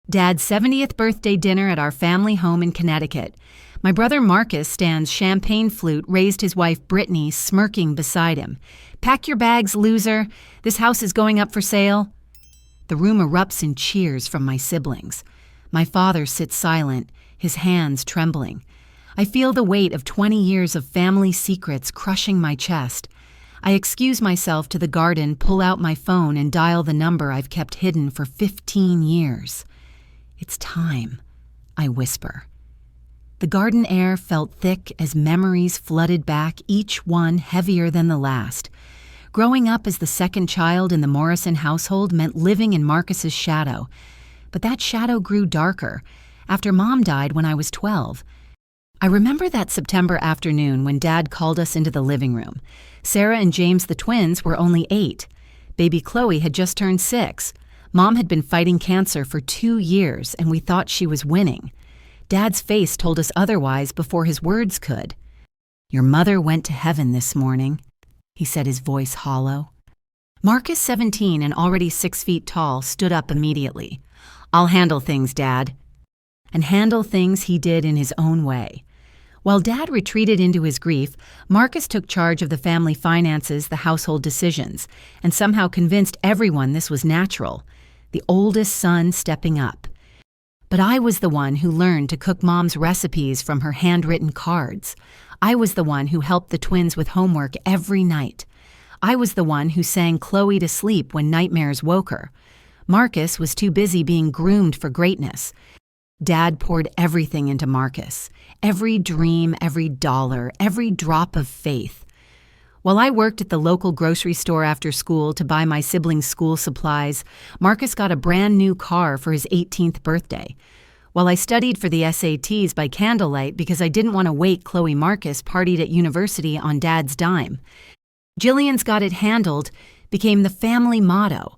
Dad's 70th birthday dinner at our family home in Connecticut. My brother Marcus stands champagne flute, raised his wife Brittany smirking beside him. "Pack your bags, loser. This house is going up for sale." The room erupts in cheers from my siblings. My father sits silent, his hands trembling. I feel the weight of 20 years of family secrets crushing my chest. I excuse myself to the garden, pull out my phone, and dial the number I've kept hidden for 15 years. "It's time," I whisper. The garden air felt thick as memories flooded back, each one heavier than the last. Growing up as the second child in the Morrison household meant living in Marcus's shadow. But that shadow grew darker after Mom died when I was 12. I remember that September afternoon when Dad called us into the living room. Sarah and James, the twins, were only 8. Baby Chloe had just turned 6. Mom had been fighting cancer for 2 years, and we thought she was winning. Dad's face told us otherwise before his words could. "Your mother went to heaven this morning," he said, his voice hollow. Marcus, 17 and already 6 feet tall, stood up immediately. "I'll handle things, Dad." And handle things he did in his own way. While Dad retreated into his grief, Marcus took charge of the family finances, the household decisions, and somehow convinced everyone this was natural. The oldest son stepping up. But I was the one who learned to cook Mom's recipes from her handwritten cards. I was the one who helped the twins with homework every night. I was the one who sang Chloe to sleep when nightmares woke her. Marcus was too busy being groomed for greatness. Dad poured everything into Marcus. Every dream, every dollar, every drop of faith. While I worked at the local grocery store after school to buy my siblings' school supplies, Marcus got a brand new car for his 18th birthday. While I studied for the SATs by candlelight because I didn't want to wait, Chloe Marcus partied at university on Dad's dime. "Gillian's got it handled" became the family motto.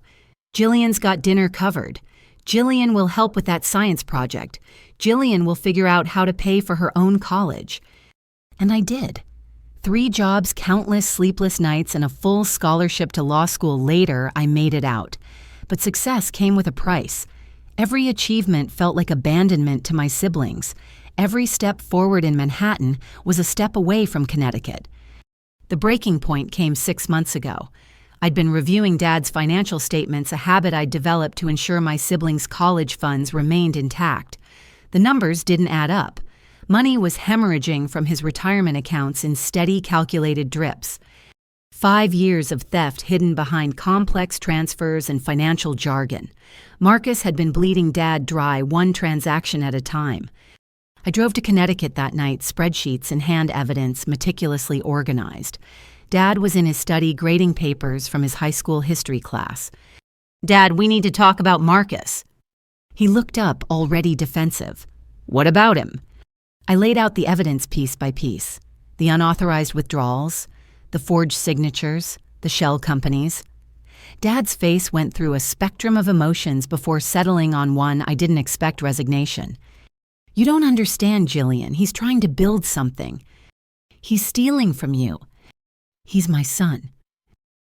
Gillian's got dinner covered. Gillian will help with that science project. Gillian will figure out how to pay for her own college. And I did. 3 jobs, countless sleepless nights, and a full scholarship to law school later, I made it out. But success came with a price. Every achievement felt like abandonment to my siblings. Every step forward in Manhattan was a step away from Connecticut. The breaking point came 6 months ago. I'd been reviewing Dad's financial statements, a habit I'd developed to ensure my siblings' college funds remained intact. The numbers didn't add up. Money was hemorrhaging from his retirement accounts in steady, calculated drips. 5 years of theft hidden behind complex transfers and financial jargon. Marcus had been bleeding Dad dry, one transaction at a time. I drove to Connecticut that night, spreadsheets and hand evidence meticulously organized. Dad was in his study grading papers from his high school history class. "Dad, we need to talk about Marcus." He looked up, already defensive. "What about him?" I laid out the evidence piece by piece. The unauthorized withdrawals, the forged signatures, the shell companies. Dad's face went through a spectrum of emotions before settling on one I didn't expect: resignation. "You don't understand, Gillian. He's trying to build something. He's stealing from you. He's my son.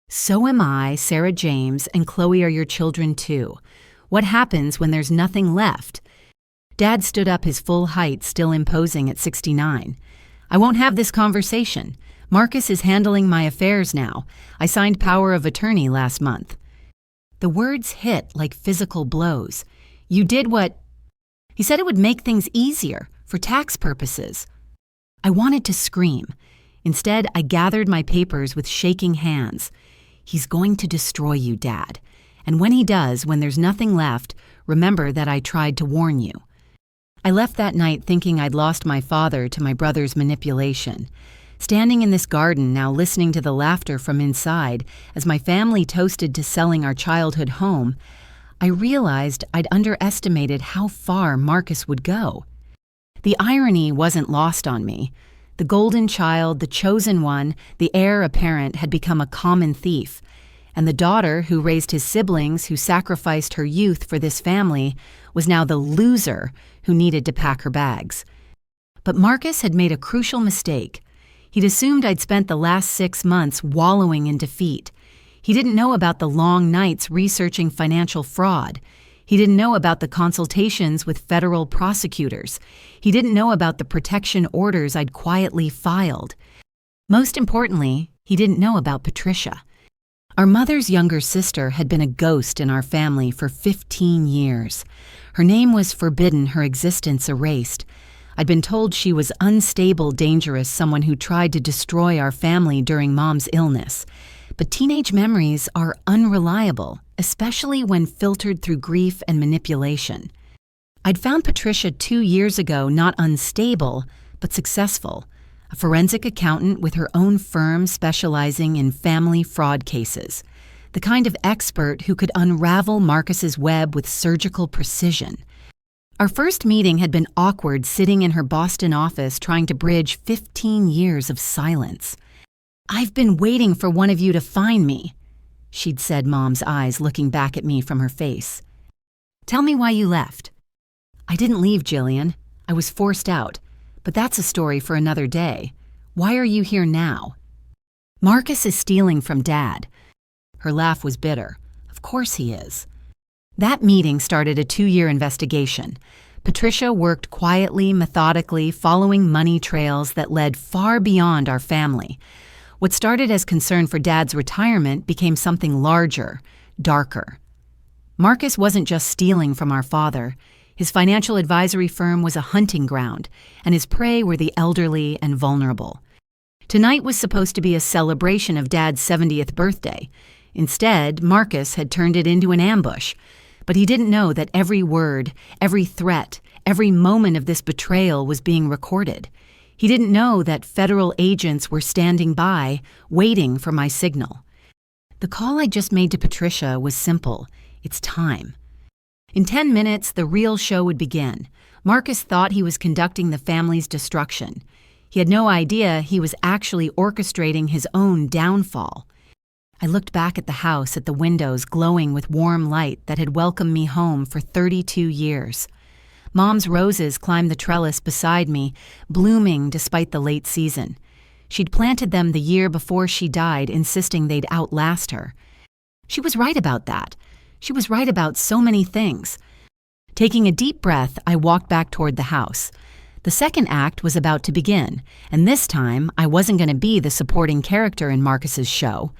So am I, Sarah, James, and Chloe are your children too. What happens when there's nothing left?" Dad stood up, his full height still imposing at 69. "I won't have this conversation. Marcus is handling my affairs now. I signed power of attorney last month." The words hit like physical blows. "You did what?" "He said it would make things easier, for tax purposes." I wanted to scream. Instead, I gathered my papers with shaking hands. "He's going to destroy you, Dad. And when he does, when there's nothing left, remember that I tried to warn you." I left that night thinking I'd lost my father to my brother's manipulation. Standing in this garden now, listening to the laughter from inside as my family toasted to selling our childhood home, I realized I'd underestimated how far Marcus would go. The irony wasn't lost on me. The golden child, the chosen one, the heir apparent, had become a common thief. And the daughter who raised his siblings, who sacrificed her youth for this family, was now the loser who needed to pack her bags. But Marcus had made a crucial mistake. He'd assumed I'd spent the last 6 months wallowing in defeat. He didn't know about the long nights researching financial fraud. He didn't know about the consultations with federal prosecutors. He didn't know about the protection orders I'd quietly filed. Most importantly, he didn't know about Patricia. Our mother's younger sister had been a ghost in our family for 15 years. Her name was forbidden, her existence erased. I'd been told she was unstable, dangerous, someone who tried to destroy our family during Mom's illness. But teenage memories are unreliable, especially when filtered through grief and manipulation. I'd found Patricia 2 years ago not unstable, but successful. A forensic accountant with her own firm specializing in family fraud cases. The kind of expert who could unravel Marcus's web with surgical precision. Our first meeting had been awkward, sitting in her Boston office trying to bridge 15 years of silence. "I've been waiting for one of you to find me," she'd said, Mom's eyes looking back at me from her face. "Tell me why you left." "I didn't leave, Gillian. I was forced out. But that's a story for another day. Why are you here now?" "Marcus is stealing from Dad." Her laugh was bitter. "Of course he is." That meeting started a 2-year investigation. Patricia worked quietly, methodically, following money trails that led far beyond our family. What started as concern for Dad's retirement became something larger, darker. Marcus wasn't just stealing from our father. His financial advisory firm was a hunting ground, and his prey were the elderly and vulnerable. Tonight was supposed to be a celebration of Dad's 70th birthday. Instead, Marcus had turned it into an ambush. But he didn't know that every word, every threat, every moment of this betrayal was being recorded. He didn't know that federal agents were standing by, waiting for my signal. The call I just made to Patricia was simple. It's time. In 10 minutes, the real show would begin. Marcus thought he was conducting the family's destruction. He had no idea he was actually orchestrating his own downfall. I looked back at the house, at the windows glowing with warm light that had welcomed me home for 32 years. Mom's roses climbed the trellis beside me, blooming despite the late season. She'd planted them the year before she died, insisting they'd outlast her. She was right about that. She was right about so many things. Taking a deep breath, I walked back toward the house. The second act was about to begin, and this time I wasn't going to be the supporting character in Marcus's show.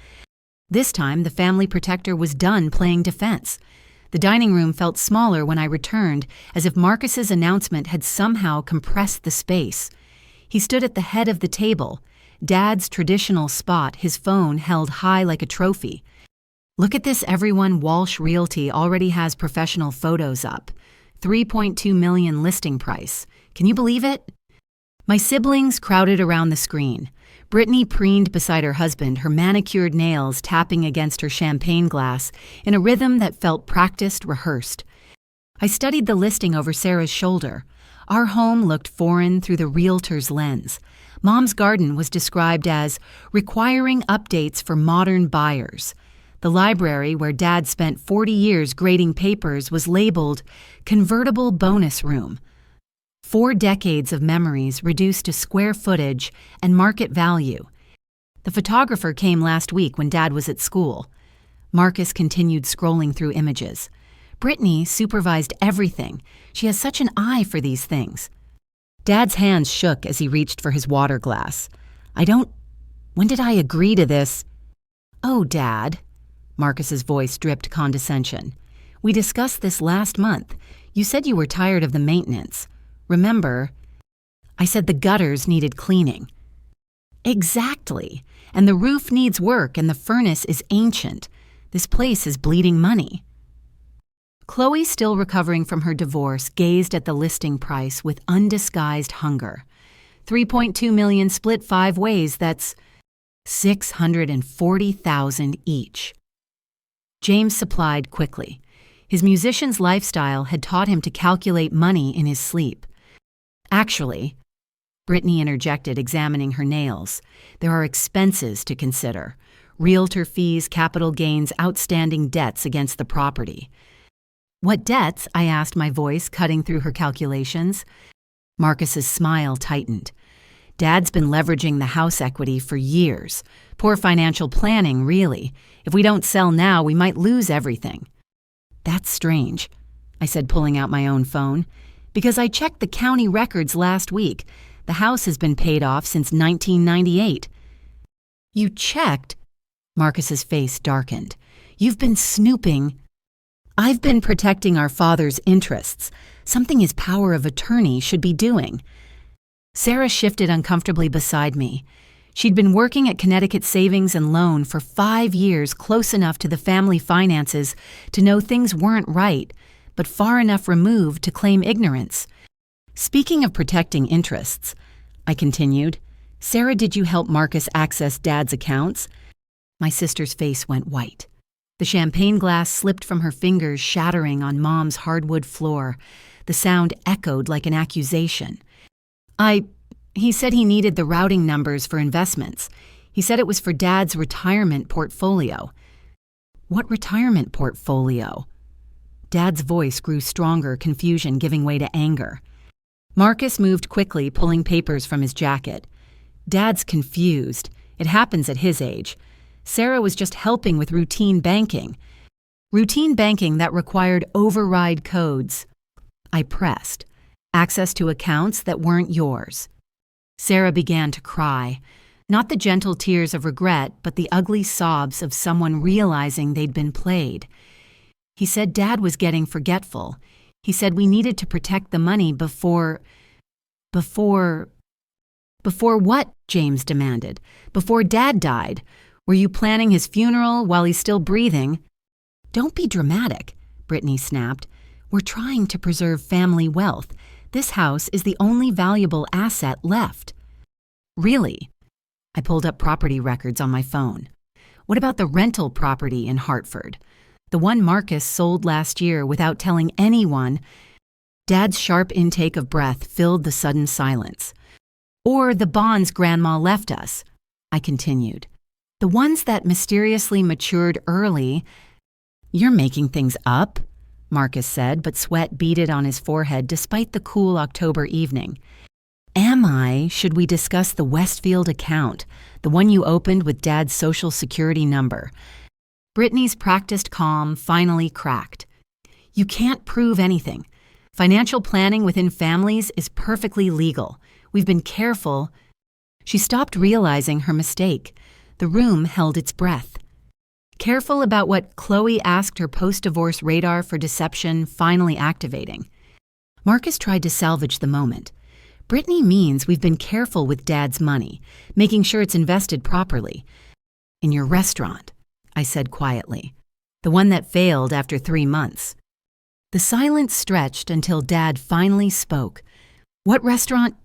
This time, the family protector was done playing defense. The dining room felt smaller when I returned, as if Marcus's announcement had somehow compressed the space. He stood at the head of the table, Dad's traditional spot, his phone held high like a trophy. "Look at this, everyone. Walsh Realty already has professional photos up. $3.2 million listing price. Can you believe it?" My siblings crowded around the screen. Brittany preened beside her husband, her manicured nails tapping against her champagne glass in a rhythm that felt practiced, rehearsed. I studied the listing over Sarah's shoulder. Our home looked foreign through the realtor's lens. Mom's garden was described as requiring updates for modern buyers. The library, where Dad spent 40 years grading papers, was labeled convertible bonus room. 4 decades of memories reduced to square footage and market value. The photographer came last week when Dad was at school. Marcus continued scrolling through images. Brittany supervised everything. She has such an eye for these things. Dad's hands shook as he reached for his water glass. When did I agree to this?" "Oh, Dad." Marcus's voice dripped condescension. "We discussed this last month. You said you were tired of the maintenance. Remember?" "I said the gutters needed cleaning." "Exactly. And the roof needs work and the furnace is ancient. This place is bleeding money." Chloe, still recovering from her divorce, gazed at the listing price with undisguised hunger. $3.2 million split 5 ways, that's $640,000 each. James supplied quickly. His musician's lifestyle had taught him to calculate money in his sleep. "Actually," Brittany interjected, examining her nails, "there are expenses to consider. Realtor fees, capital gains, outstanding debts against the property." "What debts?" I asked, my voice cutting through her calculations. Marcus's smile tightened. "Dad's been leveraging the house equity for years. Poor financial planning, really. If we don't sell now, we might lose everything." "That's strange." I said, pulling out my own phone. Because I checked the county records last week. The house has been paid off since 1998. You checked? Marcus's face darkened. You've been snooping. I've been protecting our father's interests, something his power of attorney should be doing. Sarah shifted uncomfortably beside me. She'd been working at Connecticut Savings and Loan for 5 years, close enough to the family finances to know things weren't right, but far enough removed to claim ignorance. Speaking of protecting interests, I continued, Sarah, did you help Marcus access Dad's accounts? My sister's face went white. The champagne glass slipped from her fingers, shattering on Mom's hardwood floor. The sound echoed like an accusation. He said he needed the routing numbers for investments. He said it was for Dad's retirement portfolio. What retirement portfolio? Dad's voice grew stronger, confusion giving way to anger. Marcus moved quickly, pulling papers from his jacket. Dad's confused. It happens at his age. Sarah was just helping with routine banking. Routine banking that required override codes. I pressed. Access to accounts that weren't yours. Sarah began to cry. Not the gentle tears of regret, but the ugly sobs of someone realizing they'd been played. He said Dad was getting forgetful. He said we needed to protect the money before what? James demanded. Before Dad died. Were you planning his funeral while he's still breathing? Don't be dramatic, Brittany snapped. We're trying to preserve family wealth. This house is the only valuable asset left. Really? I pulled up property records on my phone. What about the rental property in Hartford? The one Marcus sold last year without telling anyone. Dad's sharp intake of breath filled the sudden silence. Or the bonds Grandma left us, I continued. The ones that mysteriously matured early. You're making things up, Marcus said, but sweat beaded on his forehead despite the cool October evening. Am I? Should we discuss the Westfield account, the one you opened with Dad's Social Security number? Brittany's practiced calm finally cracked. You can't prove anything. Financial planning within families is perfectly legal. We've been careful. She stopped realizing her mistake. The room held its breath. Careful about what Chloe asked her post-divorce radar for deception finally activating. Marcus tried to salvage the moment. Brittany means we've been careful with Dad's money, making sure it's invested properly. In your restaurant, I said quietly. The one that failed after 3 months. The silence stretched until Dad finally spoke. What restaurant?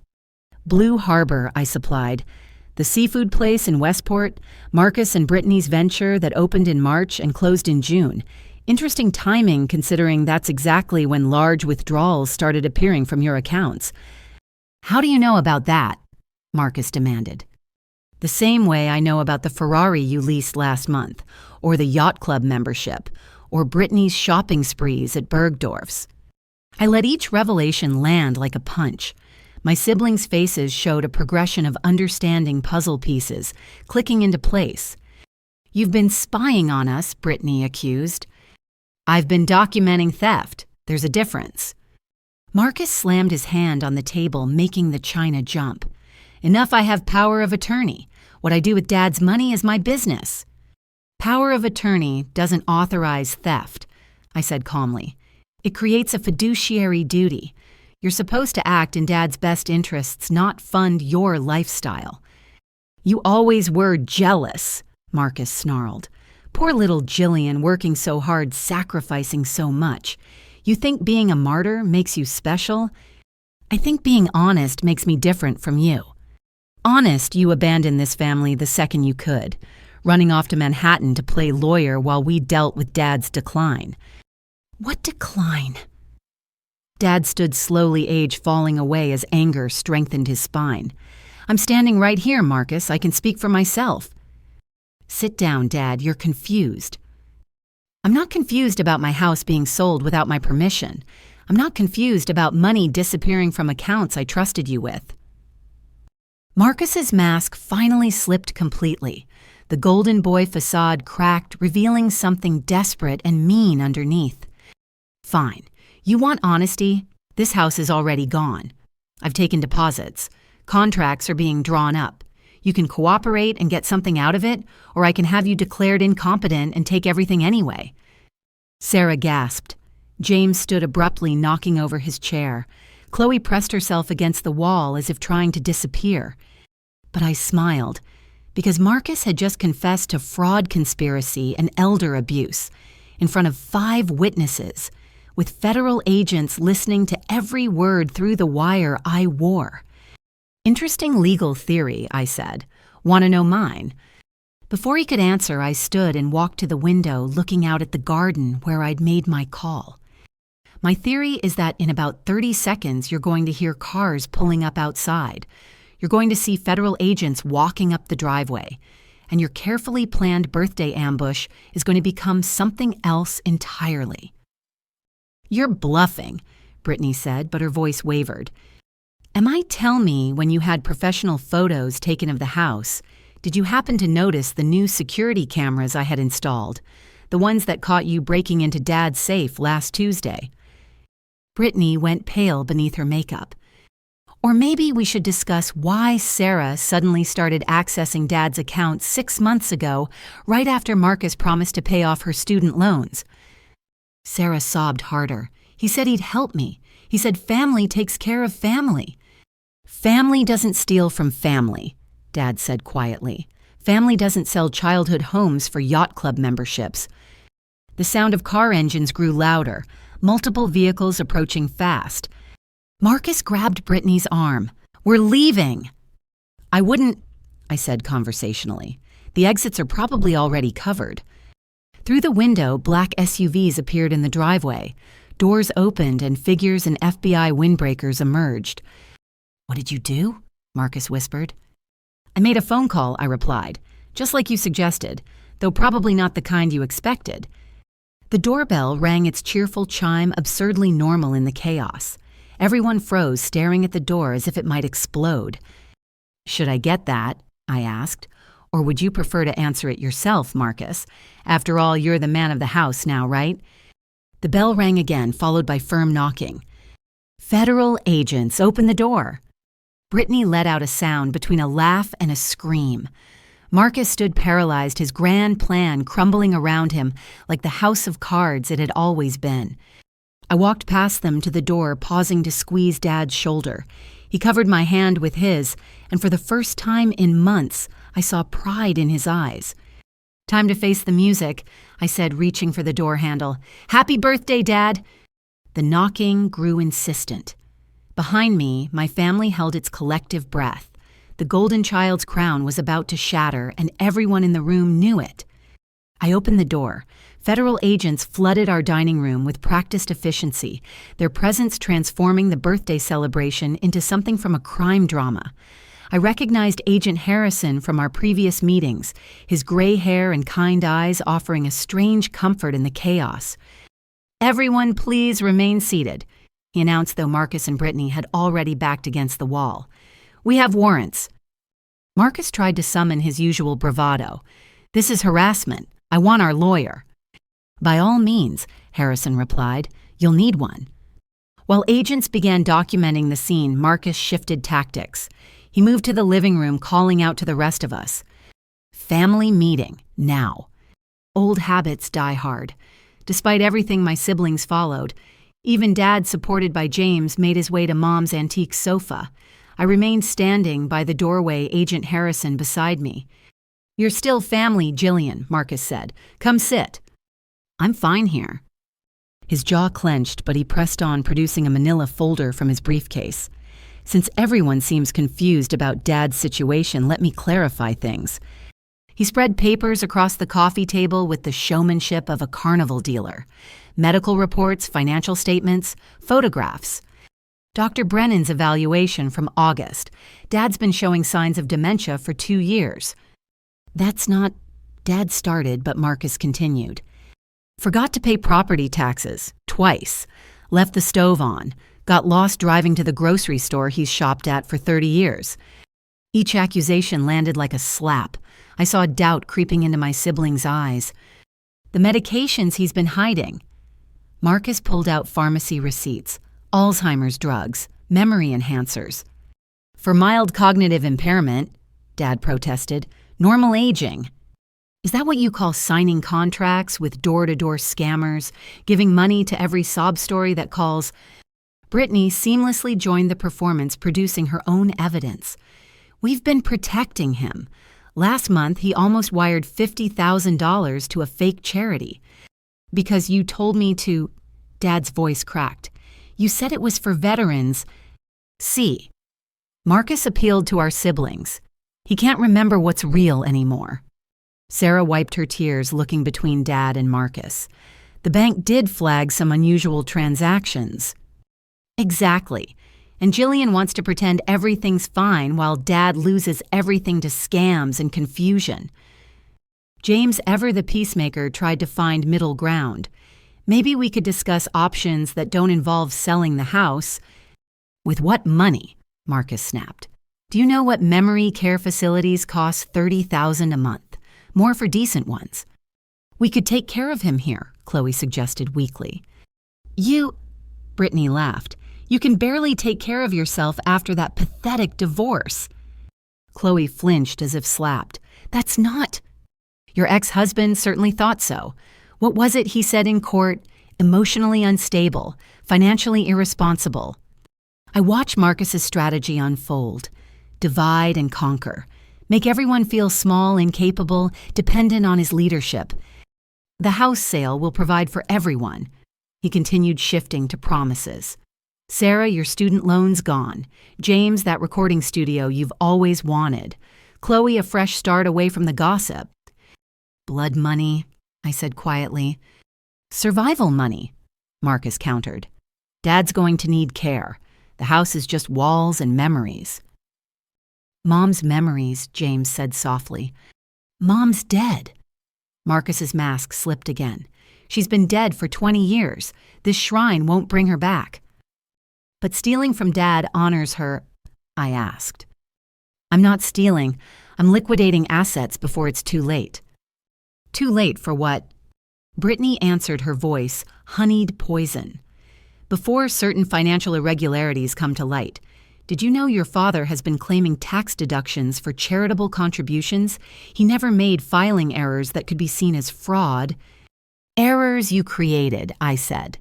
Blue Harbor, I supplied. The seafood place in Westport, Marcus and Brittany's venture that opened in March and closed in June. Interesting timing considering that's exactly when large withdrawals started appearing from your accounts. How do you know about that? Marcus demanded. The same way I know about the Ferrari you leased last month, or the yacht club membership, or Brittany's shopping sprees at Bergdorf's. I let each revelation land like a punch. My siblings' faces showed a progression of understanding puzzle pieces, clicking into place. You've been spying on us, Brittany accused. I've been documenting theft. There's a difference. Marcus slammed his hand on the table, making the china jump. Enough I have power of attorney. What I do with Dad's money is my business. Power of attorney doesn't authorize theft, I said calmly. It creates a fiduciary duty. You're supposed to act in Dad's best interests, not fund your lifestyle. You always were jealous, Marcus snarled. Poor little Gillian working so hard, sacrificing so much. You think being a martyr makes you special? I think being honest makes me different from you. Honest, you abandoned this family the second you could, running off to Manhattan to play lawyer while we dealt with Dad's decline. What decline? Dad stood slowly, age falling away as anger strengthened his spine. I'm standing right here, Marcus. I can speak for myself. Sit down, Dad. You're confused. I'm not confused about my house being sold without my permission. I'm not confused about money disappearing from accounts I trusted you with. Marcus's mask finally slipped completely. The golden boy facade cracked, revealing something desperate and mean underneath. Fine. You want honesty? This house is already gone. I've taken deposits. Contracts are being drawn up. You can cooperate and get something out of it, or I can have you declared incompetent and take everything anyway." Sarah gasped. James stood abruptly, knocking over his chair. Chloe pressed herself against the wall as if trying to disappear. But I smiled, because Marcus had just confessed to fraud conspiracy and elder abuse in front of 5 witnesses, with federal agents listening to every word through the wire I wore. "Interesting legal theory," I said. "Want to know mine?" Before he could answer, I stood and walked to the window, looking out at the garden where I'd made my call. "My theory is that in about 30 seconds, you're going to hear cars pulling up outside. You're going to see federal agents walking up the driveway, and your carefully planned birthday ambush is going to become something else entirely." "You're bluffing," Brittany said, but her voice wavered. "Am I tell me when you had professional photos taken of the house, did you happen to notice the new security cameras I had installed, the ones that caught you breaking into Dad's safe last Tuesday?" Brittany went pale beneath her makeup. "Or maybe we should discuss why Sarah suddenly started accessing Dad's account 6 months ago, right after Marcus promised to pay off her student loans." Sarah sobbed harder. "He said he'd help me. He said family takes care of family." "Family doesn't steal from family," Dad said quietly. "Family doesn't sell childhood homes for yacht club memberships." The sound of car engines grew louder, multiple vehicles approaching fast. Marcus grabbed Brittany's arm. "We're leaving!" "I wouldn't," I said conversationally. "The exits are probably already covered." Through the window, black SUVs appeared in the driveway. Doors opened and figures in FBI windbreakers emerged. "What did you do?" Marcus whispered. "I made a phone call," I replied, "just like you suggested, though probably not the kind you expected." The doorbell rang its cheerful chime, absurdly normal in the chaos. Everyone froze, staring at the door as if it might explode. "Should I get that?" I asked. "Or would you prefer to answer it yourself, Marcus? After all, you're the man of the house now, right?" The bell rang again, followed by firm knocking. "Federal agents, open the door." Brittany let out a sound between a laugh and a scream. Marcus stood paralyzed, his grand plan crumbling around him like the house of cards it had always been. I walked past them to the door, pausing to squeeze Dad's shoulder. He covered my hand with his, and for the first time in months, I saw pride in his eyes. "Time to face the music," I said, reaching for the door handle. "Happy birthday, Dad!" The knocking grew insistent. Behind me, my family held its collective breath. The golden child's crown was about to shatter, and everyone in the room knew it. I opened the door. Federal agents flooded our dining room with practiced efficiency, their presence transforming the birthday celebration into something from a crime drama. I recognized Agent Harrison from our previous meetings, his gray hair and kind eyes offering a strange comfort in the chaos. "Everyone please remain seated," he announced, though Marcus and Brittany had already backed against the wall. "We have warrants." Marcus tried to summon his usual bravado. "This is harassment. I want our lawyer." "By all means," Harrison replied. "You'll need one." While agents began documenting the scene, Marcus shifted tactics. He moved to the living room, calling out to the rest of us. "Family meeting, now." Old habits die hard. Despite everything my siblings followed, even Dad, supported by James, made his way to Mom's antique sofa. I remained standing by the doorway, Agent Harrison beside me. "You're still family, Gillian," Marcus said. "Come sit." "I'm fine here." His jaw clenched, but he pressed on, producing a manila folder from his briefcase. "Since everyone seems confused about Dad's situation, let me clarify things." He spread papers across the coffee table with the showmanship of a carnival dealer. Medical reports, financial statements, photographs. Dr. Brennan's evaluation from August. Dad's been showing signs of dementia for 2 years. "That's not..." Dad started, but Marcus continued. "Forgot to pay property taxes, twice. Left the stove on. Got lost driving to the grocery store he's shopped at for 30 years. Each accusation landed like a slap. I saw doubt creeping into my siblings' eyes. The medications he's been hiding. Marcus pulled out pharmacy receipts, Alzheimer's drugs, memory enhancers. For mild cognitive impairment, Dad protested, normal aging. Is that what you call signing contracts with door-to-door scammers, giving money to every sob story that calls? Brittany seamlessly joined the performance, producing her own evidence. We've been protecting him. Last month, he almost wired $50,000 to a fake charity. Because you told me to, Dad's voice cracked. You said it was for veterans. See, Marcus appealed to our siblings. He can't remember what's real anymore. Sarah wiped her tears, looking between Dad and Marcus. The bank did flag some unusual transactions. Exactly. And Gillian wants to pretend everything's fine while Dad loses everything to scams and confusion. James, ever the peacemaker, tried to find middle ground. Maybe we could discuss options that don't involve selling the house. With what money? Marcus snapped. Do you know what memory care facilities cost $30,000 a month? More for decent ones. We could take care of him here, Chloe suggested weakly. Brittany laughed. You can barely take care of yourself after that pathetic divorce. Chloe flinched as if slapped. That's not. Your ex-husband certainly thought so. What was it he said in court? Emotionally unstable, financially irresponsible. I watch Marcus's strategy unfold. Divide and conquer. Make everyone feel small, incapable, dependent on his leadership. The house sale will provide for everyone. He continued, shifting to promises. Sarah, your student loan's gone. James, that recording studio you've always wanted. Chloe, a fresh start away from the gossip. Blood money, I said quietly. Survival money, Marcus countered. Dad's going to need care. The house is just walls and memories. Mom's memories, James said softly. Mom's dead. Marcus's mask slipped again. She's been dead for 20 years. This shrine won't bring her back. But stealing from Dad honors her, I asked. I'm not stealing. I'm liquidating assets before it's too late. Too late for what? Brittany answered, her voice honeyed poison. Before certain financial irregularities come to light. Did you know your father has been claiming tax deductions for charitable contributions? He never made filing errors that could be seen as fraud. Errors you created, I said.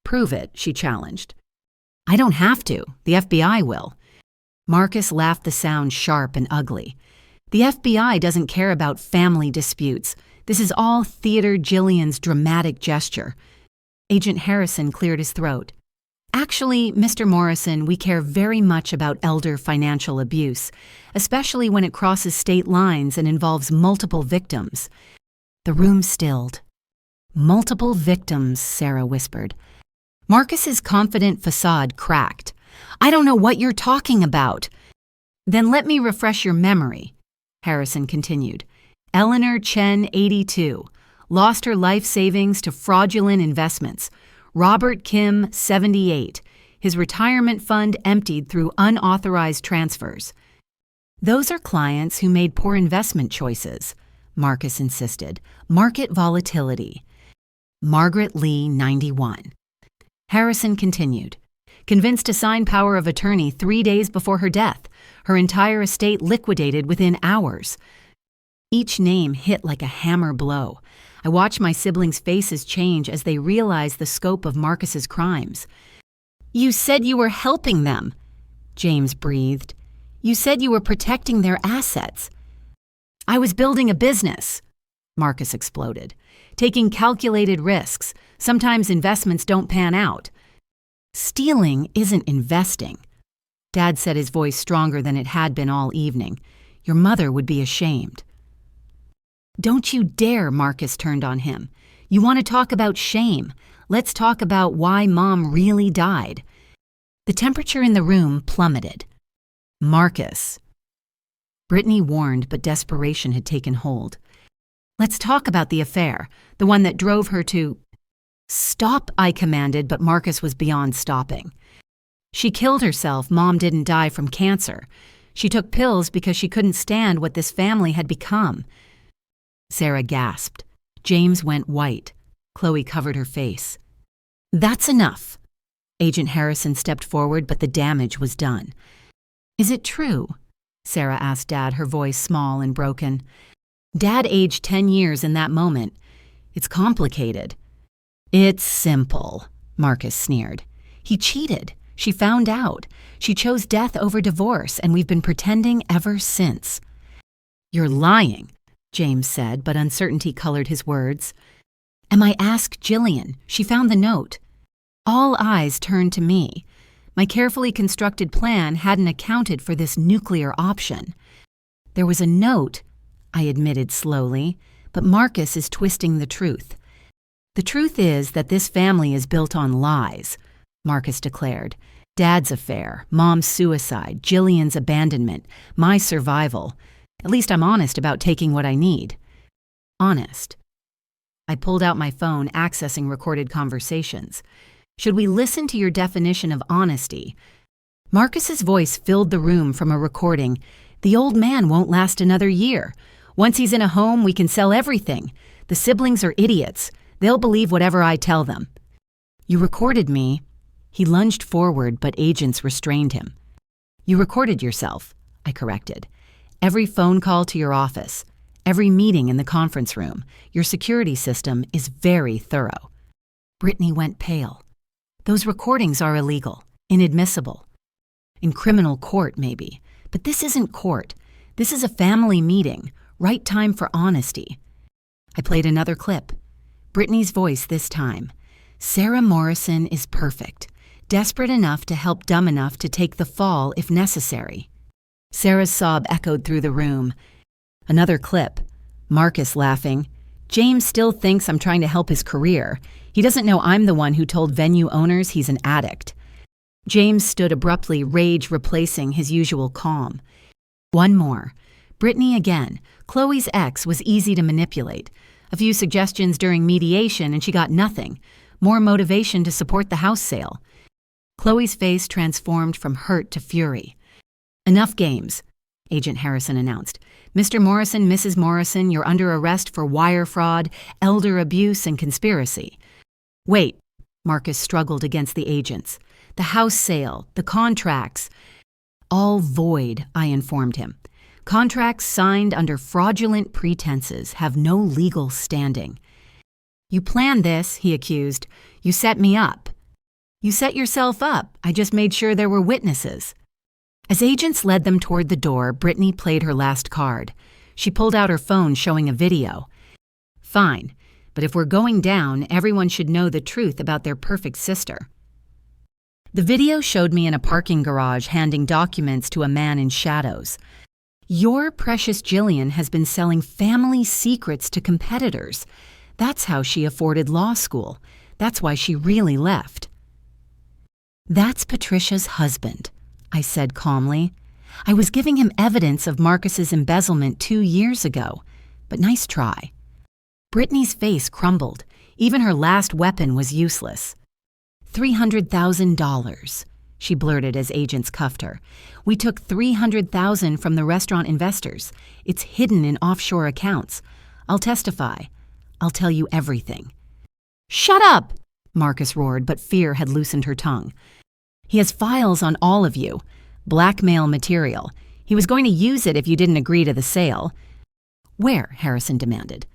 Prove it, she challenged. I don't have to. The FBI will. Marcus laughed, the sound sharp and ugly. The FBI doesn't care about family disputes. This is all Theater Gillian's dramatic gesture. Agent Harrison cleared his throat. Actually, Mr. Morrison, we care very much about elder financial abuse, especially when it crosses state lines and involves multiple victims. The room stilled. Multiple victims, Sarah whispered. Marcus's confident facade cracked. I don't know what you're talking about. Then let me refresh your memory, Harrison continued. Eleanor Chen, 82, lost her life savings to fraudulent investments. Robert Kim, 78, his retirement fund emptied through unauthorized transfers. Those are clients who made poor investment choices, Marcus insisted. Market volatility. Margaret Lee, 91. Harrison continued. Convinced to sign power of attorney 3 days before her death, her entire estate liquidated within hours. Each name hit like a hammer blow. I watched my siblings' faces change as they realized the scope of Marcus's crimes. You said you were helping them, James breathed. You said you were protecting their assets. I was building a business, Marcus exploded. Taking calculated risks. Sometimes investments don't pan out. Stealing isn't investing. Dad said, his voice stronger than it had been all evening. Your mother would be ashamed. Don't you dare, Marcus turned on him. You want to talk about shame? Let's talk about why Mom really died. The temperature in the room plummeted. Marcus. Brittany warned, but desperation had taken hold. Let's talk about the affair, the one that drove her to... Stop, I commanded, but Marcus was beyond stopping. She killed herself. Mom didn't die from cancer. She took pills because she couldn't stand what this family had become. Sarah gasped. James went white. Chloe covered her face. That's enough. Agent Harrison stepped forward, but the damage was done. Is it true? Sarah asked Dad, her voice small and broken. Dad aged 10 years in that moment. It's complicated. It's simple, Marcus sneered. He cheated. She found out. She chose death over divorce, and we've been pretending ever since. You're lying, James said, but uncertainty colored his words. Ask Gillian. She found the note. All eyes turned to me. My carefully constructed plan hadn't accounted for this nuclear option. There was a note, I admitted slowly, but Marcus is twisting the truth. The truth is that this family is built on lies, Marcus declared. Dad's affair, Mom's suicide, Gillian's abandonment, my survival. At least I'm honest about taking what I need. Honest. I pulled out my phone, accessing recorded conversations. Should we listen to your definition of honesty? Marcus's voice filled the room from a recording. The old man won't last another year. Once he's in a home, we can sell everything. The siblings are idiots. They'll believe whatever I tell them. You recorded me. He lunged forward, but agents restrained him. You recorded yourself, I corrected. Every phone call to your office, every meeting in the conference room. Your security system is very thorough. Brittany went pale. Those recordings are illegal, inadmissible. In criminal court, maybe. But this isn't court. This is a family meeting. Right time for honesty. I played another clip. Brittany's voice this time. Sarah Morrison is perfect. Desperate enough to help dumb enough to take the fall if necessary. Sarah's sob echoed through the room. Another clip. Marcus laughing. James still thinks I'm trying to help his career. He doesn't know I'm the one who told venue owners he's an addict. James stood abruptly, rage replacing his usual calm. One more. Brittany again. Chloe's ex was easy to manipulate. A few suggestions during mediation and she got nothing. More motivation to support the house sale. Chloe's face transformed from hurt to fury. Enough games, Agent Harrison announced. Mr. Morrison, Mrs. Morrison, you're under arrest for wire fraud, elder abuse, and conspiracy. Wait, Marcus struggled against the agents. The house sale, the contracts. All void, I informed him. Contracts signed under fraudulent pretenses have no legal standing. You planned this, he accused. You set me up. You set yourself up. I just made sure there were witnesses. As agents led them toward the door, Brittany played her last card. She pulled out her phone showing a video. Fine, but if we're going down, everyone should know the truth about their perfect sister. The video showed me in a parking garage handing documents to a man in shadows. Your precious Gillian has been selling family secrets to competitors. That's how she afforded law school. That's why she really left. That's Patricia's husband, I said calmly. I was giving him evidence of Marcus's embezzlement 2 years ago, but nice try. Brittany's face crumbled. Even her last weapon was useless. $300,000, she blurted as agents cuffed her. We took $300,000 from the restaurant investors. It's hidden in offshore accounts. I'll testify. I'll tell you everything. Shut up, Marcus roared, but fear had loosened her tongue. He has files on all of you. Blackmail material. He was going to use it if you didn't agree to the sale. Where? Harrison demanded.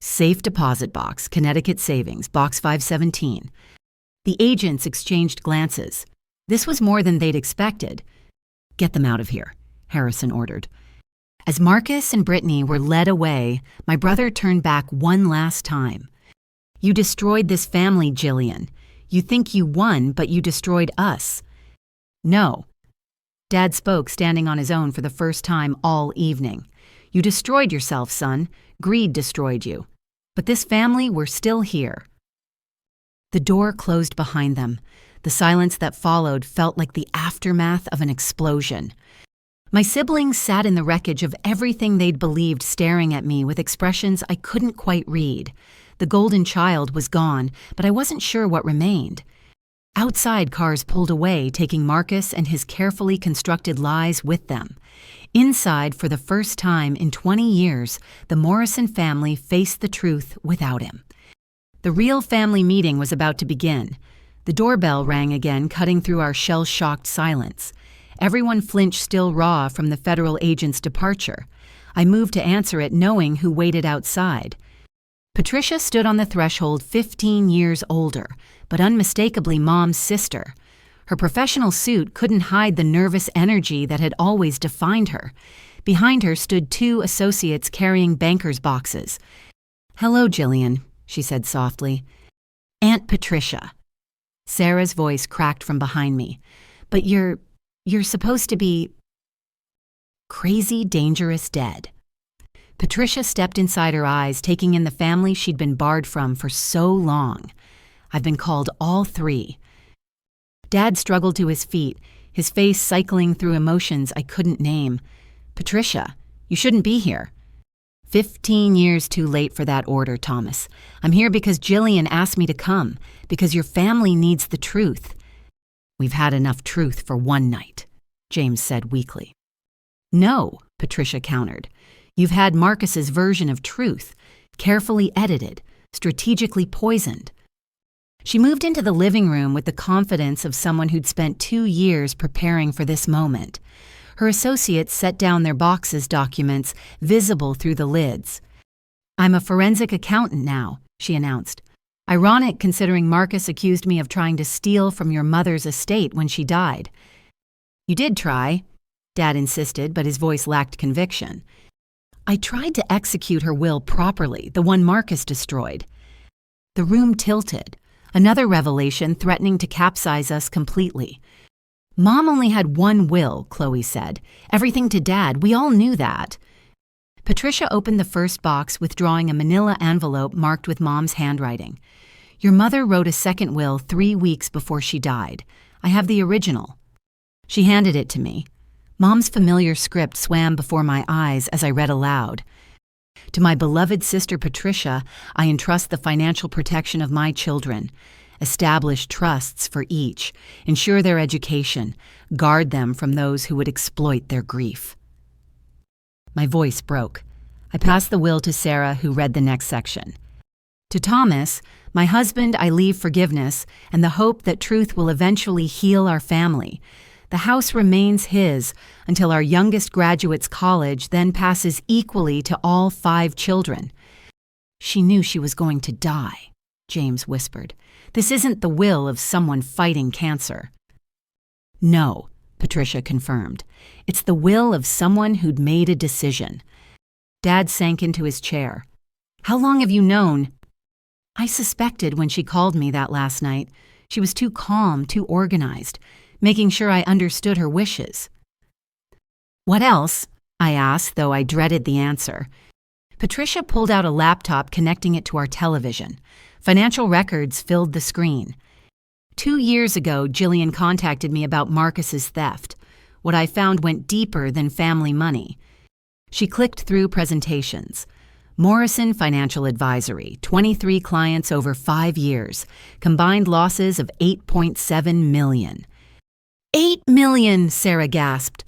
Safe deposit box, Connecticut Savings, box 517. The agents exchanged glances. This was more than they'd expected. Get them out of here, Harrison ordered. As Marcus and Brittany were led away, my brother turned back one last time. You destroyed this family, Gillian. You think you won, but you destroyed us. No. Dad spoke, standing on his own for the first time all evening. You destroyed yourself, son. Greed destroyed you. But this family, we're still here. The door closed behind them. The silence that followed felt like the aftermath of an explosion. My siblings sat in the wreckage of everything they'd believed, staring at me with expressions I couldn't quite read. The golden child was gone, but I wasn't sure what remained. Outside, cars pulled away, taking Marcus and his carefully constructed lies with them. Inside, for the first time in 20 years, the Morrison family faced the truth without him. The real family meeting was about to begin. The doorbell rang again, cutting through our shell-shocked silence. Everyone flinched still raw from the federal agent's departure. I moved to answer it, knowing who waited outside. Patricia stood on the threshold, 15 years older, but unmistakably Mom's sister. Her professional suit couldn't hide the nervous energy that had always defined her. Behind her stood 2 associates carrying banker's boxes. "Hello, Gillian," she said softly. "Aunt Patricia." Sarah's voice cracked from behind me. "But you're supposed to be crazy, dangerous, dead." Patricia stepped inside her eyes, taking in the family she'd been barred from for so long. "I've been called all 3. Dad struggled to his feet, his face cycling through emotions I couldn't name. "Patricia, you shouldn't be here." 15 years too late for that order, Thomas. "I'm here because Gillian asked me to come, because your family needs the truth." "We've had enough truth for one night," James said weakly. "No," Patricia countered. "You've had Marcus's version of truth, carefully edited, strategically poisoned." She moved into the living room with the confidence of someone who'd spent 2 years preparing for this moment. Her associates set down their boxes documents, visible through the lids. "I'm a forensic accountant now," she announced. "Ironic considering Marcus accused me of trying to steal from your mother's estate when she died." "You did try," Dad insisted, but his voice lacked conviction. "I tried to execute her will properly, the one Marcus destroyed." The room tilted, another revelation threatening to capsize us completely. "Mom only had one will," Chloe said. "Everything to Dad. We all knew that." Patricia opened the first box, withdrawing a manila envelope marked with Mom's handwriting. "Your mother wrote a second will 3 weeks before she died. I have the original." She handed it to me. Mom's familiar script swam before my eyes as I read aloud. "To my beloved sister Patricia, I entrust the financial protection of my children. Establish trusts for each, ensure their education, guard them from those who would exploit their grief." My voice broke. I passed the will to Sarah, who read the next section. "To Thomas, my husband, I leave forgiveness and the hope that truth will eventually heal our family. The house remains his until our youngest graduates college, then passes equally to all 5 children." "She knew she was going to die," James whispered. "This isn't the will of someone fighting cancer." "No," Patricia confirmed. "It's the will of someone who'd made a decision." Dad sank into his chair. "How long have you known?" "I suspected when she called me that last night. She was too calm, too organized, making sure I understood her wishes." "What else?" I asked, though I dreaded the answer. Patricia pulled out a laptop, connecting it to our television. Financial records filled the screen. 2 years ago, Gillian contacted me about Marcus's theft. What I found went deeper than family money. She clicked through presentations. Morrison Financial Advisory, 23 clients over 5 years, combined losses of $8.7 million. $8 million, Sarah gasped.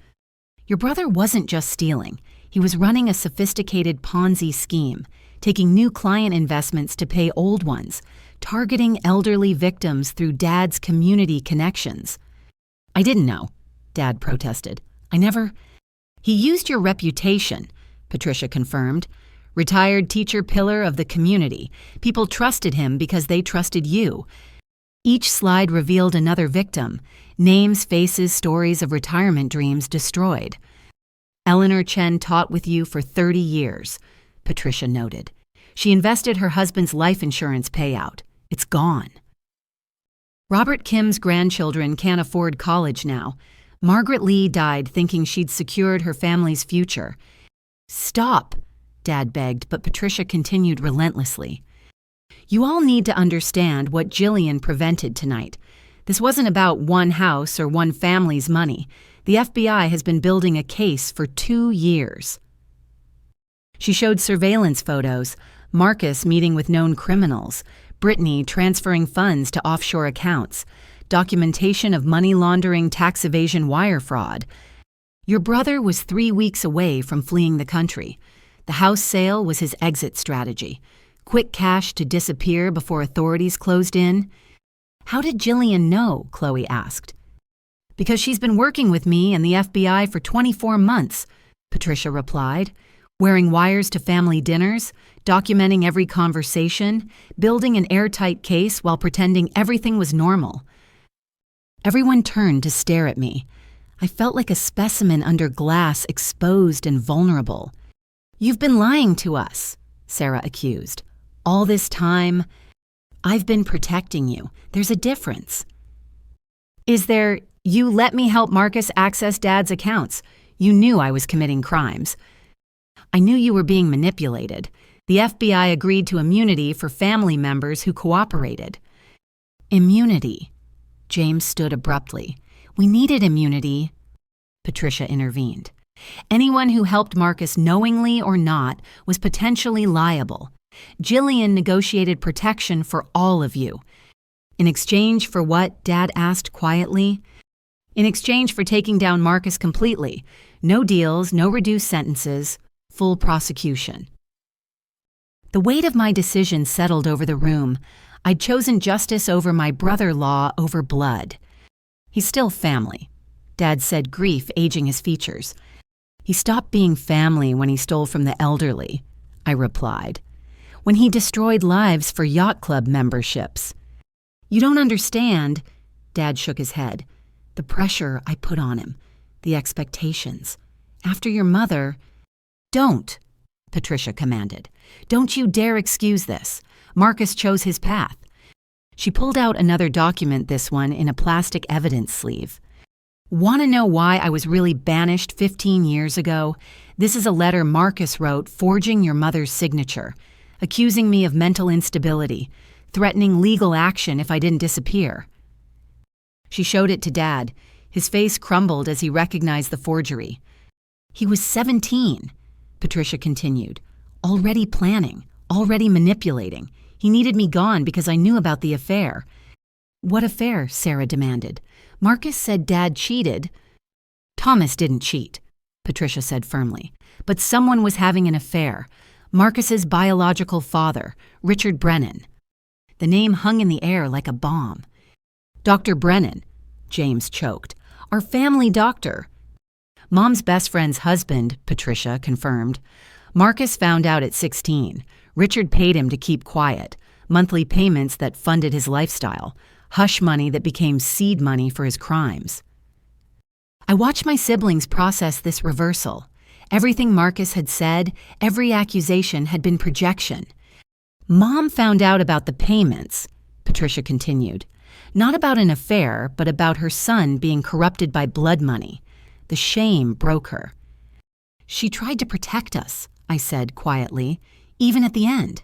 "Your brother wasn't just stealing. He was running a sophisticated Ponzi scheme, taking new client investments to pay old ones, targeting elderly victims through Dad's community connections." "I didn't know," Dad protested. He used your reputation," Patricia confirmed. "Retired teacher pillar of the community. People trusted him because they trusted you." Each slide revealed another victim. Names, faces, stories of retirement dreams destroyed. "Eleanor Chen taught with you for 30 years. Patricia noted. "She invested her husband's life insurance payout. It's gone." "Robert Kim's grandchildren can't afford college now. Margaret Lee died thinking she'd secured her family's future." "Stop," Dad begged, but Patricia continued relentlessly. "You all need to understand what Gillian prevented tonight. This wasn't about one house or one family's money. The FBI has been building a case for 2 years." She showed surveillance photos, Marcus meeting with known criminals, Brittany transferring funds to offshore accounts, documentation of money laundering, tax evasion, wire fraud. Your brother was 3 weeks away from fleeing the country. The house sale was his exit strategy. Quick cash to disappear before authorities closed in. How did Gillian know? Chloe asked. Because she's been working with me and the FBI for 24 months, Patricia replied, wearing wires to family dinners, documenting every conversation, building an airtight case while pretending everything was normal. Everyone turned to stare at me. I felt like a specimen under glass, exposed and vulnerable. You've been lying to us, Sarah accused. All this time, I've been protecting you. There's a difference. Is there, you let me help Marcus access Dad's accounts. You knew I was committing crimes. I knew you were being manipulated. The FBI agreed to immunity for family members who cooperated. Immunity. James stood abruptly. We needed immunity. Patricia intervened. Anyone who helped Marcus knowingly or not was potentially liable. Gillian negotiated protection for all of you. In exchange for what? Dad asked quietly. In exchange for taking down Marcus completely. No deals, no reduced sentences, full prosecution. The weight of my decision settled over the room. I'd chosen justice over my brother-in-law over blood. He's still family. Dad said, grief aging his features. He stopped being family when he stole from the elderly, I replied. When he destroyed lives for yacht club memberships. You don't understand, Dad shook his head. The pressure I put on him, the expectations. After your mother, don't, Patricia commanded. Don't you dare excuse this. Marcus chose his path. She pulled out another document, this one in a plastic evidence sleeve. Want to know why I was really banished 15 years ago? This is a letter Marcus wrote forging your mother's signature, accusing me of mental instability, threatening legal action if I didn't disappear. She showed it to Dad. His face crumbled as he recognized the forgery. He was 17, Patricia continued, already planning, already manipulating. He needed me gone because I knew about the affair. What affair? Sarah demanded. Marcus said Dad cheated. Thomas didn't cheat, Patricia said firmly, but someone was having an affair. Marcus's biological father, Richard Brennan. The name hung in the air like a bomb. Dr. Brennan, James choked. Our family doctor. Mom's best friend's husband, Patricia confirmed. Marcus found out at 16. Richard paid him to keep quiet, monthly payments that funded his lifestyle, hush money that became seed money for his crimes. I watched my siblings process this reversal. Everything Marcus had said, every accusation had been projection. Mom found out about the payments, Patricia continued. Not about an affair, but about her son being corrupted by blood money. The shame broke her. She tried to protect us, I said quietly, even at the end.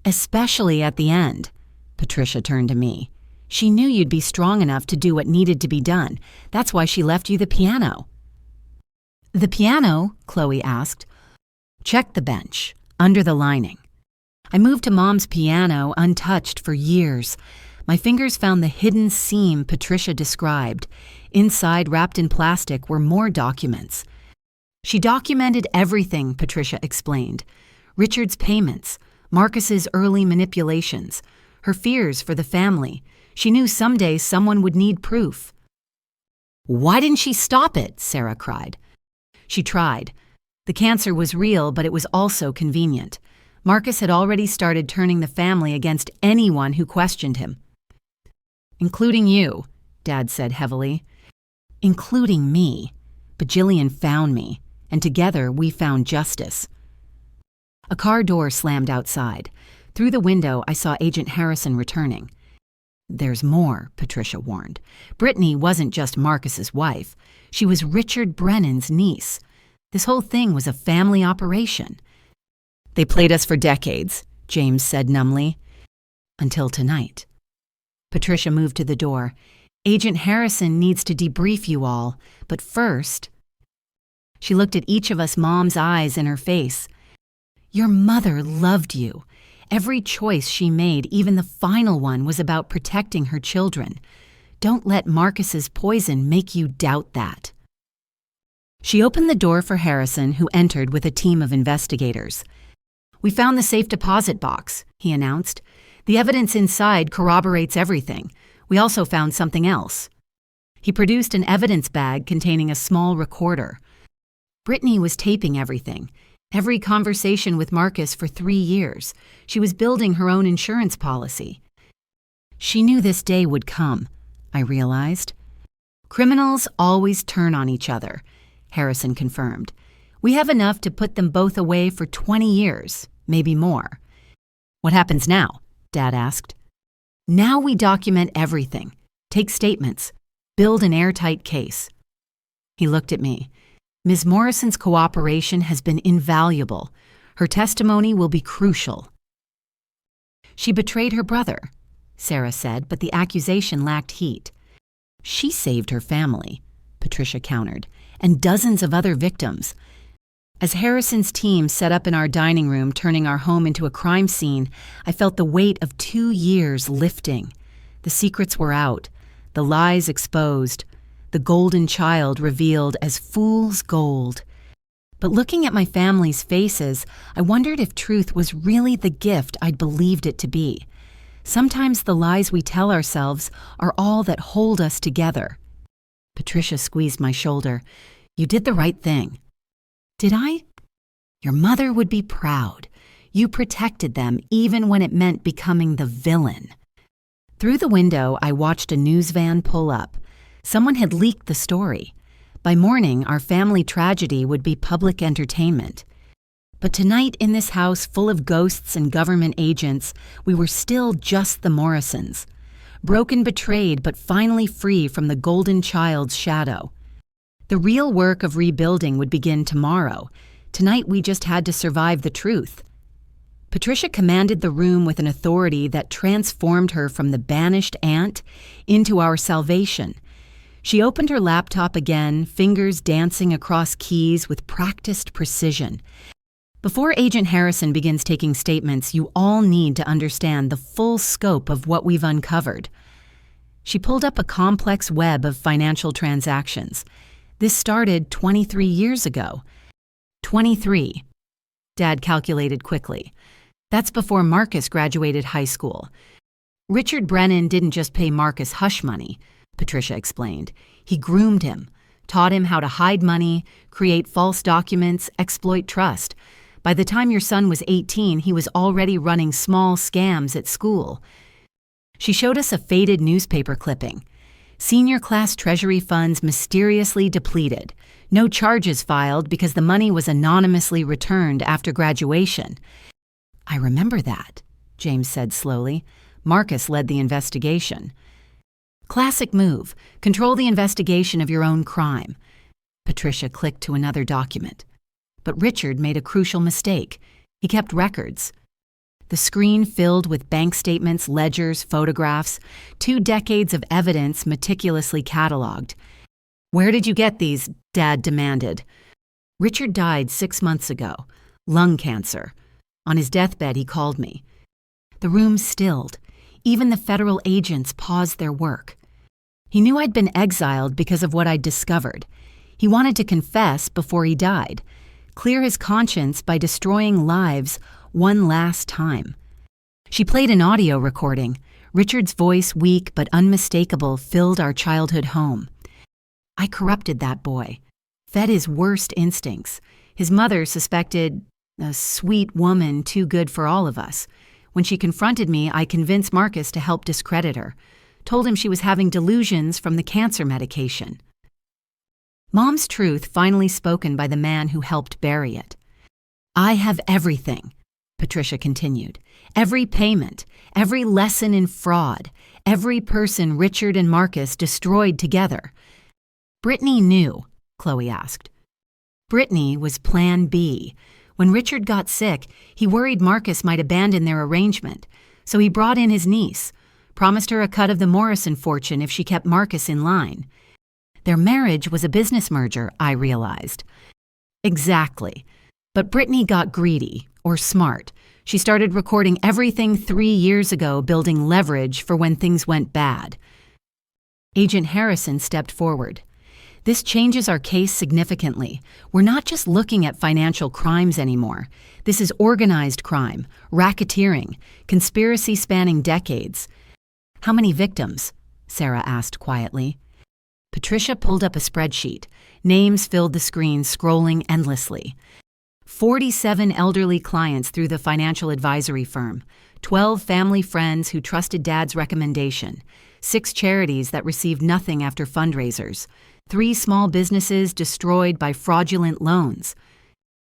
Especially at the end, Patricia turned to me. She knew you'd be strong enough to do what needed to be done. That's why she left you the piano. The piano? Chloe asked. Check the bench, under the lining. I moved to Mom's piano untouched for years. My fingers found the hidden seam Patricia described. Inside, wrapped in plastic, were more documents. She documented everything, Patricia explained. Richard's payments, Marcus's early manipulations, her fears for the family. She knew someday someone would need proof. Why didn't she stop it? Sarah cried. She tried. The cancer was real, but it was also convenient. Marcus had already started turning the family against anyone who questioned him. Including you, Dad said heavily. Including me. But Gillian found me, and together we found justice. A car door slammed outside. Through the window, I saw Agent Harrison returning. There's more, Patricia warned. Brittany wasn't just Marcus's wife. She was Richard Brennan's niece. This whole thing was a family operation. They played us for decades, James said numbly. Until tonight. Patricia moved to the door. Agent Harrison needs to debrief you all, but first... She looked at each of us Mom's eyes in her face. Your mother loved you. Every choice she made, even the final one, was about protecting her children. Don't let Marcus's poison make you doubt that. She opened the door for Harrison, who entered with a team of investigators. "We found the safe deposit box," he announced. "The evidence inside corroborates everything. We also found something else." He produced an evidence bag containing a small recorder. Brittany was taping everything. Every conversation with Marcus for 3 years. She was building her own insurance policy. She knew this day would come, I realized. "Criminals always turn on each other," Harrison confirmed. "We have enough to put them both away for 20 years, maybe more." "What happens now?" Dad asked. "Now we document everything, take statements, build an airtight case." He looked at me. "Ms. Morrison's cooperation has been invaluable. Her testimony will be crucial." "She betrayed her brother," Sarah said, but the accusation lacked heat. "She saved her family," Patricia countered, "and dozens of other victims." As Harrison's team set up in our dining room, turning our home into a crime scene, I felt the weight of 2 years lifting. The secrets were out, the lies exposed, the golden child revealed as fool's gold. But looking at my family's faces, I wondered if truth was really the gift I'd believed it to be. Sometimes the lies we tell ourselves are all that hold us together. Patricia squeezed my shoulder. "You did the right thing." "Did I?" "Your mother would be proud. You protected them even when it meant becoming the villain." Through the window, I watched a news van pull up. Someone had leaked the story. By morning, our family tragedy would be public entertainment. But tonight, in this house full of ghosts and government agents, we were still just the Morrisons. Broken, betrayed, but finally free from the golden child's shadow. The real work of rebuilding would begin tomorrow. Tonight, we just had to survive the truth. Patricia commanded the room with an authority that transformed her from the banished aunt into our salvation. She opened her laptop again, fingers dancing across keys with practiced precision. "Before Agent Harrison begins taking statements, you all need to understand the full scope of what we've uncovered." She pulled up a complex web of financial transactions. This started 23 years ago. 23. Dad calculated quickly. That's before Marcus graduated high school. "Richard Brennan didn't just pay Marcus hush money," Patricia explained. "He groomed him, taught him how to hide money, create false documents, exploit trust. By the time your son was 18, he was already running small scams at school." She showed us a faded newspaper clipping. "Senior class treasury funds mysteriously depleted. No charges filed because the money was anonymously returned after graduation." "I remember that," James said slowly. "Marcus led the investigation." "Classic move. Control the investigation of your own crime." Patricia clicked to another document. But Richard made a crucial mistake. He kept records. The screen filled with bank statements, ledgers, photographs, 2 decades of evidence meticulously cataloged. "Where did you get these?" Dad demanded. "Richard died 6 months ago. Lung cancer. On his deathbed, he called me." The room stilled. Even the federal agents paused their work. He knew I'd been exiled because of what I'd discovered. He wanted to confess before he died. Clear his conscience by destroying lives one last time. She played an audio recording. Richard's voice, weak but unmistakable, filled our childhood home. "I corrupted that boy, fed his worst instincts. His mother suspected a sweet woman too good for all of us. When she confronted me, I convinced Marcus to help discredit her. Told him she was having delusions from the cancer medication." Mom's truth finally spoken by the man who helped bury it. "I have everything," Patricia continued. "Every payment, every lesson in fraud, every person Richard and Marcus destroyed together." "Brittany knew?" Chloe asked. "Brittany was Plan B. When Richard got sick, he worried Marcus might abandon their arrangement, so he brought in his niece, promised her a cut of the Morrison fortune if she kept Marcus in line. Their marriage was a business merger, I realized." "Exactly. But Brittany got greedy, or smart. She started recording everything 3 years ago, building leverage for when things went bad." Agent Harrison stepped forward. This changes our case significantly. We're not just looking at financial crimes anymore. This is organized crime, racketeering, conspiracy spanning decades. How many victims? Sarah asked quietly. Patricia pulled up a spreadsheet. Names filled the screen, scrolling endlessly. 47 elderly clients through the financial advisory firm, 12 family friends who trusted Dad's recommendation, 6 charities that received nothing after fundraisers, 3 small businesses destroyed by fraudulent loans.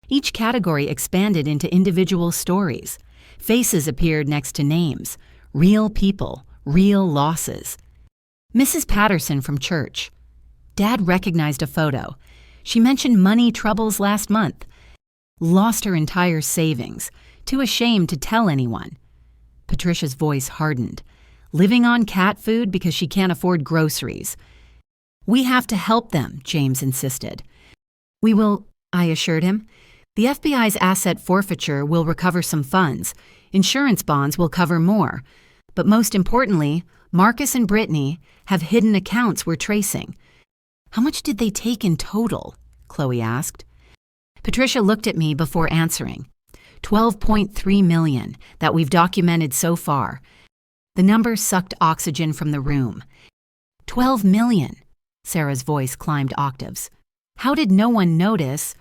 Each category expanded into individual stories. Faces appeared next to names. Real people, real losses. Mrs. Patterson from church. Dad recognized a photo. She mentioned money troubles last month. Lost her entire savings. Too ashamed to tell anyone. Patricia's voice hardened. Living on cat food because she can't afford groceries. We have to help them, James insisted. We will, I assured him. The FBI's asset forfeiture will recover some funds. Insurance bonds will cover more. But most importantly, Marcus and Brittany have hidden accounts we're tracing. How much did they take in total? Chloe asked. Patricia looked at me before answering. 12.3 million that we've documented so far. The number sucked oxygen from the room. 12 million. Sarah's voice climbed octaves. How did no one notice?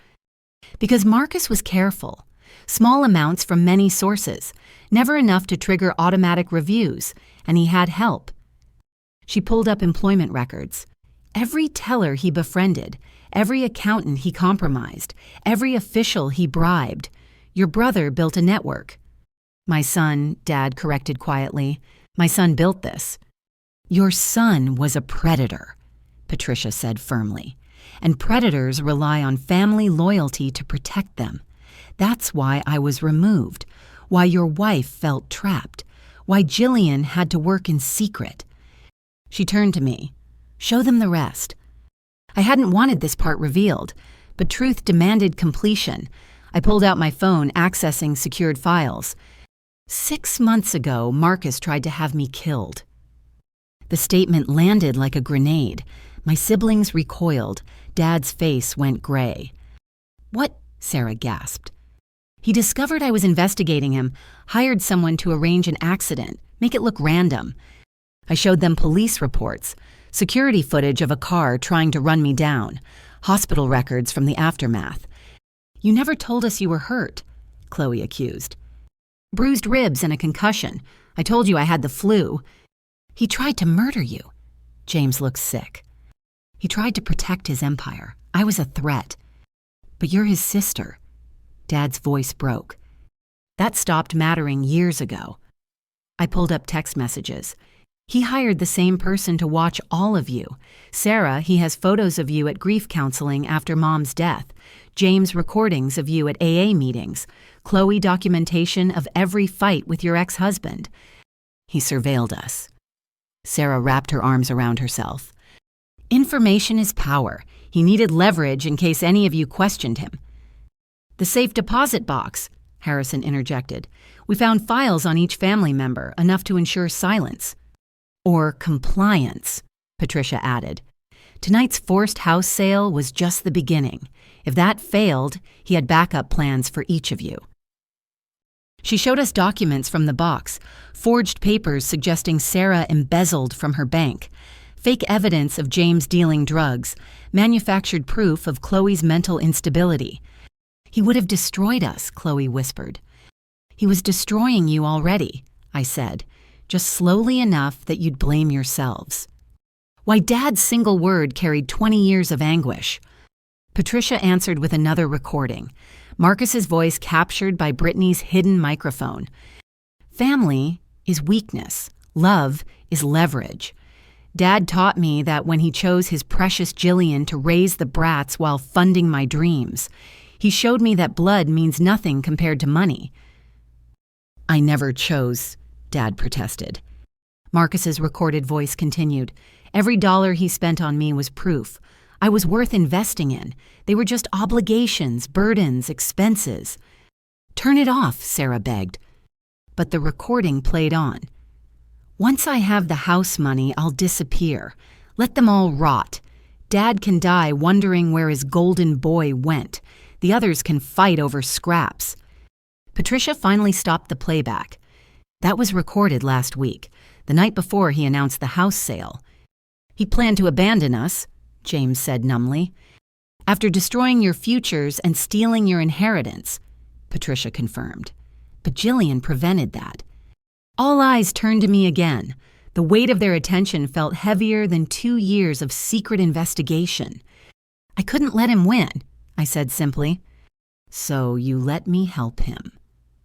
Because Marcus was careful. Small amounts from many sources, never enough to trigger automatic reviews, and he had help. She pulled up employment records. Every teller he befriended, every accountant he compromised, every official he bribed. Your brother built a network. My son, Dad corrected quietly. My son built this. Your son was a predator, Patricia said firmly. And predators rely on family loyalty to protect them. That's why I was removed, why your wife felt trapped, why Gillian had to work in secret. She turned to me. Show them the rest. I hadn't wanted this part revealed, but truth demanded completion. I pulled out my phone, accessing secured files. 6 months ago, Marcus tried to have me killed. The statement landed like a grenade. My siblings recoiled. Dad's face went gray. What? Sarah gasped. He discovered I was investigating him, hired someone to arrange an accident, make it look random. I showed them police reports, security footage of a car trying to run me down, hospital records from the aftermath. You never told us you were hurt, Chloe accused. Bruised ribs and a concussion. I told you I had the flu. He tried to murder you. James looked sick. He tried to protect his empire. I was a threat. But you're his sister. Dad's voice broke. That stopped mattering years ago. I pulled up text messages. He hired the same person to watch all of you. Sarah, he has photos of you at grief counseling after Mom's death. James, recordings of you at AA meetings. Chloe, documentation of every fight with your ex-husband. He surveilled us. Sarah wrapped her arms around herself. Information is power. He needed leverage in case any of you questioned him. The safe deposit box, Harrison interjected. We found files on each family member, enough to ensure silence. Or compliance, Patricia added. Tonight's forced house sale was just the beginning. If that failed, he had backup plans for each of you. She showed us documents from the box, forged papers suggesting Sarah embezzled from her bank, fake evidence of James dealing drugs, manufactured proof of Chloe's mental instability. He would have destroyed us, Chloe whispered. He was destroying you already, I said, just slowly enough that you'd blame yourselves. Why, Dad's single word carried 20 years of anguish. Patricia answered with another recording, Marcus's voice captured by Brittany's hidden microphone. Family is weakness. Love is leverage. Dad taught me that when he chose his precious Gillian to raise the brats while funding my dreams. He showed me that blood means nothing compared to money. I never chose, Dad protested. Marcus's recorded voice continued. Every dollar he spent on me was proof. I was worth investing in. They were just obligations, burdens, expenses. Turn it off, Sarah begged. But the recording played on. Once I have the house money, I'll disappear. Let them all rot. Dad can die wondering where his golden boy went. The others can fight over scraps. Patricia finally stopped the playback. That was recorded last week, the night before he announced the house sale. He planned to abandon us, James said numbly. After destroying your futures and stealing your inheritance, Patricia confirmed. But Gillian prevented that. All eyes turned to me again. The weight of their attention felt heavier than 2 years of secret investigation. I couldn't let him win, I said simply. So you let me help him.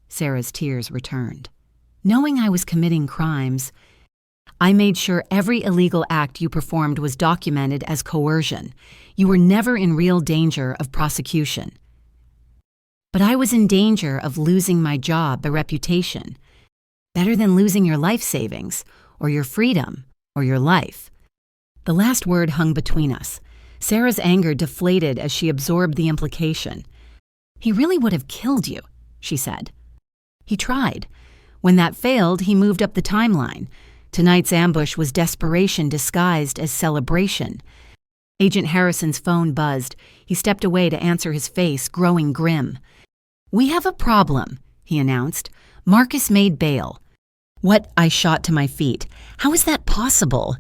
Sarah's tears returned. Knowing I was committing crimes, I made sure every illegal act you performed was documented as coercion. You were never in real danger of prosecution. But I was in danger of losing my job, a reputation. Better than losing your life savings, or your freedom, or your life. The last word hung between us. Sarah's anger deflated as she absorbed the implication. He really would have killed you, she said. He tried. When that failed, he moved up the timeline. Tonight's ambush was desperation disguised as celebration. Agent Harrison's phone buzzed. He stepped away to answer, his face growing grim. "We have a problem," he announced. "Marcus made bail." What? I shot to my feet. How is that possible?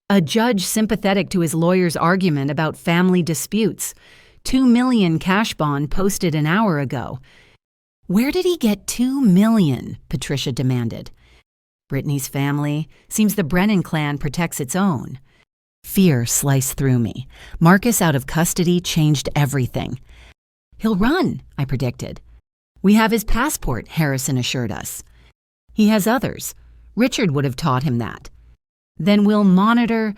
A judge sympathetic to his lawyer's argument about family disputes. $2 million cash bond posted an hour ago. Where did he get $2 million? Patricia demanded. Brittany's family. Seems the Brennan clan protects its own. Fear sliced through me. Marcus out of custody changed everything. He'll run, I predicted. We have his passport, Harrison assured us. He has others. Richard would have taught him that. Then we'll monitor.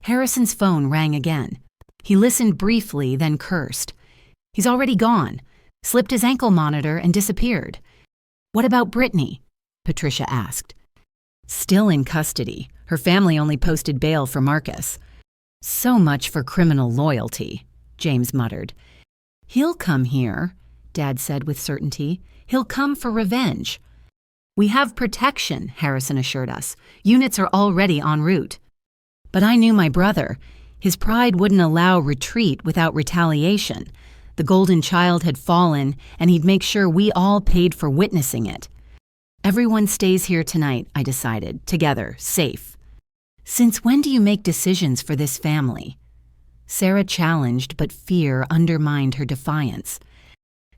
Harrison's phone rang again. He listened briefly, then cursed. He's already gone. Slipped his ankle monitor and disappeared. What about Brittany? Patricia asked. Still in custody. Her family only posted bail for Marcus. So much for criminal loyalty, James muttered. He'll come here, Dad said with certainty. He'll come for revenge. We have protection, Harrison assured us. Units are already en route. But I knew my brother. His pride wouldn't allow retreat without retaliation. The golden child had fallen, and he'd make sure we all paid for witnessing it. Everyone stays here tonight, I decided, together, safe. Since when do you make decisions for this family? Sarah challenged, but fear undermined her defiance.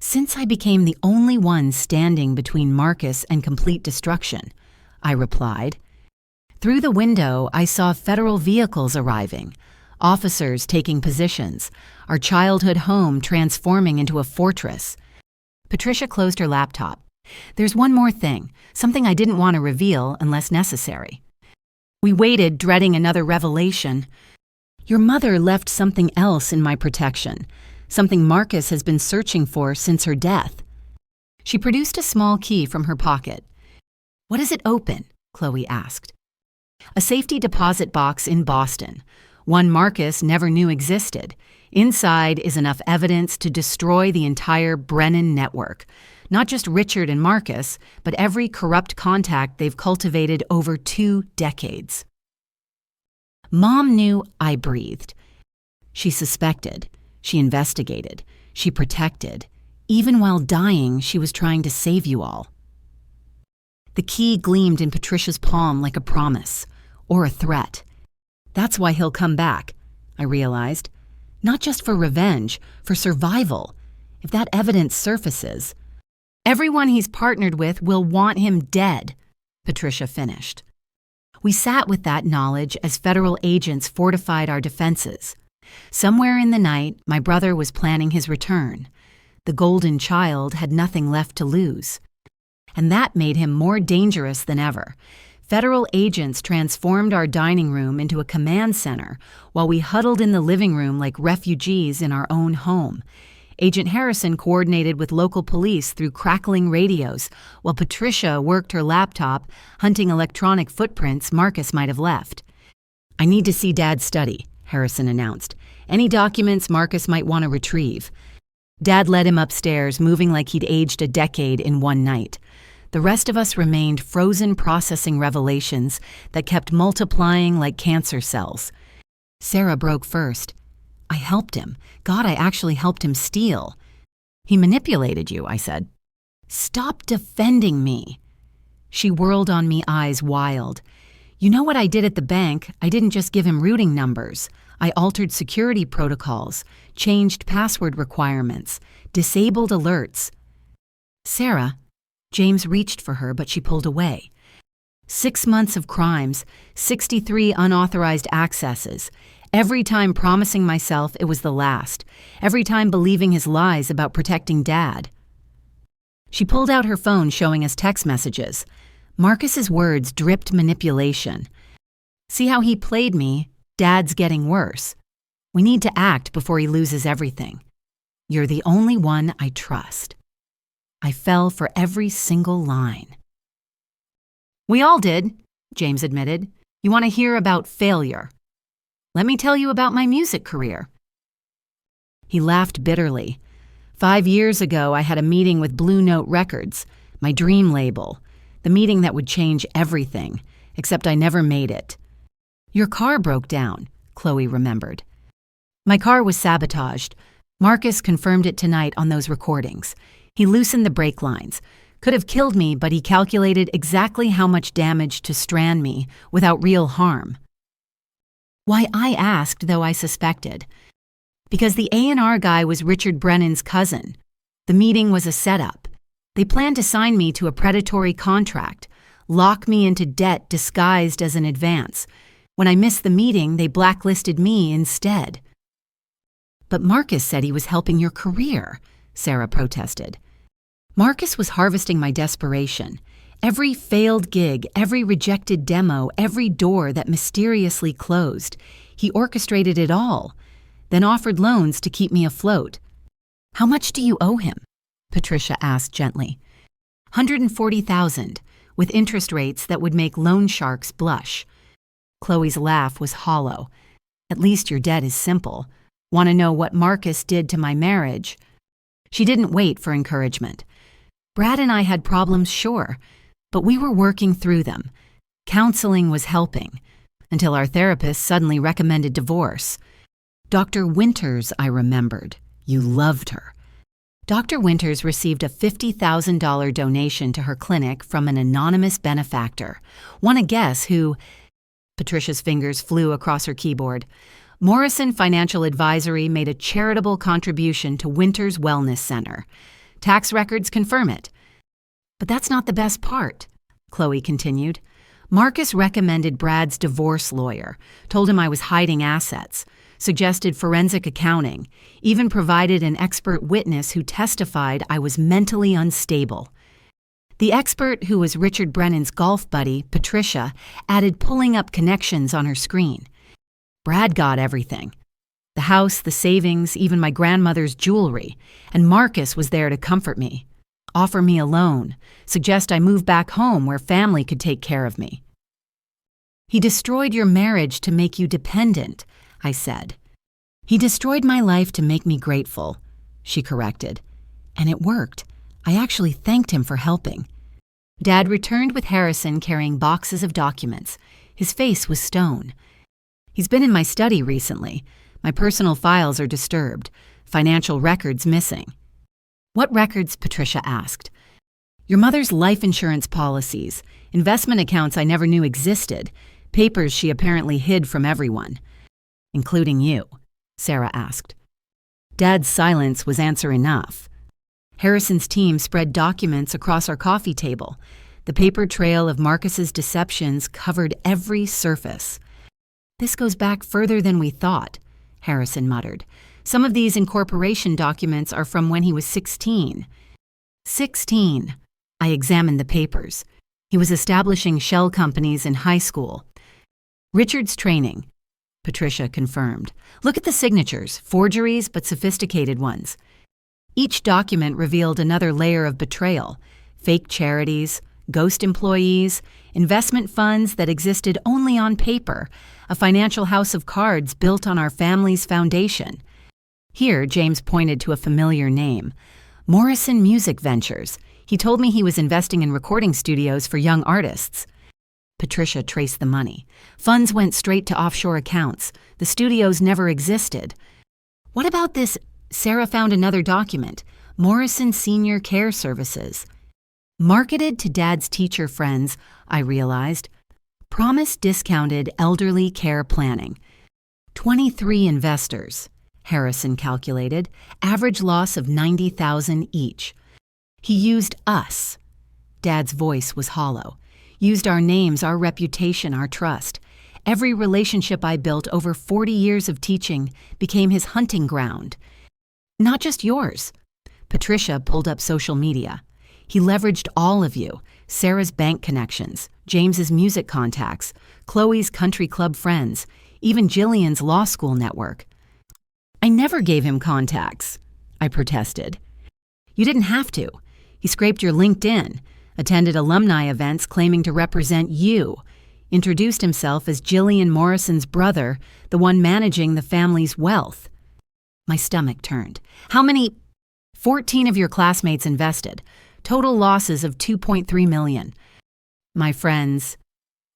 Since I became the only one standing between Marcus and complete destruction, I replied. Through the window, I saw federal vehicles arriving, officers taking positions, our childhood home transforming into a fortress. Patricia closed her laptop. There's one more thing, something I didn't want to reveal unless necessary. We waited, dreading another revelation. Your mother left something else in my protection, something Marcus has been searching for since her death. She produced a small key from her pocket. What does it open? Chloe asked. A safety deposit box in Boston, one Marcus never knew existed. Inside is enough evidence to destroy the entire Brennan network. Not just Richard and Marcus, but every corrupt contact they've cultivated over 2 decades. Mom knew, I breathed. She suspected. She investigated. She protected. Even while dying, she was trying to save you all. The key gleamed in Patricia's palm like a promise, or a threat. That's why he'll come back, I realized. Not just for revenge, for survival. If that evidence surfaces, everyone he's partnered with will want him dead, Patricia finished. We sat with that knowledge as federal agents fortified our defenses. Somewhere in the night, my brother was planning his return. The golden child had nothing left to lose. And that made him more dangerous than ever. Federal agents transformed our dining room into a command center while we huddled in the living room like refugees in our own home. Agent Harrison coordinated with local police through crackling radios, while Patricia worked her laptop, hunting electronic footprints Marcus might have left. I need to see Dad's study, Harrison announced. Any documents Marcus might want to retrieve. Dad led him upstairs, moving like he'd aged a decade in one night. The rest of us remained frozen processing revelations that kept multiplying like cancer cells. Sarah broke first. I helped him. God, I actually helped him steal. He manipulated you, I said. Stop defending me. She whirled on me, eyes wild. You know what I did at the bank? I didn't just give him routing numbers. I altered security protocols, changed password requirements, disabled alerts. Sarah, James reached for her, but she pulled away. 6 months of crimes, 63 unauthorized accesses. Every time promising myself it was the last. Every time believing his lies about protecting Dad. She pulled out her phone, showing us text messages. Marcus's words dripped manipulation. See how he played me? Dad's getting worse. We need to act before he loses everything. You're the only one I trust. I fell for every single line. We all did, James admitted. You want to hear about failure? Let me tell you about my music career. He laughed bitterly. 5 years ago, I had a meeting with Blue Note Records, my dream label, the meeting that would change everything, except I never made it. Your car broke down, Chloe remembered. My car was sabotaged. Marcus confirmed it tonight on those recordings. He loosened the brake lines. Could have killed me, but he calculated exactly how much damage to strand me without real harm. Why I asked, though I suspected. Because the A&R guy was Richard Brennan's cousin. The meeting was a setup. They planned to sign me to a predatory contract, lock me into debt disguised as an advance. When I missed the meeting, they blacklisted me instead. But Marcus said he was helping your career, Sarah protested. Marcus was harvesting my desperation. Every failed gig, every rejected demo, every door that mysteriously closed. He orchestrated it all, then offered loans to keep me afloat. How much do you owe him? Patricia asked gently. $140,000, with interest rates that would make loan sharks blush. Chloe's laugh was hollow. At least your debt is simple. Want to know what Marcus did to my marriage? She didn't wait for encouragement. Brad and I had problems, sure, but we were working through them. Counseling was helping, until our therapist suddenly recommended divorce. Dr. Winters, I remembered. You loved her. Dr. Winters received a $50,000 donation to her clinic from an anonymous benefactor. Want to guess who? Patricia's fingers flew across her keyboard. Morrison Financial Advisory made a charitable contribution to Winters Wellness Center. Tax records confirm it. But that's not the best part, Chloe continued. Marcus recommended Brad's divorce lawyer, told him I was hiding assets, suggested forensic accounting, even provided an expert witness who testified I was mentally unstable. The expert, who was Richard Brennan's golf buddy, Patricia, added pulling up connections on her screen. Brad got everything. The house, the savings, even my grandmother's jewelry, and Marcus was there to comfort me, offer me a loan, suggest I move back home where family could take care of me. He destroyed your marriage to make you dependent, I said. He destroyed my life to make me grateful, she corrected. And it worked. I actually thanked him for helping. Dad returned with Harrison carrying boxes of documents. His face was stone. He's been in my study recently. My personal files are disturbed. Financial records missing. What records? Patricia asked. Your mother's life insurance policies, investment accounts I never knew existed, papers she apparently hid from everyone. Including you, Sarah asked. Dad's silence was answer enough. Harrison's team spread documents across our coffee table. The paper trail of Marcus's deceptions covered every surface. This goes back further than we thought, Harrison muttered. Some of these incorporation documents are from when he was 16. 16. I examined the papers. He was establishing shell companies in high school. Richard's training, Patricia confirmed. Look at the signatures, forgeries but sophisticated ones. Each document revealed another layer of betrayal, fake charities, ghost employees, investment funds that existed only on paper, a financial house of cards built on our family's foundation. Here, James pointed to a familiar name, Morrison Music Ventures. He told me he was investing in recording studios for young artists. Patricia traced the money. Funds went straight to offshore accounts. The studios never existed. What about this? Sarah found another document. Morrison Senior Care Services. Marketed to Dad's teacher friends, I realized. Promised discounted elderly care planning. 23 investors, Harrison calculated. Average loss of $90,000 each. He used us. Dad's voice was hollow. Used our names, our reputation, our trust. Every relationship I built over 40 years of teaching became his hunting ground. Not just yours. Patricia pulled up social media. He leveraged all of you, Sarah's bank connections, James's music contacts, Chloe's country club friends, even Gillian's law school network. I never gave him contacts, I protested. You didn't have to. He scraped your LinkedIn, attended alumni events claiming to represent you, introduced himself as Gillian Morrison's brother, the one managing the family's wealth. My stomach turned. How many? 14 of your classmates invested. Total losses of $2.3 million. My friends.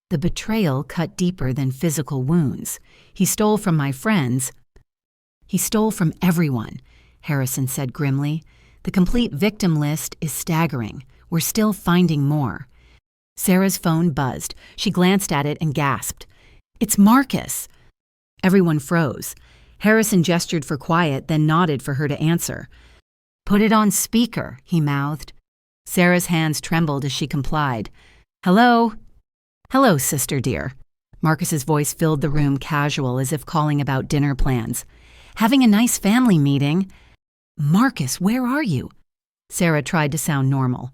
The betrayal cut deeper than physical wounds. He stole from my friends. He stole from everyone, Harrison said grimly. The complete victim list is staggering. We're still finding more. Sarah's phone buzzed. She glanced at it and gasped. It's Marcus. Everyone froze. Harrison gestured for quiet, then nodded for her to answer. Put it on speaker, he mouthed. Sarah's hands trembled as she complied. Hello? Hello, sister dear. Marcus's voice filled the room casual as if calling about dinner plans. Having a nice family meeting. Marcus, where are you? Sarah tried to sound normal.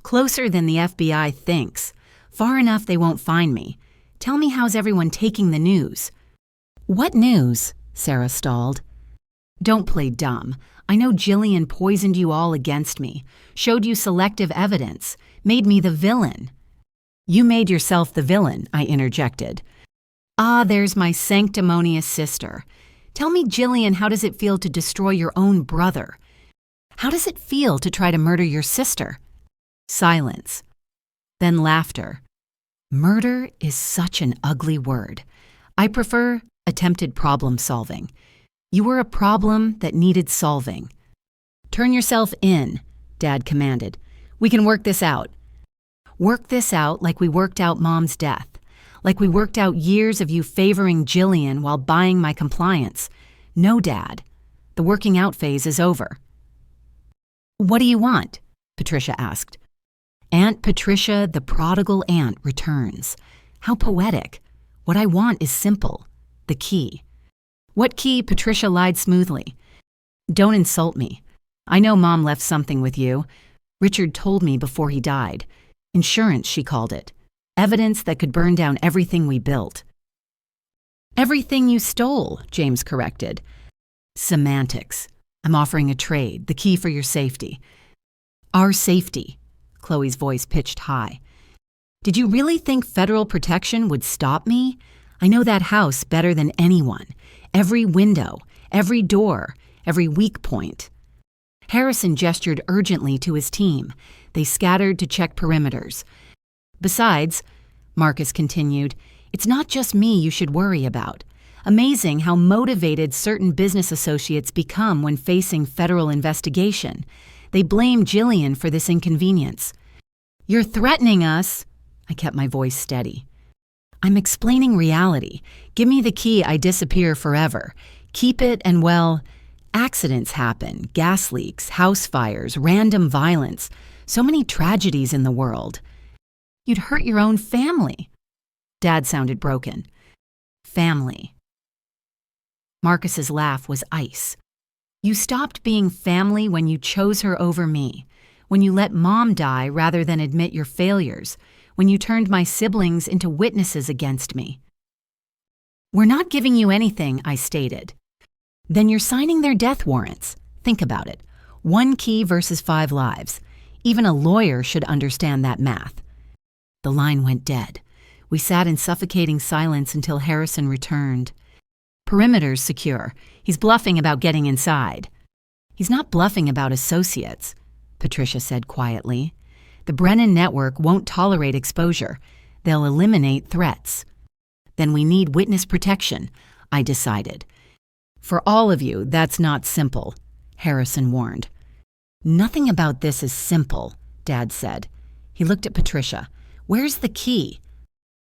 Closer than the FBI thinks. Far enough they won't find me. Tell me how's everyone taking the news? What news? Sarah stalled. Don't play dumb. I know Gillian poisoned you all against me, showed you selective evidence, made me the villain. You made yourself the villain, I interjected. Ah, there's my sanctimonious sister. Tell me, Gillian, how does it feel to destroy your own brother? How does it feel to try to murder your sister? Silence. Then laughter. Murder is such an ugly word. I prefer attempted problem solving. You were a problem that needed solving. Turn yourself in, Dad commanded. We can work this out. Work this out like we worked out Mom's death. Like we worked out years of you favoring Gillian while buying my compliance. No, Dad. The working out phase is over. What do you want? Patricia asked. Aunt Patricia, the prodigal aunt, returns. How poetic. What I want is simple. The key. What key? Patricia lied smoothly. Don't insult me. I know Mom left something with you. Richard told me before he died. Insurance, she called it. Evidence that could burn down everything we built. Everything you stole, James corrected. Semantics. I'm offering a trade, the key for your safety. Our safety. Chloe's voice pitched high. Did you really think federal protection would stop me? I know that house better than anyone. Every window, every door, every weak point. Harrison gestured urgently to his team. They scattered to check perimeters. Besides, Marcus continued, it's not just me you should worry about. Amazing how motivated certain business associates become when facing federal investigation. They blame Gillian for this inconvenience. You're threatening us. I kept my voice steady. I'm explaining reality. Give me the key, I disappear forever. Keep it and, well, accidents happen, gas leaks, house fires, random violence. So many tragedies in the world. You'd hurt your own family. Dad sounded broken. Family. Marcus's laugh was ice. You stopped being family when you chose her over me, when you let Mom die rather than admit your failures, when you turned my siblings into witnesses against me. We're not giving you anything, I stated. Then you're signing their death warrants. Think about it. 1 key versus 5 lives. Even a lawyer should understand that math. The line went dead. We sat in suffocating silence until Harrison returned. Perimeter's secure. He's bluffing about getting inside. He's not bluffing about associates, Patricia said quietly. The Brennan network won't tolerate exposure. They'll eliminate threats. Then we need witness protection, I decided. For all of you, that's not simple, Harrison warned. Nothing about this is simple, Dad said. He looked at Patricia. Where's the key?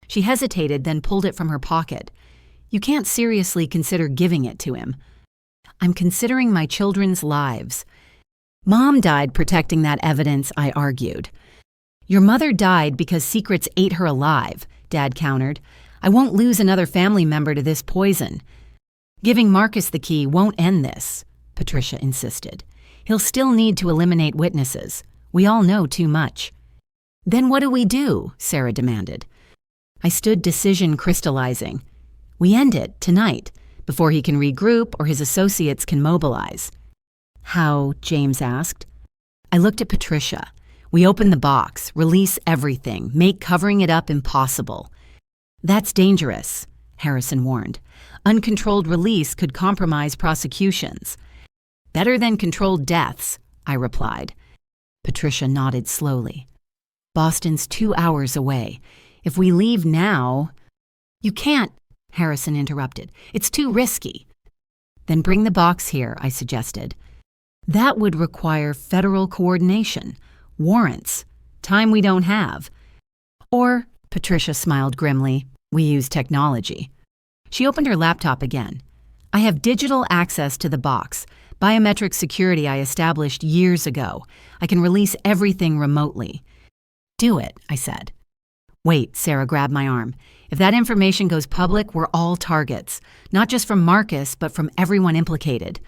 She hesitated, then pulled it from her pocket. You can't seriously consider giving it to him. I'm considering my children's lives. Mom died protecting that evidence, I argued. Your mother died because secrets ate her alive, Dad countered. I won't lose another family member to this poison. Giving Marcus the key won't end this, Patricia insisted. He'll still need to eliminate witnesses. We all know too much. Then what do we do? Sarah demanded. I stood, decision crystallizing. We end it tonight, before he can regroup or his associates can mobilize. How? James asked. I looked at Patricia. We open the box, release everything, make covering it up impossible. That's dangerous, Harrison warned. Uncontrolled release could compromise prosecutions. Better than controlled deaths, I replied. Patricia nodded slowly. Boston's 2 hours away. If we leave now... You can't, Harrison interrupted. It's too risky. Then bring the box here, I suggested. That would require federal coordination, warrants, time we don't have. Or, Patricia smiled grimly, we use technology. She opened her laptop again. I have digital access to the box. Biometric security I established years ago. I can release everything remotely. Do it, I said. Wait, Sarah grabbed my arm. If that information goes public, we're all targets. Not just from Marcus, but from everyone implicated.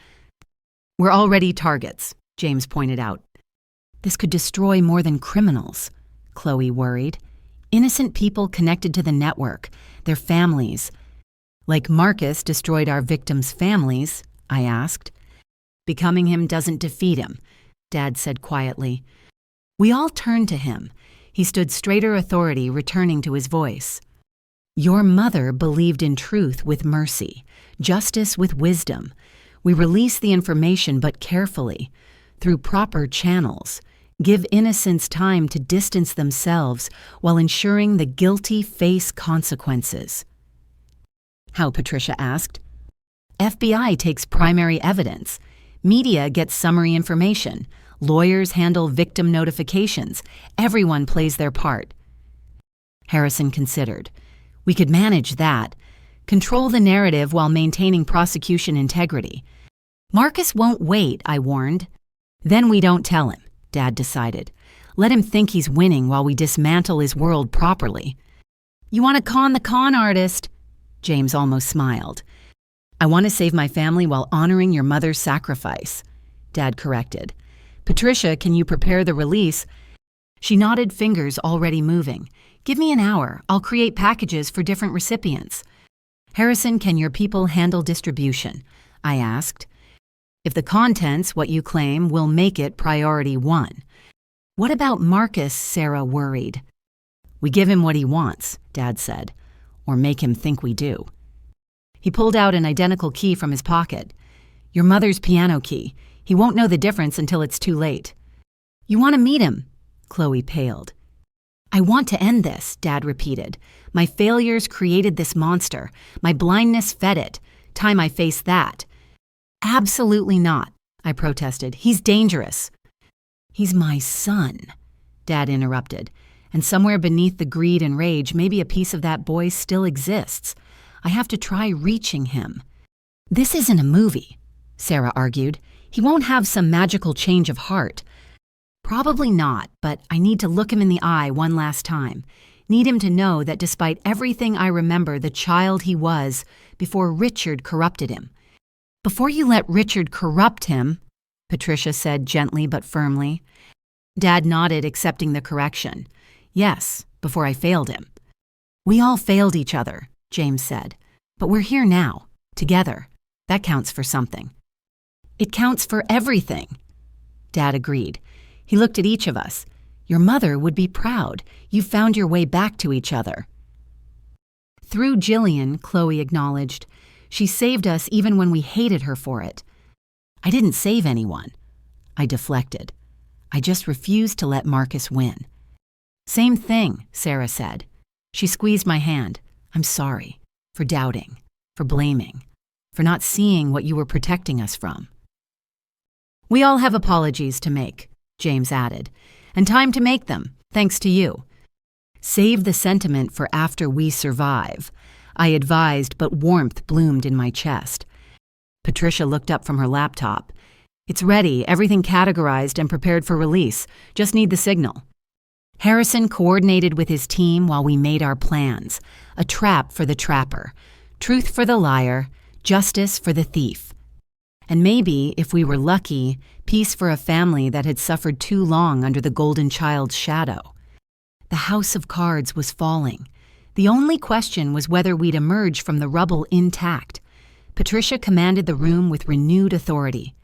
We're already targets, James pointed out. This could destroy more than criminals, Chloe worried. Innocent people connected to the network, their families. Like Marcus destroyed our victims' families, I asked. Becoming him doesn't defeat him, Dad said quietly. We all turned to him. He stood straighter authority, returning to his voice. Your mother believed in truth with mercy, justice with wisdom. We release the information, but carefully, through proper channels. Give innocents time to distance themselves while ensuring the guilty face consequences. How? Patricia asked. FBI takes primary evidence. Media gets summary information. Lawyers handle victim notifications. Everyone plays their part. Harrison considered. We could manage that. Control the narrative while maintaining prosecution integrity. Marcus won't wait, I warned. Then we don't tell him, Dad decided. Let him think he's winning while we dismantle his world properly. You want to con the con artist? James almost smiled. I want to save my family while honoring your mother's sacrifice, Dad corrected. Patricia, can you prepare the release? She nodded, fingers already moving. Give me an hour. I'll create packages for different recipients. Harrison, can your people handle distribution? I asked. If the contents, what you claim, will make it priority 1. What about Marcus? Sarah worried. We give him what he wants, Dad said, or make him think we do. He pulled out an identical key from his pocket. Your mother's piano key. He won't know the difference until it's too late. You want to meet him? Chloe paled. I want to end this, Dad repeated. My failures created this monster. My blindness fed it. Time I face that. Absolutely not, I protested. He's dangerous. He's my son, Dad interrupted. And somewhere beneath the greed and rage, maybe a piece of that boy still exists. I have to try reaching him. This isn't a movie, Sarah argued. He won't have some magical change of heart. Probably not, but I need to look him in the eye one last time. Need him to know that despite everything I remember the child he was before Richard corrupted him. Before you let Richard corrupt him, Patricia said gently but firmly. Dad nodded, accepting the correction. Yes, before I failed him. We all failed each other, James said. But we're here now, together. That counts for something. It counts for everything. Dad agreed. He looked at each of us. Your mother would be proud. You found your way back to each other. Through Gillian, Chloe acknowledged. She saved us even when we hated her for it. I didn't save anyone. I deflected. I just refused to let Marcus win. Same thing, Sarah said. She squeezed my hand. I'm sorry. For doubting. For blaming. For not seeing what you were protecting us from. We all have apologies to make, James added. And time to make them, thanks to you. Save the sentiment for after we survive, I advised, but warmth bloomed in my chest. Patricia looked up from her laptop. It's ready, everything categorized and prepared for release. Just need the signal. Harrison coordinated with his team while we made our plans. A trap for the trapper, truth for the liar, justice for the thief. And maybe, if we were lucky, peace for a family that had suffered too long under the golden child's shadow. The house of cards was falling. The only question was whether we'd emerge from the rubble intact. Patricia commanded the room with renewed authority.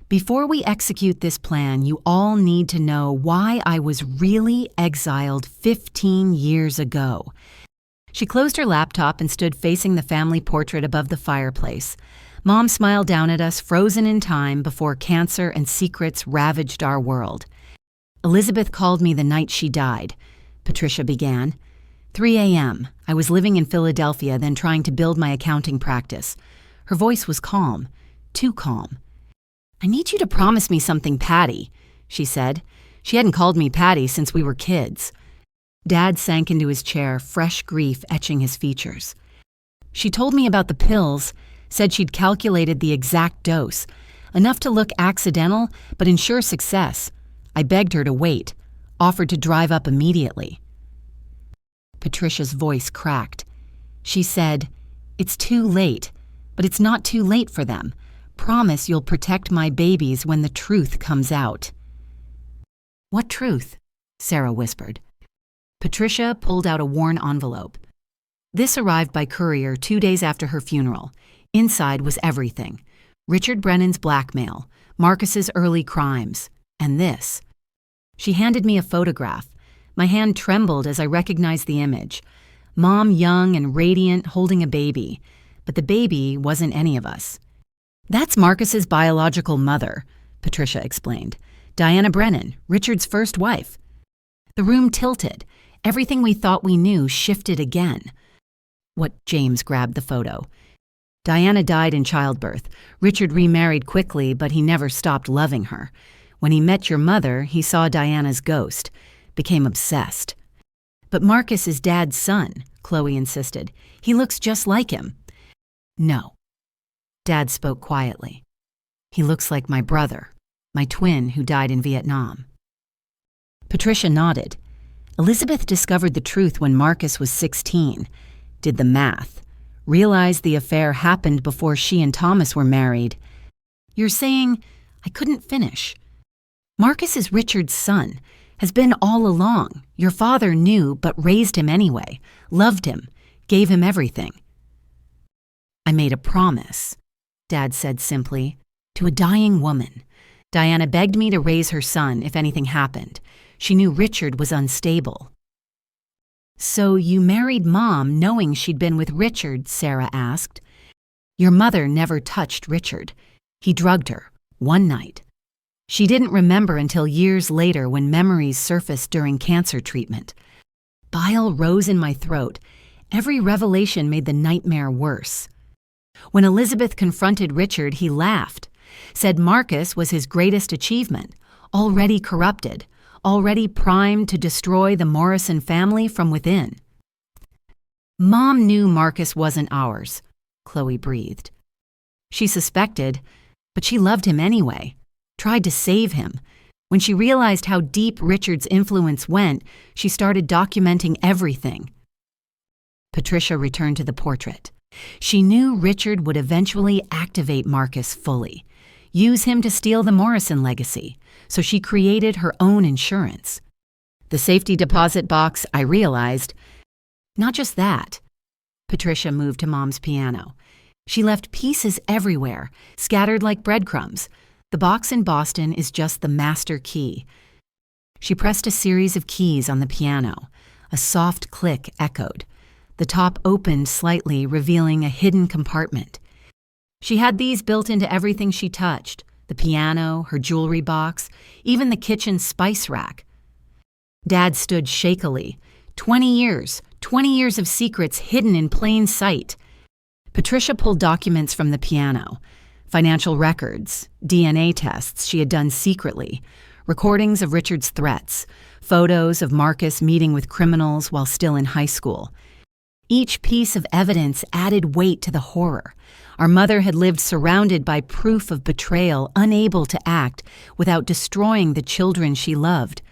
Before we execute this plan, you all need to know why I was really exiled 15 years ago. She closed her laptop and stood facing the family portrait above the fireplace. Mom smiled down at us, frozen in time before cancer and secrets ravaged our world. Elizabeth called me the night she died, Patricia began. 3 a.m. I was living in Philadelphia, then trying to build my accounting practice. Her voice was calm, too calm. I need you to promise me something, Patty, she said. She hadn't called me Patty since we were kids. Dad sank into his chair, fresh grief etching his features. She told me about the pills, said she'd calculated the exact dose, enough to look accidental but ensure success. I begged her to wait, offered to drive up immediately. Patricia's voice cracked. She said, "It's too late, but it's not too late for them. Promise you'll protect my babies when the truth comes out." "What truth?" Sarah whispered. Patricia pulled out a worn envelope. This arrived by courier 2 days after her funeral. Inside was everything. Richard Brennan's blackmail, Marcus's early crimes, and this. She handed me a photograph. My hand trembled as I recognized the image. Mom young and radiant, holding a baby. But the baby wasn't any of us. "That's Marcus's biological mother," Patricia explained. "Diana Brennan, Richard's first wife." The room tilted. Everything we thought we knew shifted again. James grabbed the photo. Diana died in childbirth. Richard remarried quickly, but he never stopped loving her. When he met your mother, he saw Diana's ghost, became obsessed. "But Marcus is Dad's son," Chloe insisted. "He looks just like him." "No." Dad spoke quietly. "He looks like my brother, my twin who died in Vietnam." Patricia nodded. Elizabeth discovered the truth when Marcus was 16, did the math, realized the affair happened before she and Thomas were married. "You're saying—" I couldn't finish. "Marcus is Richard's son, has been all along. Your father knew, but raised him anyway, loved him, gave him everything." "I made a promise," Dad said simply, "to a dying woman. Diana begged me to raise her son if anything happened. She knew Richard was unstable." "So you married Mom knowing she'd been with Richard?" Sarah asked. "Your mother never touched Richard. He drugged her, one night. She didn't remember until years later when memories surfaced during cancer treatment. Bile rose in my throat. Every revelation made the nightmare worse. When Elizabeth confronted Richard, he laughed, said Marcus was his greatest achievement, already corrupted, already primed to destroy the Morrison family from within. "Mom knew Marcus wasn't ours," Chloe breathed. "She suspected, but she loved him anyway, tried to save him. When she realized how deep Richard's influence went, she started documenting everything." Patricia returned to the portrait. She knew Richard would eventually activate Marcus fully, use him to steal the Morrison legacy, so she created her own insurance. The safety deposit box, I realized. Not just that. Patricia moved to Mom's piano. She left pieces everywhere, scattered like breadcrumbs. The box in Boston is just the master key. She pressed a series of keys on the piano. A soft click echoed. The top opened slightly, revealing a hidden compartment. She had these built into everything she touched. The piano, her jewelry box, even the kitchen spice rack. Dad stood shakily, 20 years. 20 years of secrets hidden in plain sight. Patricia pulled documents from the piano. Financial records, DNA tests she had done secretly, recordings of Richard's threats, photos of Marcus meeting with criminals while still in high school. Each piece of evidence added weight to the horror. Our mother had lived surrounded by proof of betrayal, unable to act without destroying the children she loved.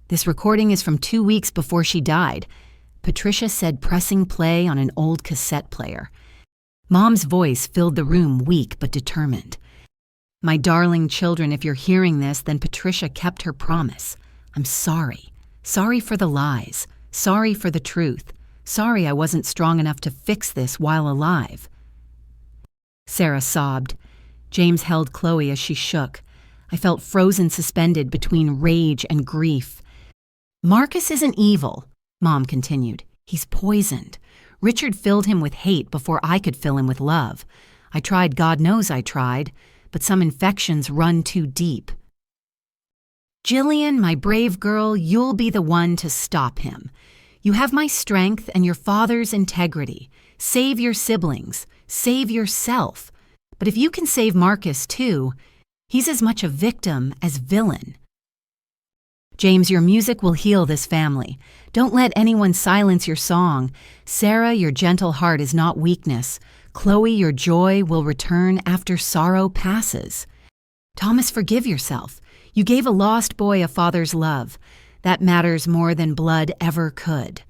This recording is from 2 weeks before she died. Patricia said, pressing play on an old cassette player. Mom's voice filled the room, weak but determined. My darling children, if you're hearing this, then Patricia kept her promise. I'm sorry. Sorry for the lies. Sorry for the truth. Sorry I wasn't strong enough to fix this while alive. Sarah sobbed. James held Chloe as she shook. I felt frozen, suspended between rage and grief. Marcus isn't evil, Mom continued. He's poisoned. Richard filled him with hate before I could fill him with love. I tried, God knows I tried, but some infections run too deep. Gillian, my brave girl, you'll be the one to stop him. You have my strength and your father's integrity. Save your siblings. Save yourself. But if you can save Marcus too, he's as much a victim as villain. James, your music will heal this family. Don't let anyone silence your song. Sarah, your gentle heart is not weakness. Chloe, your joy will return after sorrow passes. Thomas, forgive yourself. You gave a lost boy a father's love. That matters more than blood ever could.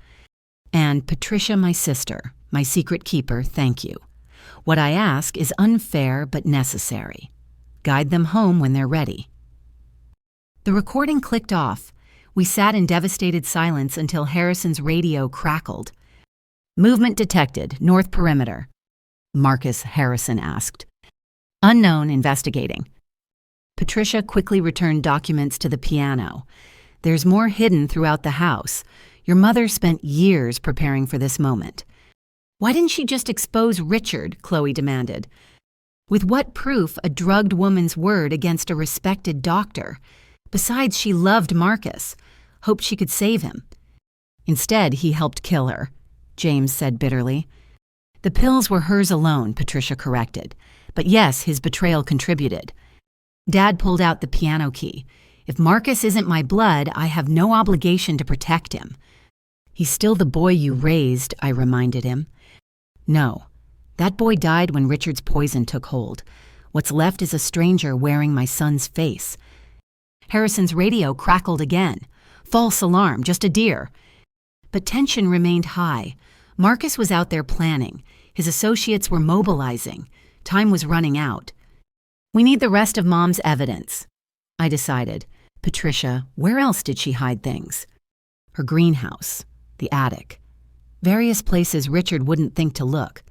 And Patricia, my sister, my secret keeper, thank you. What I ask is unfair but necessary. Guide them home when they're ready. The recording clicked off. We sat in devastated silence until Harrison's radio crackled. Movement detected, north perimeter. Marcus, Harrison asked. Unknown, investigating. Patricia quickly returned documents to the piano. There's more hidden throughout the house. Your mother spent years preparing for this moment. Why didn't she just expose Richard? Chloe demanded. With what proof a drugged woman's word against a respected doctor? Besides, she loved Marcus, hoped she could save him. Instead, he helped kill her, James said bitterly. The pills were hers alone, Patricia corrected. But yes, his betrayal contributed. Dad pulled out the piano key. If Marcus isn't my blood, I have no obligation to protect him. He's still the boy you raised, I reminded him. No, that boy died when Richard's poison took hold. What's left is a stranger wearing my son's face. Harrison's radio crackled again. False alarm, just a deer. But tension remained high. Marcus was out there planning. His associates were mobilizing. Time was running out. We need the rest of Mom's evidence, I decided. Patricia, where else did she hide things? Her greenhouse, the attic. Various places Richard wouldn't think to look.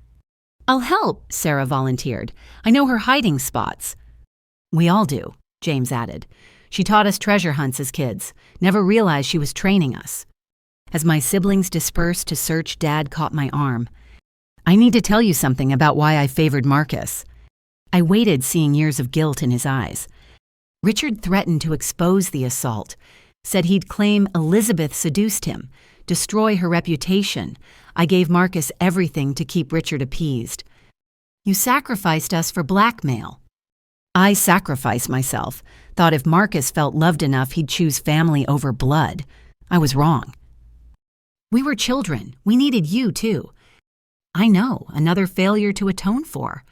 I'll help, Sarah volunteered. I know her hiding spots. We all do, James added. She taught us treasure hunts as kids, never realized she was training us. As my siblings dispersed to search, Dad caught my arm. I need to tell you something about why I favored Marcus. I waited, seeing years of guilt in his eyes. Richard threatened to expose the assault, said he'd claim Elizabeth seduced him, destroy her reputation. I gave Marcus everything to keep Richard appeased. You sacrificed us for blackmail. I sacrificed myself, thought if Marcus felt loved enough he'd choose family over blood. I was wrong. We were children. We needed you, too. I know, another failure to atone for.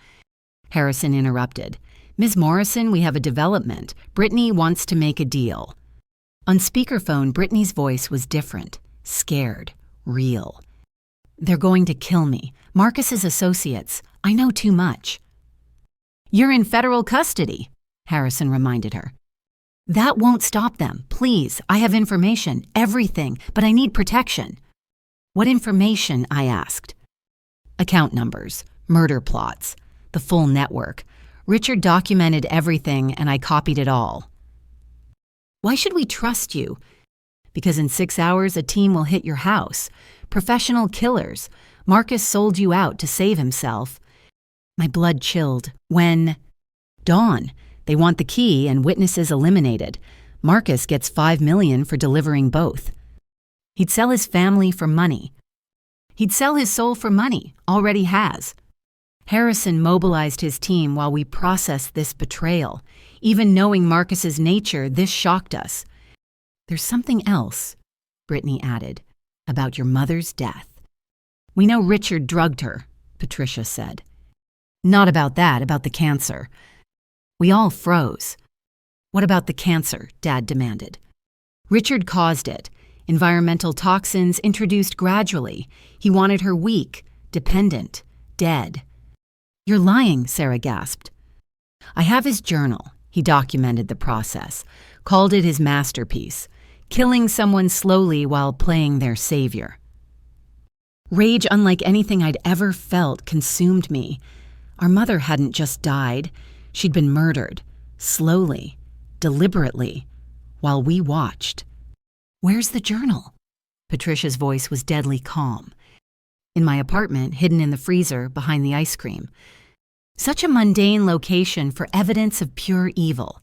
Harrison interrupted. Ms. Morrison, we have a development. Brittany wants to make a deal. On speakerphone, Brittany's voice was different, scared, real. They're going to kill me. Marcus's associates. I know too much. You're in federal custody, Harrison reminded her. That won't stop them. Please, I have information, everything, but I need protection. What information? I asked. Account numbers, murder plots, the full network. Richard documented everything and I copied it all. Why should we trust you? Because in 6 hours a team will hit your house. Professional killers. Marcus sold you out to save himself. My blood chilled. When? Dawn. They want the key and witnesses eliminated. Marcus gets $5 million for delivering both. He'd sell his family for money. He'd sell his soul for money, already has. Harrison mobilized his team while we processed this betrayal. Even knowing Marcus's nature, this shocked us. There's something else, Brittany added, about your mother's death. We know Richard drugged her, Patricia said. Not about that, about the cancer. We all froze. What about the cancer? Dad demanded. Richard caused it. Environmental toxins introduced gradually. He wanted her weak, dependent, dead. You're lying, Sarah gasped. I have his journal. He documented the process, called it his masterpiece, killing someone slowly while playing their savior. Rage unlike anything I'd ever felt consumed me. Our mother hadn't just died. She'd been murdered, slowly, deliberately, while we watched. Where's the journal? Patricia's voice was deadly calm. In my apartment, hidden in the freezer behind the ice cream. Such a mundane location for evidence of pure evil.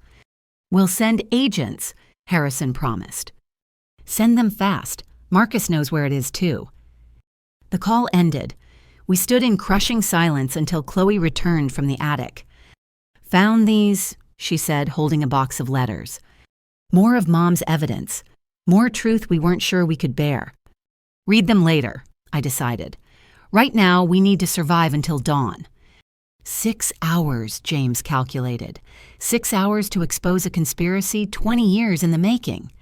We'll send agents, Harrison promised. Send them fast. Marcus knows where it is too. The call ended. We stood in crushing silence until Chloe returned from the attic. Found these, she said, holding a box of letters. More of Mom's evidence. More truth we weren't sure we could bear. Read them later, I decided. Right now, we need to survive until dawn. 6 hours, James calculated. 6 hours to expose a conspiracy 20 years in the making.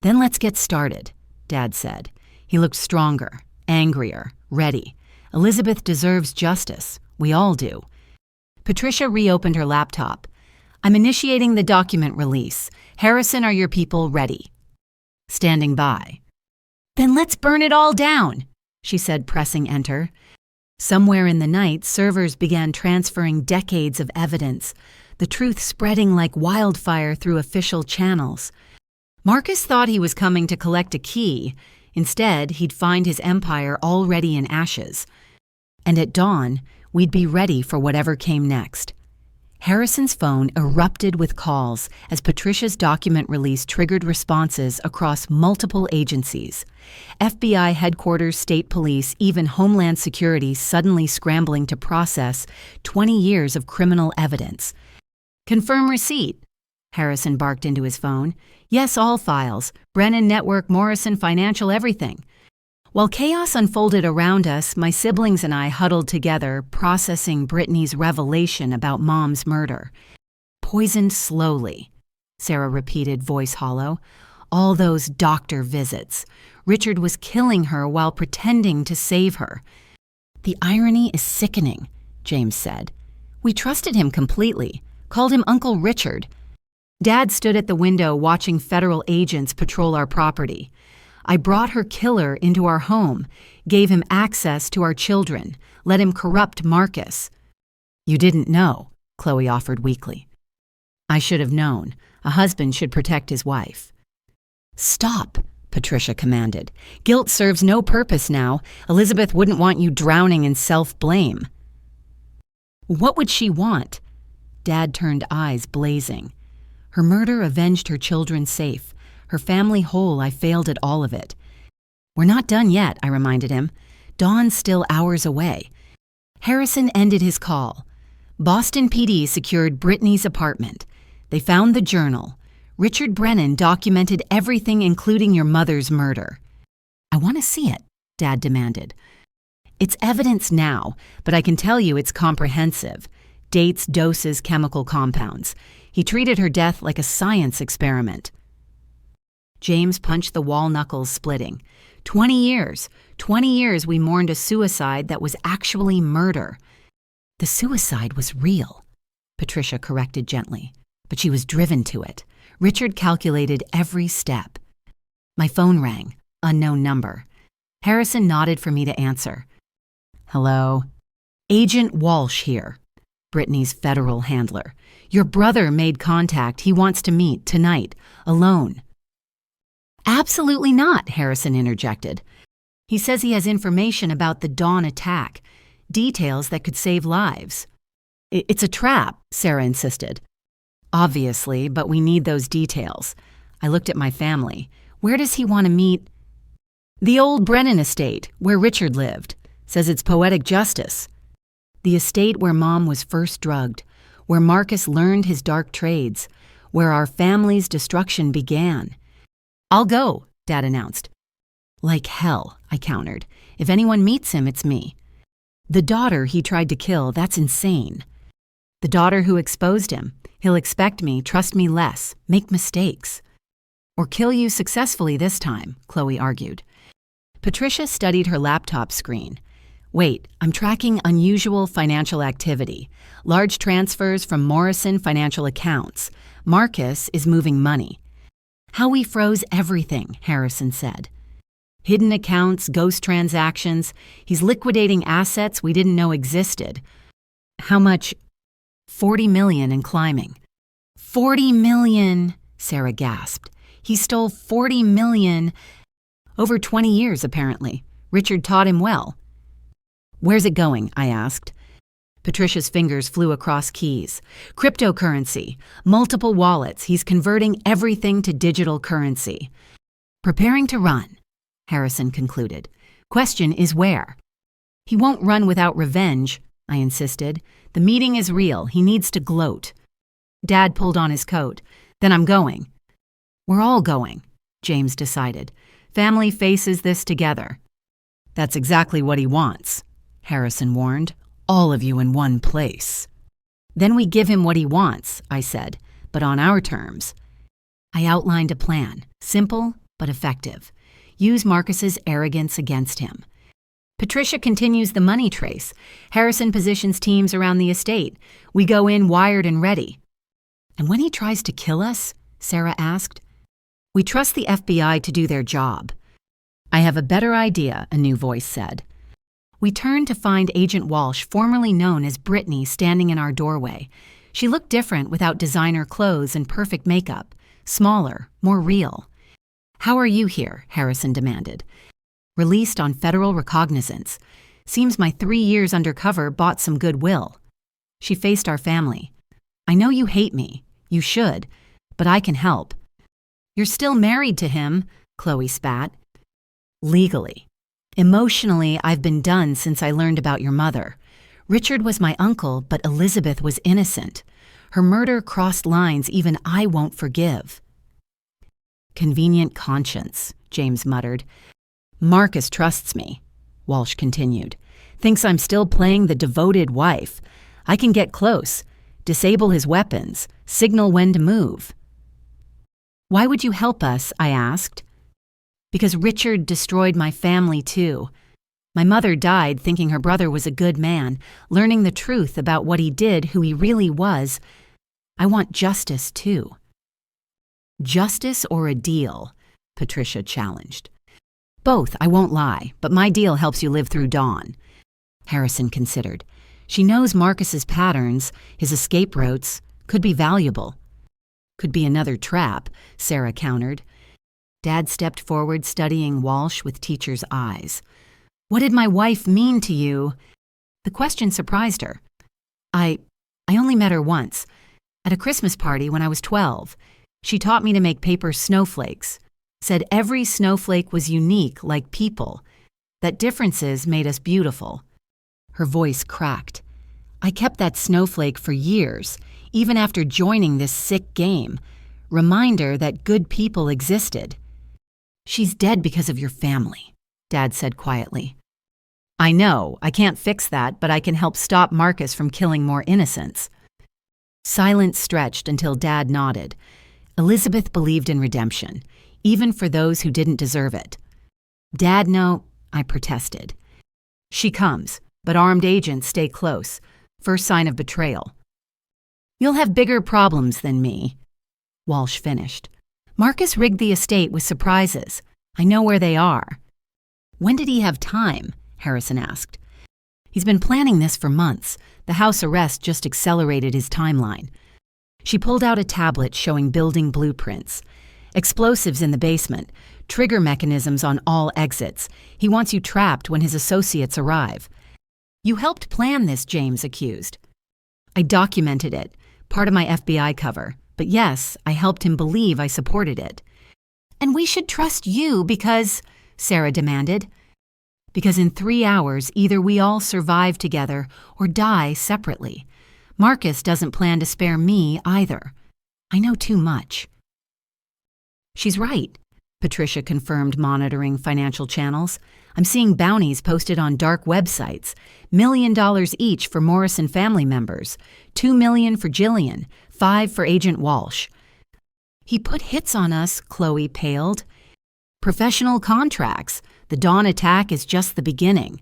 Then let's get started, Dad said. He looked stronger, angrier, ready. Elizabeth deserves justice. We all do. Patricia reopened her laptop. I'm initiating the document release. Harrison, are your people ready? Standing by. Then let's burn it all down, she said, pressing enter. Somewhere in the night, servers began transferring decades of evidence, the truth spreading like wildfire through official channels. Marcus thought he was coming to collect a key. Instead, he'd find his empire already in ashes. And at dawn, we'd be ready for whatever came next. Harrison's phone erupted with calls as Patricia's document release triggered responses across multiple agencies. FBI headquarters, state police, even Homeland Security suddenly scrambling to process 20 years of criminal evidence. Confirm receipt, Harrison barked into his phone. Yes, all files. Brennan Network, Morrison Financial, everything. While chaos unfolded around us, my siblings and I huddled together, processing Brittany's revelation about Mom's murder. Poisoned slowly, Sarah repeated, voice hollow. All those doctor visits. Richard was killing her while pretending to save her. The irony is sickening, James said. We trusted him completely, called him Uncle Richard. Dad stood at the window watching federal agents patrol our property. I brought her killer into our home, gave him access to our children, let him corrupt Marcus. You didn't know, Chloe offered weakly. I should have known. A husband should protect his wife. Stop, Patricia commanded. Guilt serves no purpose now. Elizabeth wouldn't want you drowning in self-blame. What would she want? Dad turned eyes blazing. Her murder avenged her children safe. Her family whole. I failed at all of it. We're not done yet, I reminded him. Dawn's still hours away. Harrison ended his call. Boston PD secured Brittany's apartment. They found the journal. Richard Brennan documented everything, including your mother's murder. I want to see it, Dad demanded. It's evidence now, but I can tell you it's comprehensive. Dates, doses, chemical compounds. He treated her death like a science experiment. James punched the wall, knuckles splitting. 20 years. 20 years we mourned a suicide that was actually murder. The suicide was real, Patricia corrected gently, but she was driven to it. Richard calculated every step. My phone rang. Unknown number. Harrison nodded for me to answer. Hello? Agent Walsh here, Brittany's federal handler. Your brother made contact. He wants to meet tonight, alone. Absolutely not, Harrison interjected. He says he has information about the Dawn attack, details that could save lives. It's a trap, Sarah insisted. Obviously, but we need those details. I looked at my family. Where does he want to meet? The old Brennan estate, where Richard lived. Says it's poetic justice. The estate where Mom was first drugged, where Marcus learned his dark trades, where our family's destruction began. I'll go, Dad announced. Like hell, I countered. If anyone meets him, it's me. The daughter he tried to kill, that's insane. The daughter who exposed him, he'll expect me, trust me less, make mistakes. Or kill you successfully this time, Chloe argued. Patricia studied her laptop screen. Wait, I'm tracking unusual financial activity. Large transfers from Morrison financial accounts. Marcus is moving money. How we froze everything, Harrison said. Hidden accounts, ghost transactions. He's liquidating assets we didn't know existed. How much? 40 million and climbing. 40 million, Sarah gasped. He stole 40 million. Over 20 years, apparently. Richard taught him well. Where's it going? I asked. Patricia's fingers flew across keys. Cryptocurrency. Multiple wallets. He's converting everything to digital currency. Preparing to run, Harrison concluded. Question is where? He won't run without revenge, I insisted. The meeting is real. He needs to gloat. Dad pulled on his coat. Then I'm going. We're all going, James decided. Family faces this together. That's exactly what he wants, Harrison warned. All of you in one place. Then we give him what he wants, I said, but on our terms. I outlined a plan, simple but effective. Use Marcus's arrogance against him. Patricia continues the money trace. Harrison positions teams around the estate. We go in wired and ready. And when he tries to kill us, Sarah asked, we trust the FBI to do their job. I have a better idea, a new voice said. We turned to find Agent Walsh, formerly known as Brittany, standing in our doorway. She looked different without designer clothes and perfect makeup. Smaller, more real. How are you here? Harrison demanded. Released on federal recognizance. Seems my 3 years undercover bought some goodwill. She faced our family. I know you hate me. You should. But I can help. You're still married to him, Chloe spat. Legally. Emotionally, I've been done since I learned about your mother. Richard was my uncle, but Elizabeth was innocent. Her murder crossed lines even I won't forgive. Convenient conscience, James muttered. Marcus trusts me, Walsh continued. Thinks I'm still playing the devoted wife. I can get close, disable his weapons, signal when to move. Why would you help us? I asked. Because Richard destroyed my family too. My mother died thinking her brother was a good man, learning the truth about what he did, who he really was. I want justice too. Justice or a deal? Patricia challenged. Both, I won't lie, but my deal helps you live through dawn. Harrison considered. She knows Marcus's patterns, his escape routes, could be valuable. Could be another trap, Sarah countered. Dad stepped forward, studying Walsh with teacher's eyes. What did my wife mean to you? The question surprised her. I only met her once, at a Christmas party when I was 12. She taught me to make paper snowflakes. Said every snowflake was unique, like people. That differences made us beautiful. Her voice cracked. I kept that snowflake for years, even after joining this sick game. Reminder that good people existed. She's dead because of your family, Dad said quietly. I know, I can't fix that, but I can help stop Marcus from killing more innocents. Silence stretched until Dad nodded. Elizabeth believed in redemption, even for those who didn't deserve it. Dad, no, I protested. She comes, but armed agents stay close. First sign of betrayal. You'll have bigger problems than me, Walsh finished. Marcus rigged the estate with surprises. I know where they are. When did he have time? Harrison asked. He's been planning this for months. The house arrest just accelerated his timeline. She pulled out a tablet showing building blueprints. Explosives in the basement, trigger mechanisms on all exits. He wants you trapped when his associates arrive. You helped plan this, James accused. I documented it, part of my FBI cover. But yes, I helped him believe I supported it. And we should trust you because, Sarah demanded. Because in 3 hours, either we all survive together or die separately. Marcus doesn't plan to spare me either. I know too much. She's right, Patricia confirmed, monitoring financial channels. I'm seeing bounties posted on dark websites. $1 million each for Morrison family members. $2 million for Gillian. $5 million for Agent Walsh. He put hits on us, Chloe paled. Professional contracts. The dawn attack is just the beginning.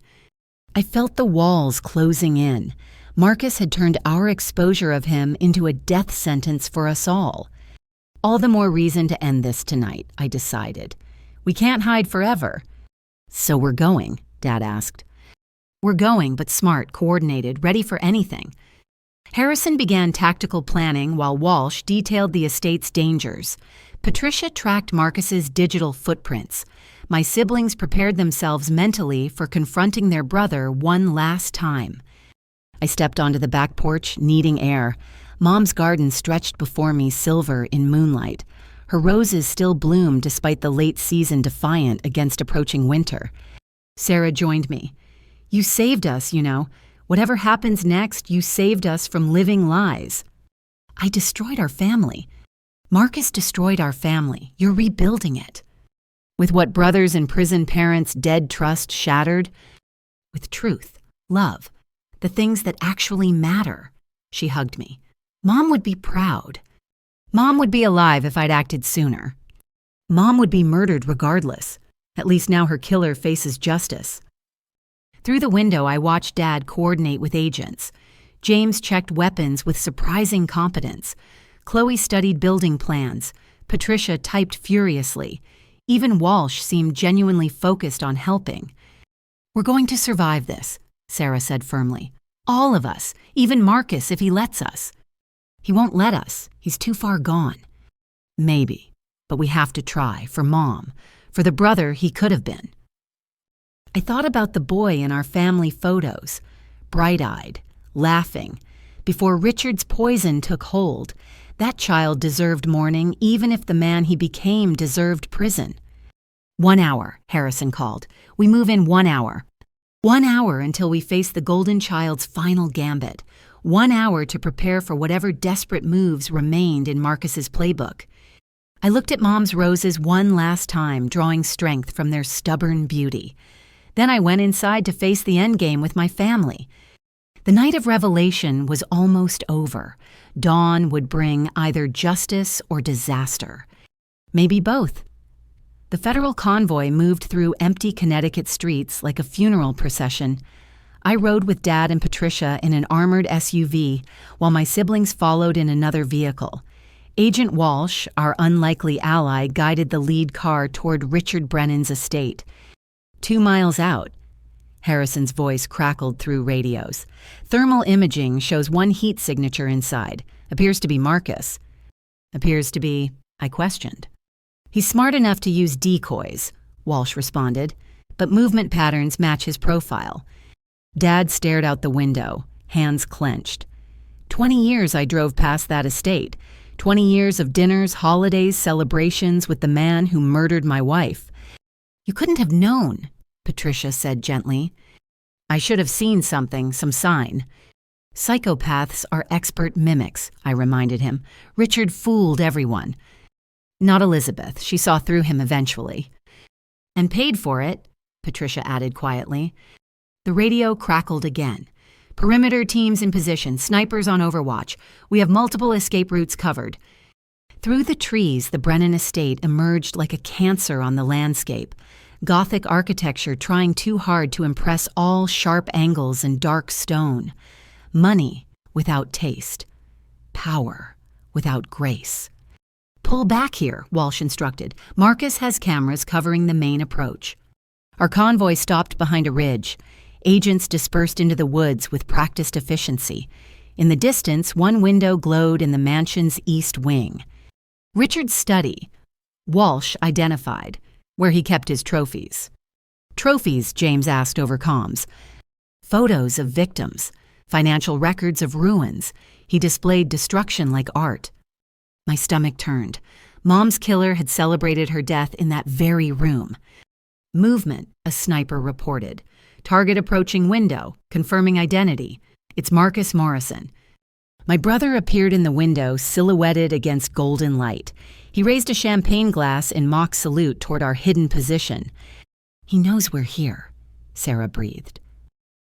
I felt the walls closing in. Marcus had turned our exposure of him into a death sentence for us all. All the more reason to end this tonight, I decided. We can't hide forever. So we're going, Dad asked. We're going, but smart, coordinated, ready for anything. Harrison began tactical planning while Walsh detailed the estate's dangers. Patricia tracked Marcus's digital footprints. My siblings prepared themselves mentally for confronting their brother one last time. I stepped onto the back porch, needing air. Mom's garden stretched before me, silver in moonlight. Her roses still bloomed despite the late season defiant against approaching winter. Sarah joined me. You saved us, you know. Whatever happens next, you saved us from living lies. I destroyed our family. Marcus destroyed our family. You're rebuilding it. With what brothers and prison parents' dead trust shattered? With truth, love, the things that actually matter. She hugged me. Mom would be proud. Mom would be alive if I'd acted sooner. Mom would be murdered regardless. At least now her killer faces justice. Through the window, I watched Dad coordinate with agents. James checked weapons with surprising competence. Chloe studied building plans. Patricia typed furiously. Even Walsh seemed genuinely focused on helping. We're going to survive this, Sarah said firmly. All of us, even Marcus if he lets us. He won't let us. He's too far gone. Maybe, but we have to try, for Mom, for the brother he could have been. I thought about the boy in our family photos, bright-eyed, laughing. Before Richard's poison took hold, that child deserved mourning even if the man he became deserved prison. 1 hour, Harrison called. We move in 1 hour. 1 hour until we face the golden child's final gambit. 1 hour to prepare for whatever desperate moves remained in Marcus's playbook. I looked at Mom's roses one last time, drawing strength from their stubborn beauty. Then I went inside to face the endgame with my family. The night of revelation was almost over. Dawn would bring either justice or disaster. Maybe both. The federal convoy moved through empty Connecticut streets like a funeral procession. I rode with Dad and Patricia in an armored SUV, while my siblings followed in another vehicle. Agent Walsh, our unlikely ally, guided the lead car toward Richard Brennan's estate. 2 miles out, Harrison's voice crackled through radios. Thermal imaging shows one heat signature inside. Appears to be Marcus. Appears to be, I questioned. He's smart enough to use decoys, Walsh responded, but movement patterns match his profile. Dad stared out the window, hands clenched. 20 years I drove past that estate. 20 years of dinners, holidays, celebrations with the man who murdered my wife. You couldn't have known, Patricia said gently. I should have seen something, some sign. Psychopaths are expert mimics, I reminded him. Richard fooled everyone. Not Elizabeth. She saw through him eventually. And paid for it, Patricia added quietly. The radio crackled again. Perimeter teams in position, snipers on overwatch. We have multiple escape routes covered. Through the trees, the Brennan estate emerged like a cancer on the landscape. Gothic architecture trying too hard to impress all sharp angles and dark stone. Money without taste. Power without grace. Pull back here, Walsh instructed. Marcus has cameras covering the main approach. Our convoy stopped behind a ridge. Agents dispersed into the woods with practiced efficiency. In the distance, one window glowed in the mansion's east wing. Richard's study, Walsh identified, where he kept his trophies. Trophies, James asked over comms. Photos of victims, financial records of ruins. He displayed destruction like art. My stomach turned. Mom's killer had celebrated her death in that very room. Movement, a sniper reported. Target approaching window, confirming identity. It's Marcus Morrison. My brother appeared in the window, silhouetted against golden light. He raised a champagne glass in mock salute toward our hidden position. He knows we're here, Sarah breathed.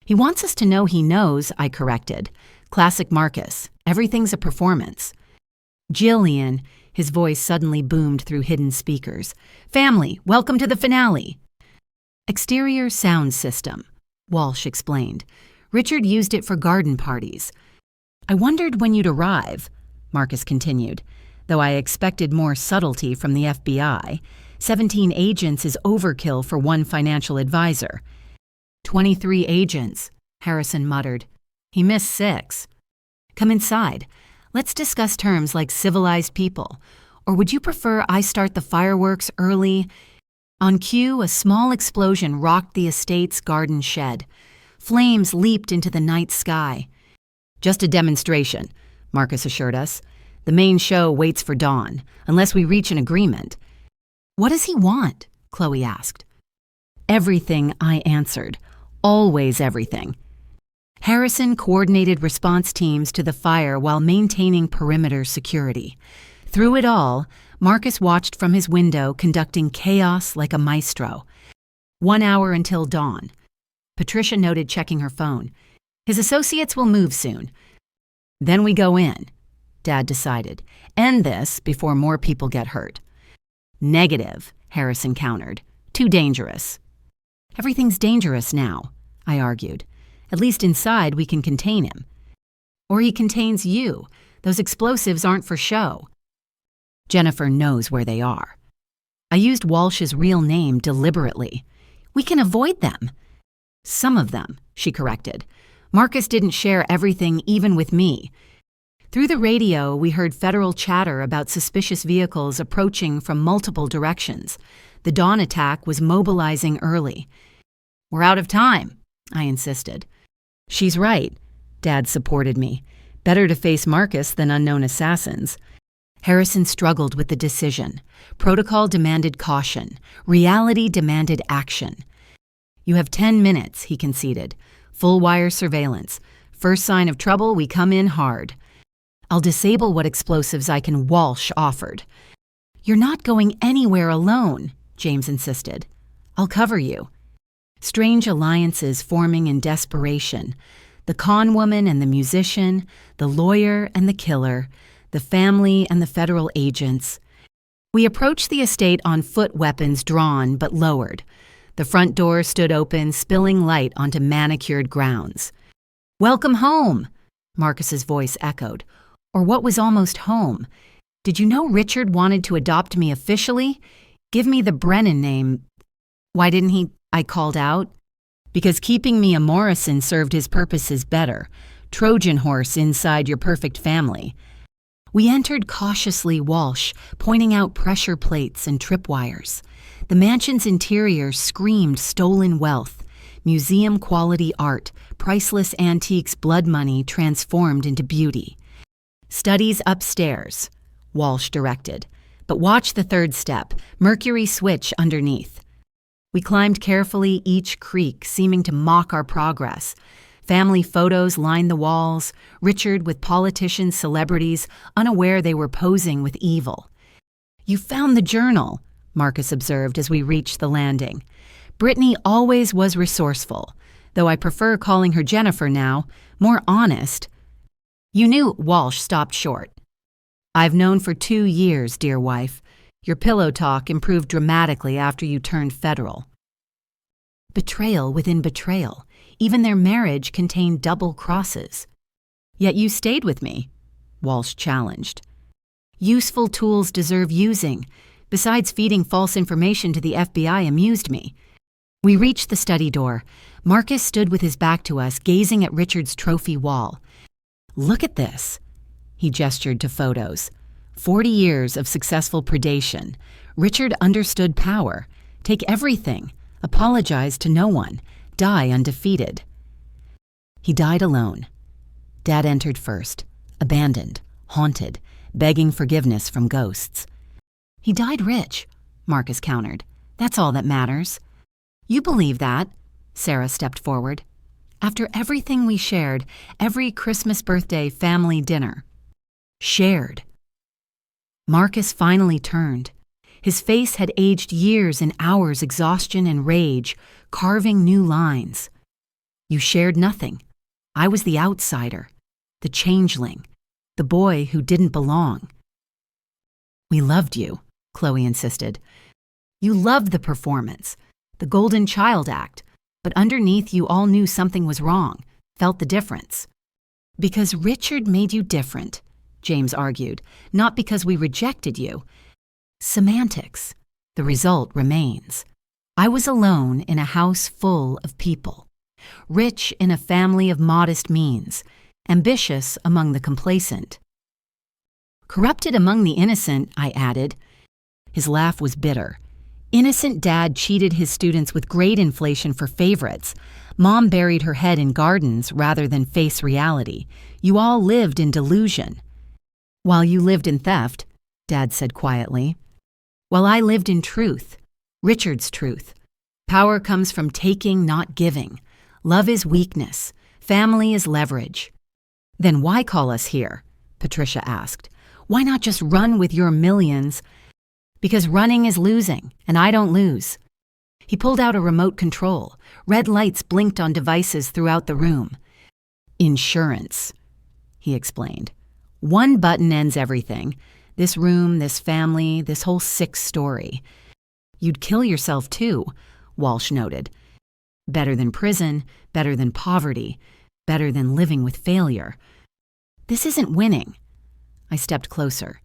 He wants us to know he knows, I corrected. Classic Marcus. Everything's a performance. Gillian, his voice suddenly boomed through hidden speakers. Family, welcome to the finale. Exterior sound system, Walsh explained. Richard used it for garden parties. I wondered when you'd arrive, Marcus continued. Though I expected more subtlety from the FBI, 17 agents is overkill for one financial advisor. 23 agents, Harrison muttered. He missed 6. Come inside. Let's discuss terms like civilized people. Or would you prefer I start the fireworks early? On cue, a small explosion rocked the estate's garden shed. Flames leaped into the night sky. Just a demonstration, Marcus assured us. The main show waits for dawn, unless we reach an agreement. What does he want? Chloe asked. Everything, I answered. Always everything. Harrison coordinated response teams to the fire while maintaining perimeter security. Through it all, Marcus watched from his window, conducting chaos like a maestro. 1 hour until dawn. Patricia noted, checking her phone. His associates will move soon. Then we go in, Dad decided. End this before more people get hurt. Negative, Harrison countered. Too dangerous. Everything's dangerous now, I argued. At least inside we can contain him. Or he contains you. Those explosives aren't for show. Jennifer knows where they are. I used Walsh's real name deliberately. We can avoid them. Some of them, she corrected. Marcus didn't share everything, even with me. Through the radio, we heard federal chatter about suspicious vehicles approaching from multiple directions. The dawn attack was mobilizing early. We're out of time, I insisted. She's right, Dad supported me. Better to face Marcus than unknown assassins. Harrison struggled with the decision. Protocol demanded caution. Reality demanded action. You have 10 minutes, he conceded. Full wire surveillance. First sign of trouble, we come in hard. I'll disable what explosives I can, Walsh offered. You're not going anywhere alone, James insisted. I'll cover you. Strange alliances forming in desperation. The con woman and the musician, the lawyer and the killer, the family and the federal agents. We approached the estate on foot, weapons drawn but lowered. The front door stood open, spilling light onto manicured grounds. Welcome home, Marcus's voice echoed. Or what was almost home. Did you know Richard wanted to adopt me officially? Give me the Brennan name. Why didn't he? I called out. Because keeping me a Morrison served his purposes better. Trojan horse inside your perfect family. We entered cautiously, Walsh, pointing out pressure plates and tripwires. The mansion's interior screamed stolen wealth, museum-quality art, priceless antiques, blood money transformed into beauty. Studies upstairs, Walsh directed. But watch the third step, mercury switch underneath. We climbed carefully, each creak seeming to mock our progress. Family photos lined the walls, Richard with politicians, celebrities, unaware they were posing with evil. You found the journal, Marcus observed as we reached the landing. Brittany always was resourceful, though I prefer calling her Jennifer now, more honest. You knew. Walsh stopped short. I've known for 2 years, dear wife. Your pillow talk improved dramatically after you turned federal. Betrayal within betrayal. Even their marriage contained double crosses. Yet you stayed with me, Walsh challenged. Useful tools deserve using. Besides, feeding false information to the FBI amused me. We reached the study door. Marcus stood with his back to us, gazing at Richard's trophy wall. Look at this. He gestured to photos. 40 years of successful predation. Richard understood power. Take everything. Apologize to no one. Die undefeated. He died alone. Dad entered first, abandoned, haunted, begging forgiveness from ghosts. He died rich, Marcus countered. That's all that matters. You believe that? Sarah stepped forward. After everything we shared, every Christmas birthday family dinner. Shared. Marcus finally turned. His face had aged years in hours' exhaustion and rage, carving new lines. You shared nothing. I was the outsider, the changeling, the boy who didn't belong. We loved you, Chloe insisted. You loved the performance, the Golden Child Act, but underneath you all knew something was wrong, felt the difference. Because Richard made you different, James argued, not because we rejected you. Semantics. The result remains. I was alone in a house full of people, rich in a family of modest means, ambitious among the complacent. Corrupted among the innocent, I added. His laugh was bitter. Innocent Dad cheated his students with grade inflation for favorites. Mom buried her head in gardens rather than face reality. You all lived in delusion. While you lived in theft, Dad said quietly. While I lived in truth, Richard's truth. Power comes from taking, not giving. Love is weakness. Family is leverage. Then why call us here? Patricia asked. Why not just run with your millions? Because running is losing, and I don't lose. He pulled out a remote control. Red lights blinked on devices throughout the room. Insurance, he explained. One button ends everything. This room, this family, this whole sick story. You'd kill yourself too, Walsh noted. Better than prison, better than poverty, better than living with failure. This isn't winning. I stepped closer.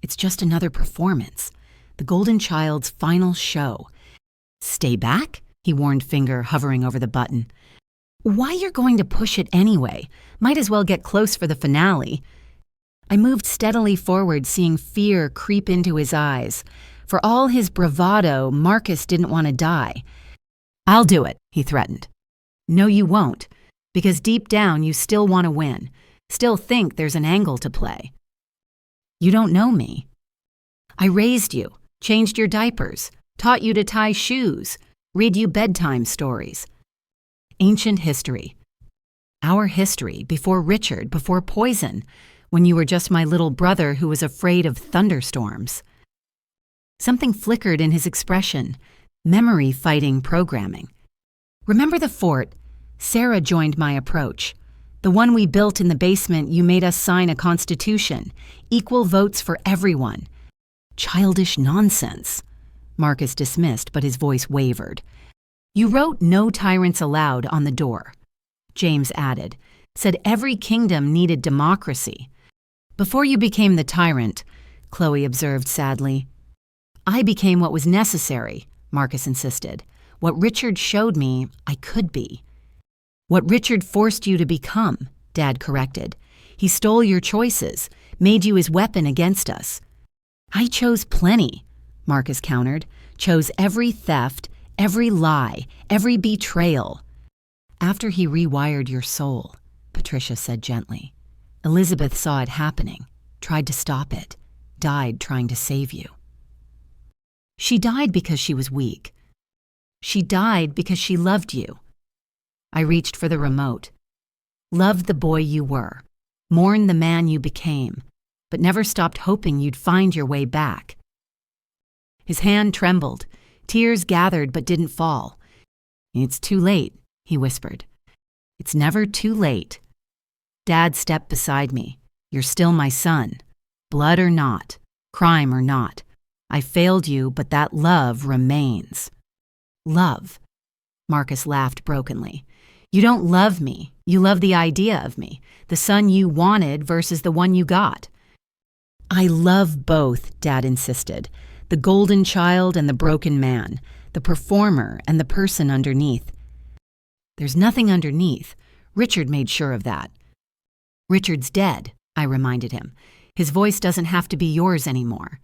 It's just another performance. The Golden Child's final show. Stay back, he warned, finger hovering over the button. Why you're going to push it anyway? Might as well get close for the finale. I moved steadily forward, seeing fear creep into his eyes. For all his bravado, Marcus didn't want to die. I'll do it, he threatened. No, you won't, because deep down you still want to win, still think there's an angle to play. You don't know me. I raised you, changed your diapers, taught you to tie shoes, read you bedtime stories. Ancient history. Our history, before Richard, before poison, when you were just my little brother who was afraid of thunderstorms. Something flickered in his expression, memory fighting programming. Remember the fort? Sarah joined my approach. The one we built in the basement, you made us sign a constitution, equal votes for everyone. Childish nonsense. Marcus dismissed, but his voice wavered. You wrote no tyrants allowed on the door. James added, said every kingdom needed democracy. Before you became the tyrant, Chloe observed sadly. I became what was necessary, Marcus insisted. What Richard showed me I could be. What Richard forced you to become, Dad corrected. He stole your choices, made you his weapon against us. I chose plenty, Marcus countered. Chose every theft, every lie, every betrayal. After he rewired your soul, Patricia said gently. Elizabeth saw it happening, tried to stop it, died trying to save you. She died because she was weak. She died because she loved you. I reached for the remote. Loved the boy you were, mourned the man you became, but never stopped hoping you'd find your way back. His hand trembled. Tears gathered but didn't fall. It's too late, he whispered. It's never too late. Dad stepped beside me. You're still my son. Blood or not, crime or not. I failed you, but that love remains. Love. Marcus laughed brokenly. You don't love me. You love the idea of me, the son you wanted versus the one you got. I love both, Dad insisted. The golden child and the broken man, the performer and the person underneath. There's nothing underneath. Richard made sure of that. Richard's dead, I reminded him. His voice doesn't have to be yours anymore.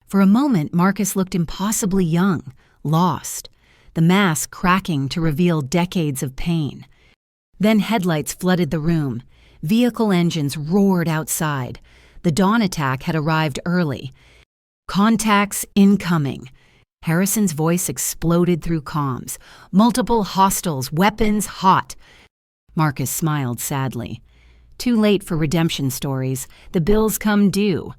For a moment, Marcus looked impossibly young, lost, the mask cracking to reveal decades of pain. Then headlights flooded the room. Vehicle engines roared outside. The dawn attack had arrived early. Contacts incoming. Harrison's voice exploded through comms. Multiple hostiles, weapons hot. Marcus smiled sadly. Too late for redemption stories. The bills come due.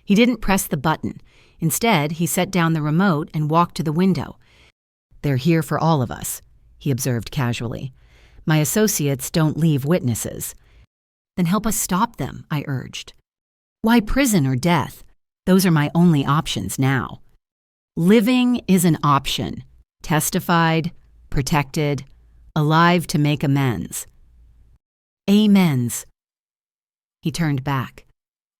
He didn't press the button. Instead, he set down the remote and walked to the window. They're here for all of us, he observed casually. My associates don't leave witnesses. Then help us stop them, I urged. Why prison or death? Those are my only options now. Living is an option. Testified, protected, alive to make amends. Amens. He turned back.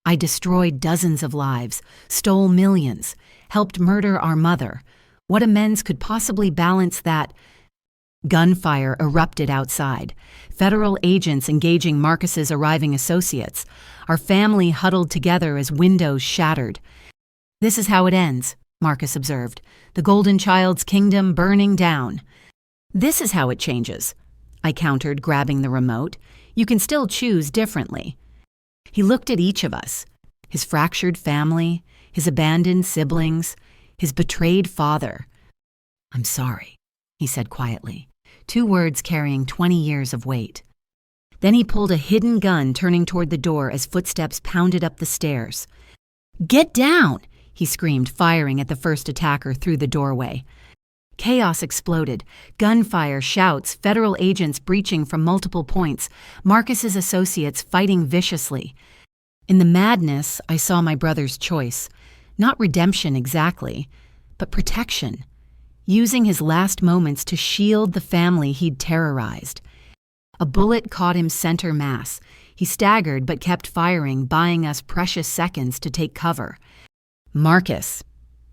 I destroyed dozens of lives, stole millions, helped murder our mother. What amends could possibly balance that? Gunfire erupted outside. Federal agents engaging Marcus's arriving associates. Our family huddled together as windows shattered. This is how it ends, Marcus observed. The Golden Child's kingdom burning down. This is how it changes, I countered, grabbing the remote. You can still choose differently. He looked at each of us. His fractured family, his abandoned siblings, his betrayed father. I'm sorry, he said quietly, 2 words carrying 20 years of weight. Then he pulled a hidden gun, turning toward the door as footsteps pounded up the stairs. Get down, he screamed, firing at the first attacker through the doorway. Chaos exploded. Gunfire, shouts, federal agents breaching from multiple points, Marcus's associates fighting viciously. In the madness, I saw my brother's choice. Not redemption exactly, but protection. Using his last moments to shield the family he'd terrorized. A bullet caught him center mass. He staggered but kept firing, buying us precious seconds to take cover. Marcus.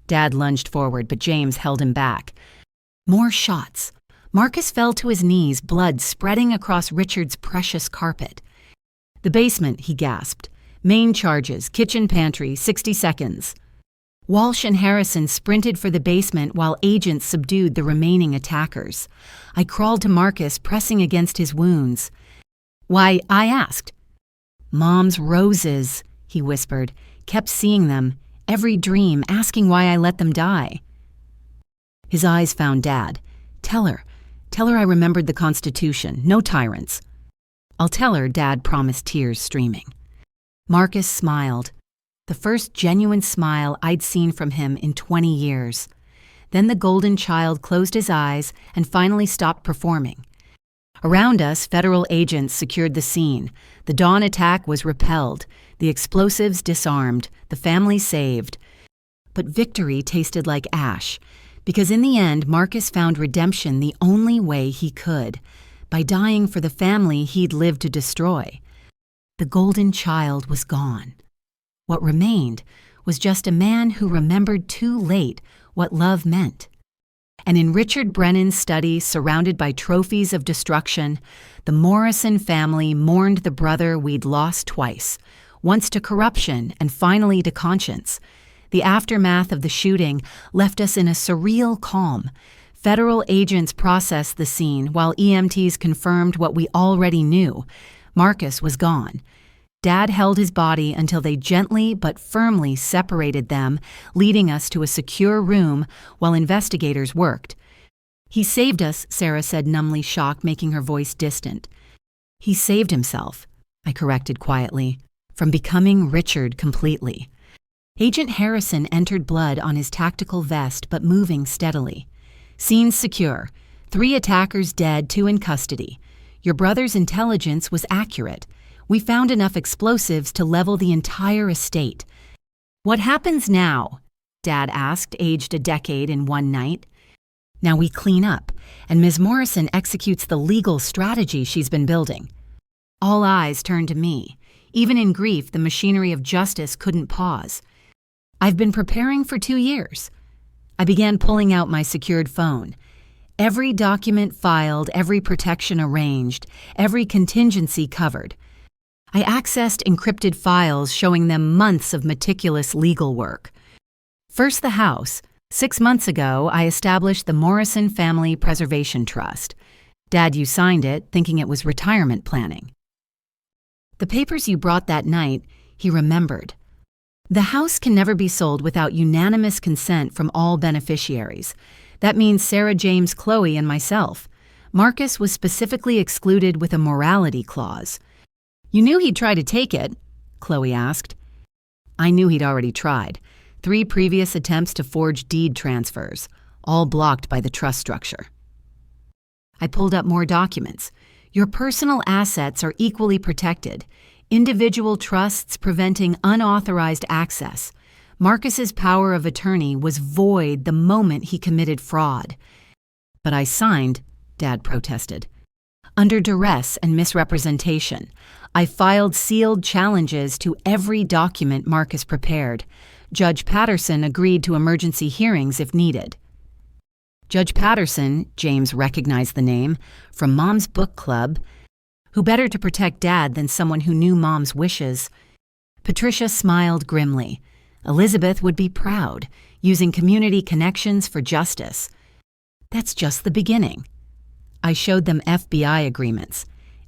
Dad lunged forward, but James held him back. More shots. Marcus fell to his knees, blood spreading across Richard's precious carpet. The basement, he gasped. Main charges, kitchen pantry, 60 seconds. Walsh and Harrison sprinted for the basement while agents subdued the remaining attackers. I crawled to Marcus, pressing against his wounds. Why, I asked. Mom's roses, he whispered, kept seeing them, every dream, asking why I let them die. His eyes found Dad. Tell her I remembered the Constitution, no tyrants. I'll tell her, Dad promised, tears streaming. Marcus smiled. The first genuine smile I'd seen from him in 20 years. Then the Golden Child closed his eyes and finally stopped performing. Around us, federal agents secured the scene. The dawn attack was repelled, the explosives disarmed, the family saved. But victory tasted like ash, because in the end, Marcus found redemption the only way he could, by dying for the family he'd lived to destroy. The Golden Child was gone. What remained was just a man who remembered too late what love meant. And in Richard Brennan's study, surrounded by trophies of destruction, the Morrison family mourned the brother we'd lost twice, once to corruption and finally to conscience. The aftermath of the shooting left us in a surreal calm. Federal agents processed the scene while EMTs confirmed what we already knew. Marcus was gone. Dad held his body until they gently but firmly separated them, leading us to a secure room while investigators worked. He saved us, Sarah said, numbly shocked, making her voice distant. He saved himself, I corrected quietly, from becoming Richard completely. Agent Harrison entered blood on his tactical vest, but moving steadily. Scene secure. 3 attackers dead, 2 in custody. Your brother's intelligence was accurate. We found enough explosives to level the entire estate. What happens now? Dad asked, aged a decade in one night. Now we clean up, and Ms. Morrison executes the legal strategy she's been building. All eyes turned to me. Even in grief, the machinery of justice couldn't pause. I've been preparing for 2 years. I began pulling out my secured phone. Every document filed, every protection arranged, every contingency covered. I accessed encrypted files showing them months of meticulous legal work. First, the house. 6 months ago, I established the Morrison Family Preservation Trust. Dad, you signed it, thinking it was retirement planning. The papers you brought that night, he remembered. The house can never be sold without unanimous consent from all beneficiaries. That means Sarah, James, Chloe, and myself. Marcus was specifically excluded with a morality clause. You knew he'd try to take it? Chloe asked. I knew he'd already tried. 3 previous attempts to forge deed transfers, all blocked by the trust structure. I pulled up more documents. Your personal assets are equally protected. Individual trusts preventing unauthorized access. Marcus's power of attorney was void the moment he committed fraud. But I signed, Dad protested. Under duress and misrepresentation, I filed sealed challenges to every document Marcus prepared. Judge Patterson agreed to emergency hearings if needed. Judge Patterson, James recognized the name, from Mom's book club. Who better to protect Dad than someone who knew Mom's wishes? Patricia smiled grimly. Elizabeth would be proud, using community connections for justice. That's just the beginning. I showed them FBI agreements.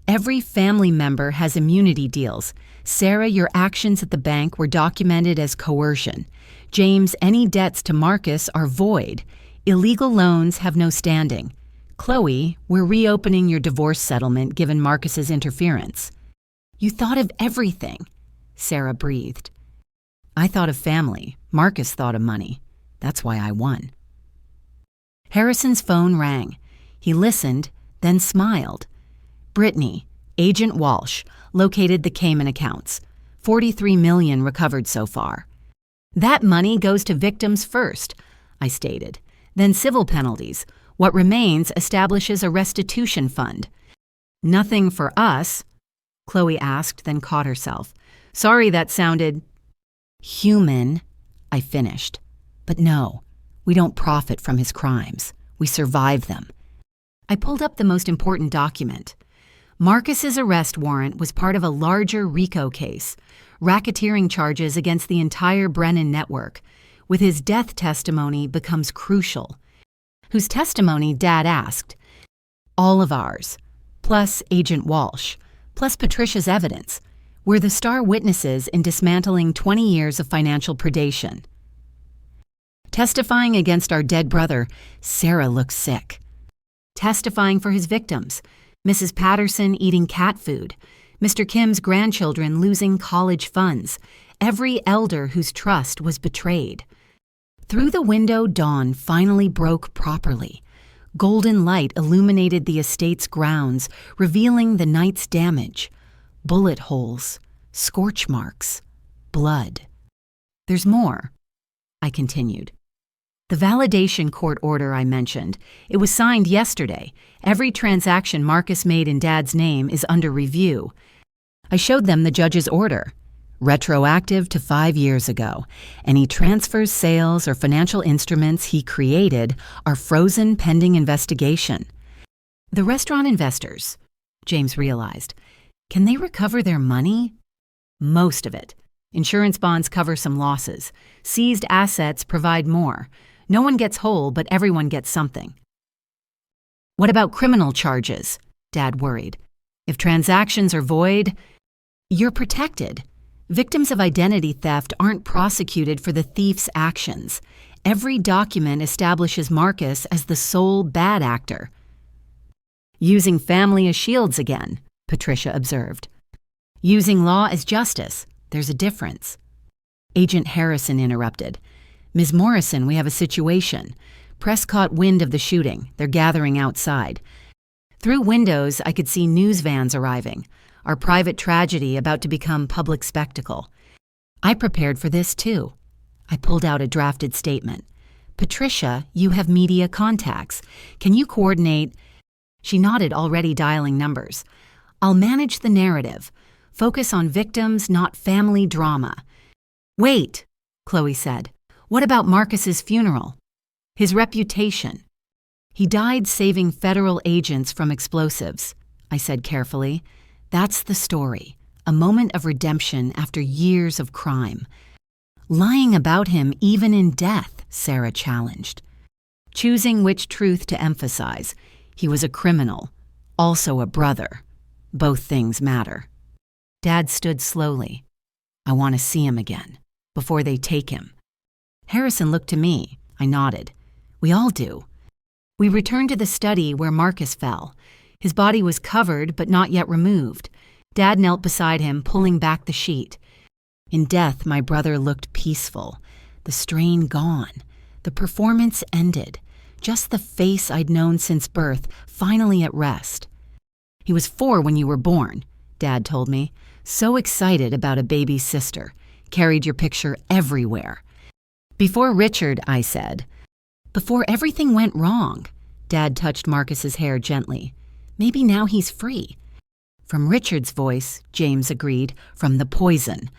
Every family member has immunity deals. Sarah, your actions at the bank were documented as coercion. James, any debts to Marcus are void. Illegal loans have no standing. Chloe, we're reopening your divorce settlement given Marcus's interference. You thought of everything, Sarah breathed. I thought of family. Marcus thought of money. That's why I won. Harrison's phone rang. He listened, then smiled. Brittany, Agent Walsh, located the Cayman accounts. $43 million recovered so far. That money goes to victims first, I stated. Then civil penalties. What remains establishes a restitution fund. Nothing for us, Chloe asked, then caught herself. Sorry, that sounded human, I finished. But no, we don't profit from his crimes. We survive them. I pulled up the most important document. Marcus's arrest warrant was part of a larger RICO case, racketeering charges against the entire Brennan network. With his death testimony becomes crucial. Whose testimony, Dad asked. All of ours, plus Agent Walsh, plus Patricia's evidence. We're the star witnesses in dismantling 20 years of financial predation. Testifying against our dead brother, Sarah looked sick. Testifying for his victims, Mrs. Patterson eating cat food, Mr. Kim's grandchildren losing college funds, every elder whose trust was betrayed. Through the window, dawn finally broke properly. Golden light illuminated the estate's grounds, revealing the night's damage. Bullet holes, scorch marks, blood. There's more, I continued. The validation court order I mentioned, it was signed yesterday. Every transaction Marcus made in Dad's name is under review. I showed them the judge's order. Retroactive to 5 years ago. Any transfers, sales, or financial instruments he created are frozen pending investigation. The restaurant investors, James realized, can they recover their money? Most of it. Insurance bonds cover some losses. Seized assets provide more. No one gets whole, but everyone gets something. What about criminal charges? Dad worried. If transactions are void, you're protected. Victims of identity theft aren't prosecuted for the thief's actions. Every document establishes Marcus as the sole bad actor. Using family as shields again, Patricia observed. Using law as justice, there's a difference. Agent Harrison interrupted. Ms. Morrison, we have a situation. Press caught wind of the shooting. They're gathering outside. Through windows, I could see news vans arriving. Our private tragedy about to become public spectacle. I prepared for this too. I pulled out a drafted statement. Patricia, you have media contacts. Can you coordinate? She nodded, already dialing numbers. I'll manage the narrative. Focus on victims, not family drama. Wait, Chloe said. What about Marcus's funeral? His reputation. He died saving federal agents from explosives, I said carefully. That's the story, a moment of redemption after years of crime. Lying about him even in death, Sarah challenged. Choosing which truth to emphasize. He was a criminal, also a brother. Both things matter. Dad stood slowly. I want to see him again, before they take him. Harrison looked to me. I nodded. We all do. We returned to the study where Marcus fell. His body was covered but not yet removed. Dad knelt beside him, pulling back the sheet. In death, my brother looked peaceful. The strain gone. The performance ended. Just the face I'd known since birth, finally at rest. He was 4 when you were born, Dad told me. So excited about a baby sister. Carried your picture everywhere. Before Richard, I said. Before everything went wrong. Dad touched Marcus's hair gently. Maybe now he's free. From Richard's voice, James agreed, from the poison.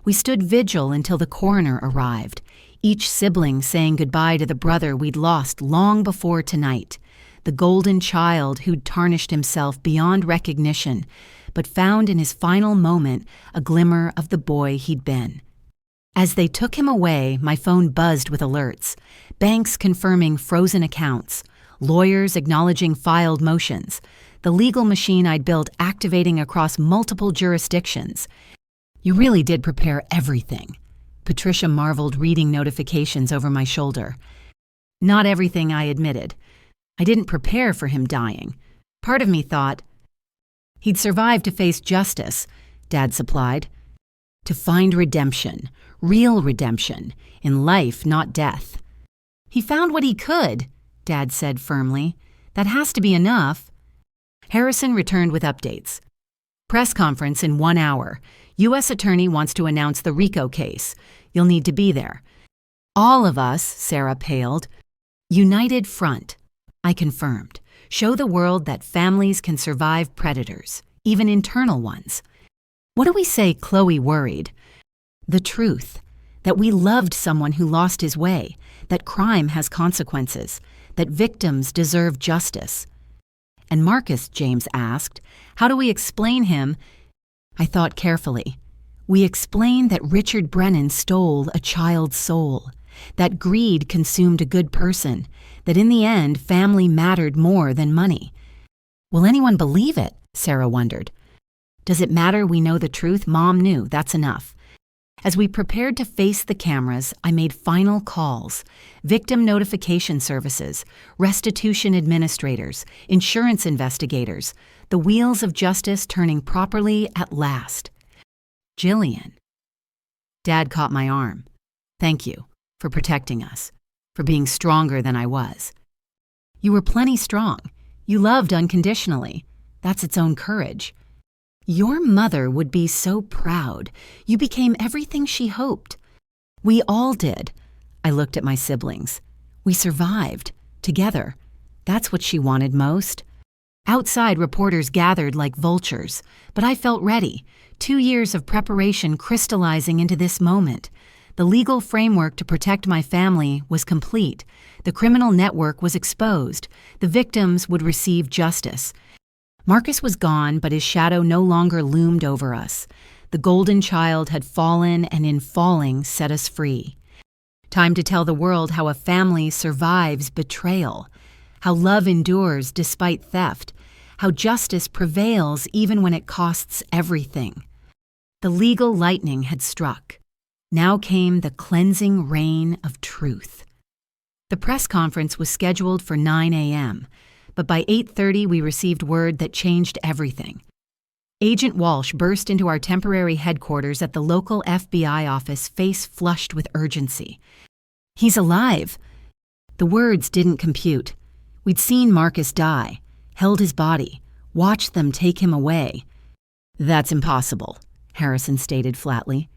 We stood vigil until the coroner arrived, each sibling saying goodbye to the brother we'd lost long before tonight, the golden child who'd tarnished himself beyond recognition, but found in his final moment a glimmer of the boy he'd been. As they took him away, my phone buzzed with alerts, banks confirming frozen accounts, lawyers acknowledging filed motions, the legal machine I'd built activating across multiple jurisdictions. You really did prepare everything. Patricia marveled, reading notifications over my shoulder. Not everything, I admitted. I didn't prepare for him dying. Part of me thought, he'd survive to face justice, Dad supplied. To find redemption, real redemption, in life, not death. He found what he could, Dad said firmly. That has to be enough. Harrison returned with updates. Press conference in 1 hour. U.S. Attorney wants to announce the RICO case. You'll need to be there. All of us, Sarah paled. United front, I confirmed. Show the world that families can survive predators, even internal ones. What do we say? Chloe worried. The truth. That we loved someone who lost his way. That crime has consequences. That victims deserve justice. And Marcus, James asked, how do we explain him? I thought carefully. We explain that Richard Brennan stole a child's soul, that greed consumed a good person, that in the end family mattered more than money. Will anyone believe it? Sarah wondered. Does it matter we know the truth? Mom knew, that's enough. As we prepared to face the cameras, I made final calls. Victim notification services, restitution administrators, insurance investigators, the wheels of justice turning properly at last. Gillian. Dad caught my arm. Thank you for protecting us, for being stronger than I was. You were plenty strong. You loved unconditionally. That's its own courage. Your mother would be so proud. You became everything she hoped. We all did. I looked at my siblings. We survived, together. That's what she wanted most. Outside, reporters gathered like vultures, but I felt ready. 2 years of preparation crystallizing into this moment. The legal framework to protect my family was complete. The criminal network was exposed. The victims would receive justice. Marcus was gone, but his shadow no longer loomed over us. The golden child had fallen, and in falling set us free. Time to tell the world how a family survives betrayal, how love endures despite theft, how justice prevails even when it costs everything. The legal lightning had struck. Now came the cleansing rain of truth. The press conference was scheduled for 9 a.m., but by 8:30 we received word that changed everything. Agent Walsh burst into our temporary headquarters at the local FBI office, face flushed with urgency. He's alive. The words didn't compute. We'd seen Marcus die, held his body, watched them take him away. That's impossible, Harrison stated flatly.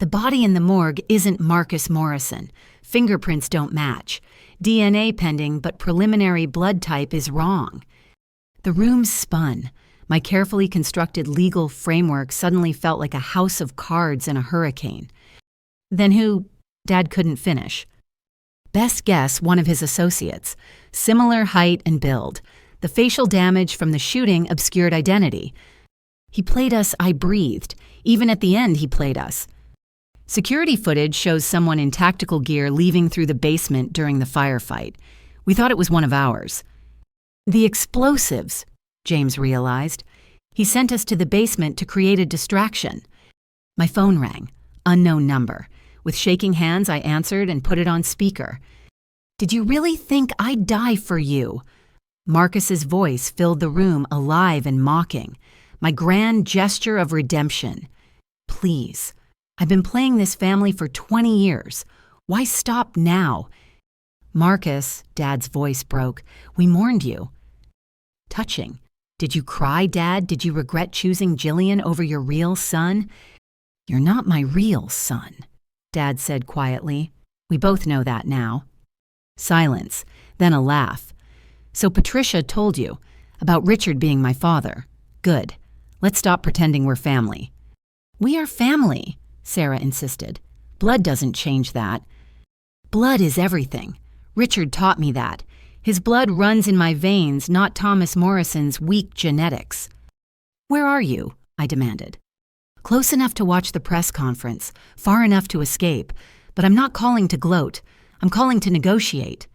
The body in the morgue isn't Marcus Morrison. Fingerprints don't match. DNA pending, but preliminary blood type is wrong. The room spun. My carefully constructed legal framework suddenly felt like a house of cards in a hurricane. Then who? Dad couldn't finish. Best guess, one of his associates. Similar height and build. The facial damage from the shooting obscured identity. He played us, I breathed. Even at the end, he played us. Security footage shows someone in tactical gear leaving through the basement during the firefight. We thought it was one of ours. The explosives, James realized. He sent us to the basement to create a distraction. My phone rang. Unknown number. With shaking hands, I answered and put it on speaker. "Did you really think I'd die for you?" Marcus's voice filled the room alive and mocking. My grand gesture of redemption. "Please, I've been playing this family for 20 years. Why stop now?" "Marcus," Dad's voice broke, "we mourned you." Touching. "Did you cry, Dad? Did you regret choosing Gillian over your real son?" "You're not my real son," Dad said quietly. "We both know that now." Silence, then a laugh. "So Patricia told you about Richard being my father. Good. Let's stop pretending we're family." "We are family," Sarah insisted. "Blood doesn't change that." "Blood is everything. Richard taught me that. His blood runs in my veins, not Thomas Morrison's weak genetics." "Where are you?" I demanded. "Close enough to watch the press conference, far enough to escape, but I'm not calling to gloat. I'm calling to negotiate."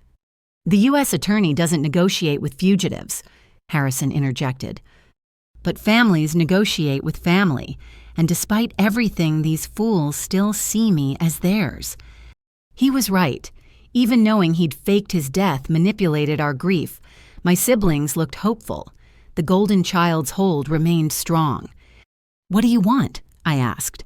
"The U.S. attorney doesn't negotiate with fugitives," Harrison interjected. "But families negotiate with family, and despite everything, these fools still see me as theirs." He was right. Even knowing he'd faked his death manipulated our grief, my siblings looked hopeful. The golden child's hold remained strong. "What do you want?" I asked.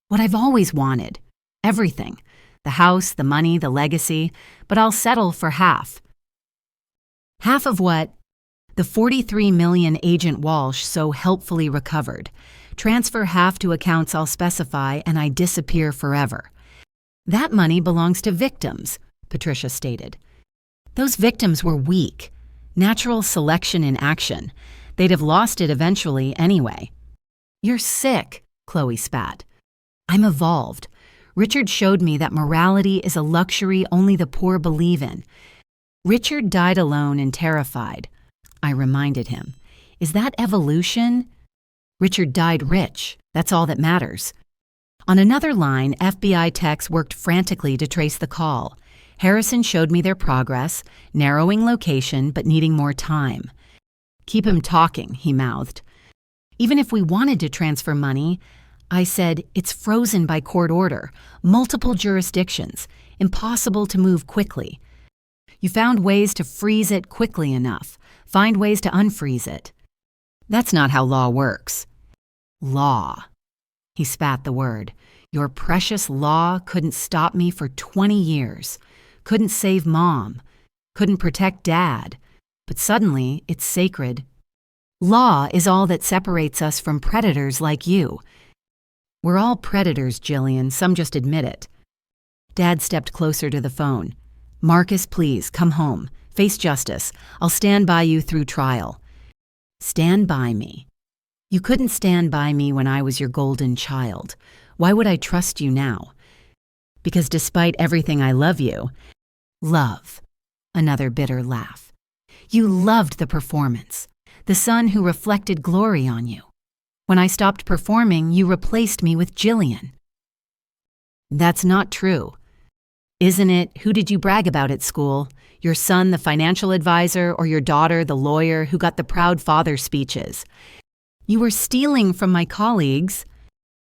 "What I've always wanted. Everything. The house, the money, the legacy, but I'll settle for half." "Half of what?" "The 43 million Agent Walsh so helpfully recovered. Transfer half to accounts I'll specify and I disappear forever." "That money belongs to victims," Patricia stated. "Those victims were weak. Natural selection in action. They'd have lost it eventually anyway." "You're sick," Chloe spat. "I'm evolved. Richard showed me that morality is a luxury only the poor believe in." "Richard died alone and terrified," I reminded him. "Is that evolution?" "Richard died rich. That's all that matters." On another line, FBI techs worked frantically to trace the call. Harrison showed me their progress, narrowing location but needing more time. "Keep him talking," he mouthed. "Even if we wanted to transfer money," I said, "it's frozen by court order, multiple jurisdictions, impossible to move quickly." "You found ways to freeze it quickly enough. Find ways to unfreeze it." "That's not how law works." "Law." He spat the word. "Your precious law couldn't stop me for 20 years. Couldn't save Mom. Couldn't protect Dad. But suddenly, it's sacred. Law is all that separates us from predators like you." "We're all predators, Gillian. Some just admit it." Dad stepped closer to the phone. "Marcus, please, come home. Face justice. I'll stand by you through trial." "Stand by me." "You couldn't stand by me when I was your golden child. Why would I trust you now?" "Because despite everything I love you." "Love." Another bitter laugh. "You loved the performance. The son who reflected glory on you. When I stopped performing, you replaced me with Gillian." "That's not true." "Isn't it? Who did you brag about at school? Your son, the financial advisor, or your daughter, the lawyer who got the proud father speeches?" "You were stealing from my colleagues."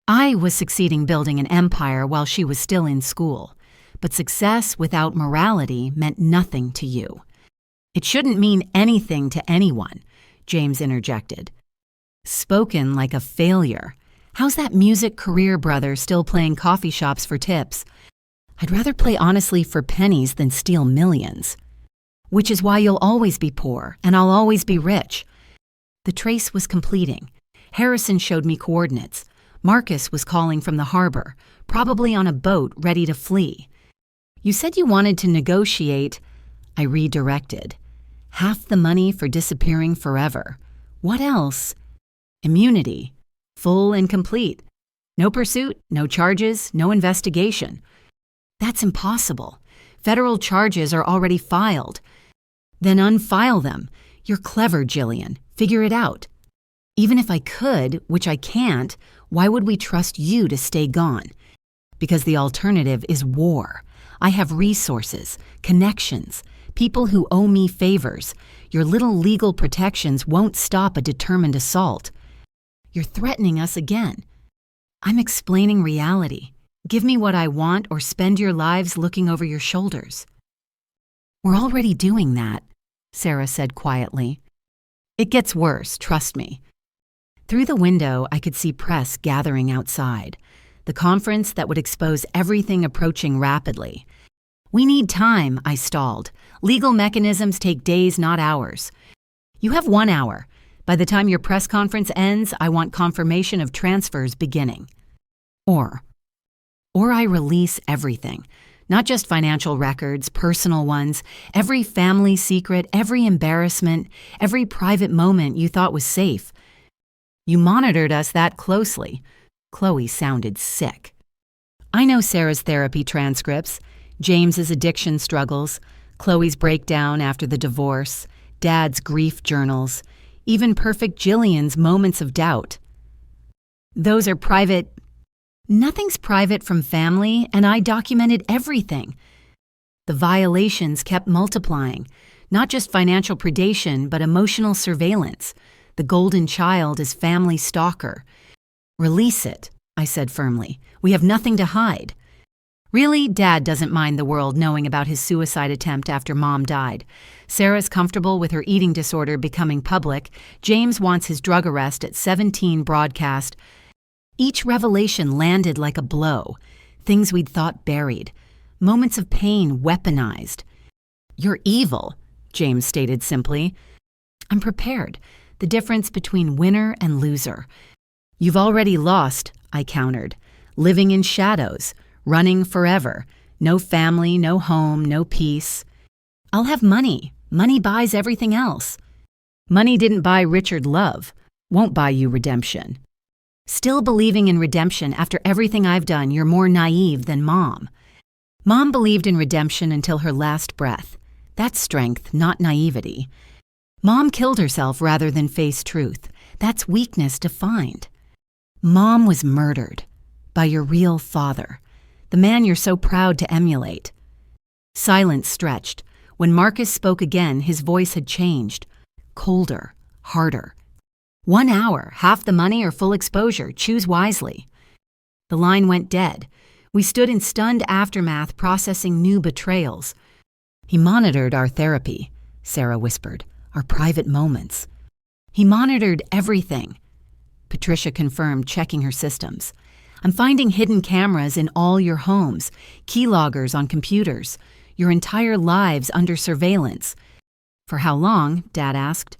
"I was succeeding building an empire while she was still in school. But success without morality meant nothing to you." "It shouldn't mean anything to anyone," James interjected. "Spoken like a failure. How's that music career brother still playing coffee shops for tips?" "I'd rather play honestly for pennies than steal millions." "Which is why you'll always be poor, and I'll always be rich." The trace was completing. Harrison showed me coordinates. Marcus was calling from the harbor, probably on a boat ready to flee. "You said you wanted to negotiate." I redirected. "Half the money for disappearing forever. What else?" "Immunity. Full and complete. No pursuit, no charges, no investigation." "That's impossible. Federal charges are already filed." "Then unfile them. You're clever, Gillian. Figure it out." "Even if I could, which I can't, why would we trust you to stay gone?" "Because the alternative is war. I have resources, connections, people who owe me favors. Your little legal protections won't stop a determined assault." "You're threatening us again." "I'm explaining reality. Give me what I want or spend your lives looking over your shoulders. We're already doing that, Sarah said quietly. It gets worse, trust me. Through the window, I could see press gathering outside, the conference that would expose everything approaching rapidly. We need time, I stalled. Legal mechanisms take days, not hours. You have 1 hour. By the time your press conference ends, I want confirmation of transfers beginning. Or I release everything, not just financial records, personal ones, every family secret, every embarrassment, every private moment you thought was safe. You monitored us that closely. Chloe sounded sick. I know Sarah's therapy transcripts, James's addiction struggles, Chloe's breakdown after the divorce, Dad's grief journals, even perfect Gillian's moments of doubt. Those are private. Nothing's private from family, and I documented everything. The violations kept multiplying, not just financial predation, but emotional surveillance. The golden child is family stalker. Release it, I said firmly. We have nothing to hide. Really, Dad doesn't mind the world knowing about his suicide attempt after Mom died. Sarah's comfortable with her eating disorder becoming public. James wants his drug arrest at 17 broadcast. Each revelation landed like a blow. Things we'd thought buried. Moments of pain weaponized. You're evil, James stated simply. I'm prepared. The difference between winner and loser. You've already lost, I countered. Living in shadows. Running forever. No family, no home, no peace. I'll have money. Money buys everything else. Money didn't buy Richard love. Won't buy you redemption. Still believing in redemption after everything I've done, you're more naive than Mom. Mom believed in redemption until her last breath. That's strength, not naivety. Mom killed herself rather than face truth. That's weakness defined. Mom was murdered by your real father, the man you're so proud to emulate. Silence stretched. When Marcus spoke again, his voice had changed. Colder, harder. 1 hour, half the money or full exposure. Choose wisely. The line went dead. We stood in stunned aftermath, processing new betrayals. He monitored our therapy, Sarah whispered, our private moments. He monitored everything. Patricia confirmed, checking her systems. I'm finding hidden cameras in all your homes, keyloggers on computers, your entire lives under surveillance. For how long? Dad asked.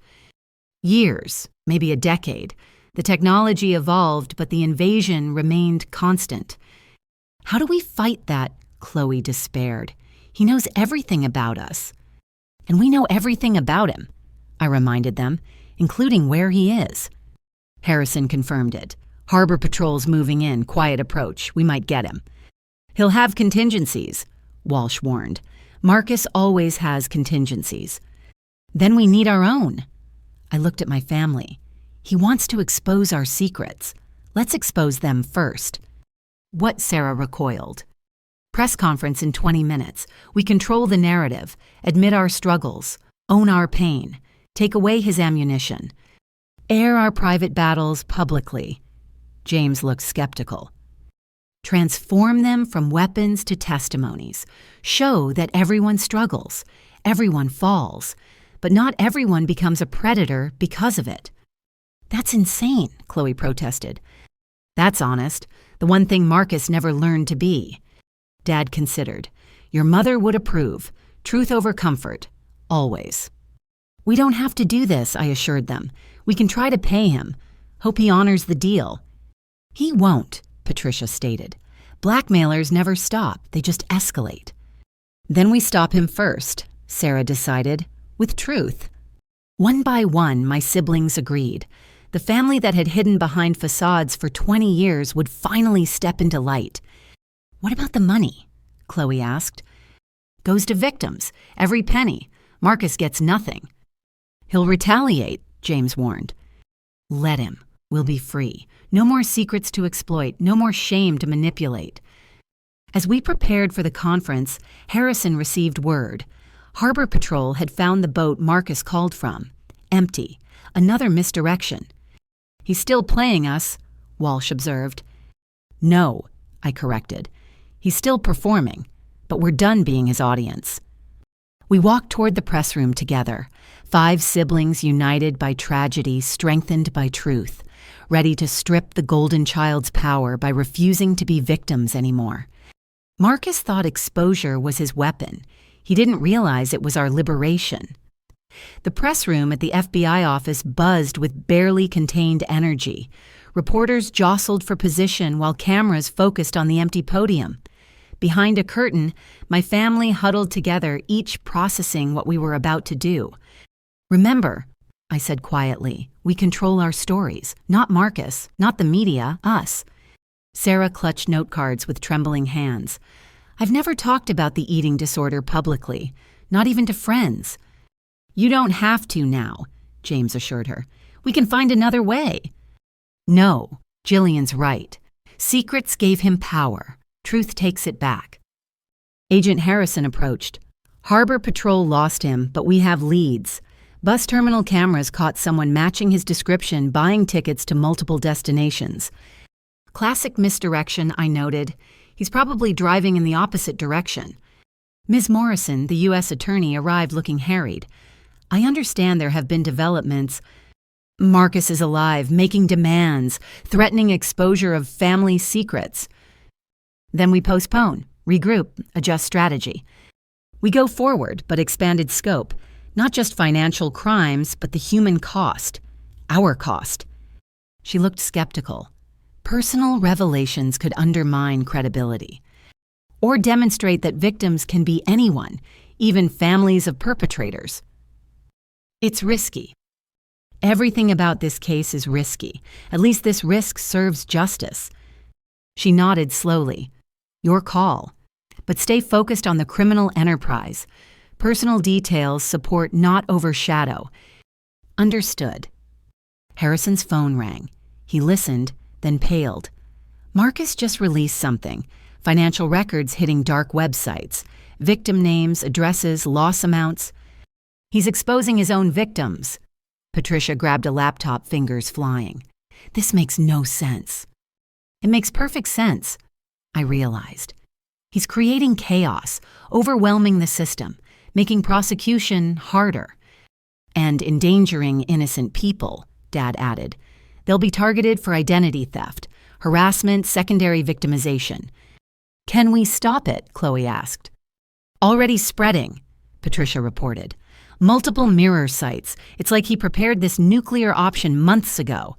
Years, maybe a decade. The technology evolved, but the invasion remained constant. How do we fight that? Chloe despaired. He knows everything about us. And we know everything about him, I reminded them, including where he is. Harrison confirmed it. Harbor patrols moving in, quiet approach. We might get him. He'll have contingencies, Walsh warned. Marcus always has contingencies. Then we need our own. I looked at my family. He wants to expose our secrets. Let's expose them first. What? Sarah recoiled. Press conference in 20 minutes. We control the narrative, admit our struggles, own our pain, take away his ammunition. Air our private battles publicly. James looked skeptical. Transform them from weapons to testimonies. Show that everyone struggles, everyone falls, but not everyone becomes a predator because of it. That's insane, Chloe protested. That's honest, the one thing Marcus never learned to be. Dad considered. Your mother would approve. Truth over comfort. Always. We don't have to do this, I assured them. We can try to pay him. Hope he honors the deal. He won't, Patricia stated. Blackmailers never stop, they just escalate. Then we stop him first, Sarah decided, with truth. One by one, my siblings agreed. The family that had hidden behind facades for 20 years would finally step into light. What about the money? Chloe asked. Goes to victims, every penny. Marcus gets nothing. He'll retaliate, James warned. Let him. We'll be free. No more secrets to exploit, no more shame to manipulate. As we prepared for the conference, Harrison received word. Harbor Patrol had found the boat Marcus called from. Empty. Another misdirection. He's still playing us, Walsh observed. No, I corrected. He's still performing, but we're done being his audience. We walked toward the press room together, 5 siblings united by tragedy, strengthened by truth, ready to strip the golden child's power by refusing to be victims anymore. Marcus thought exposure was his weapon. He didn't realize it was our liberation. The press room at the FBI office buzzed with barely contained energy. Reporters jostled for position while cameras focused on the empty podium. Behind a curtain, my family huddled together, each processing what we were about to do. "Remember," I said quietly, "we control our stories. Not Marcus, not the media, us." Sarah clutched note cards with trembling hands. "I've never talked about the eating disorder publicly, not even to friends." "You don't have to now," James assured her. "We can find another way." "No, Gillian's right. Secrets gave him power. Truth takes it back." Agent Harrison approached. "Harbor Patrol lost him, but we have leads. Bus terminal cameras caught someone matching his description buying tickets to multiple destinations." "Classic misdirection," I noted. "He's probably driving in the opposite direction." Ms. Morrison, the U.S. attorney, arrived looking harried. "I understand there have been developments. Marcus is alive, making demands, threatening exposure of family secrets." "Then we postpone, regroup, adjust strategy. We go forward, but expanded scope. Not just financial crimes, but the human cost. Our cost." She looked skeptical. Personal revelations could undermine credibility. Or demonstrate that victims can be anyone, even families of perpetrators. "It's risky." "Everything about this case is risky. At least this risk serves justice." She nodded slowly. "Your call. But stay focused on the criminal enterprise. Personal details support, not overshadow." "Understood." Harrison's phone rang. He listened, then paled. Marcus just released something. Financial records hitting dark websites. Victim names, addresses, loss amounts. "He's exposing his own victims." Patricia grabbed a laptop, fingers flying. "This makes no sense." "It makes perfect sense," I realized. "He's creating chaos, overwhelming the system, making prosecution harder. And endangering innocent people," Dad added. "They'll be targeted for identity theft, harassment, secondary victimization." "Can we stop it?" Chloe asked. "Already spreading," Patricia reported. "Multiple mirror sites. It's like he prepared this nuclear option months ago."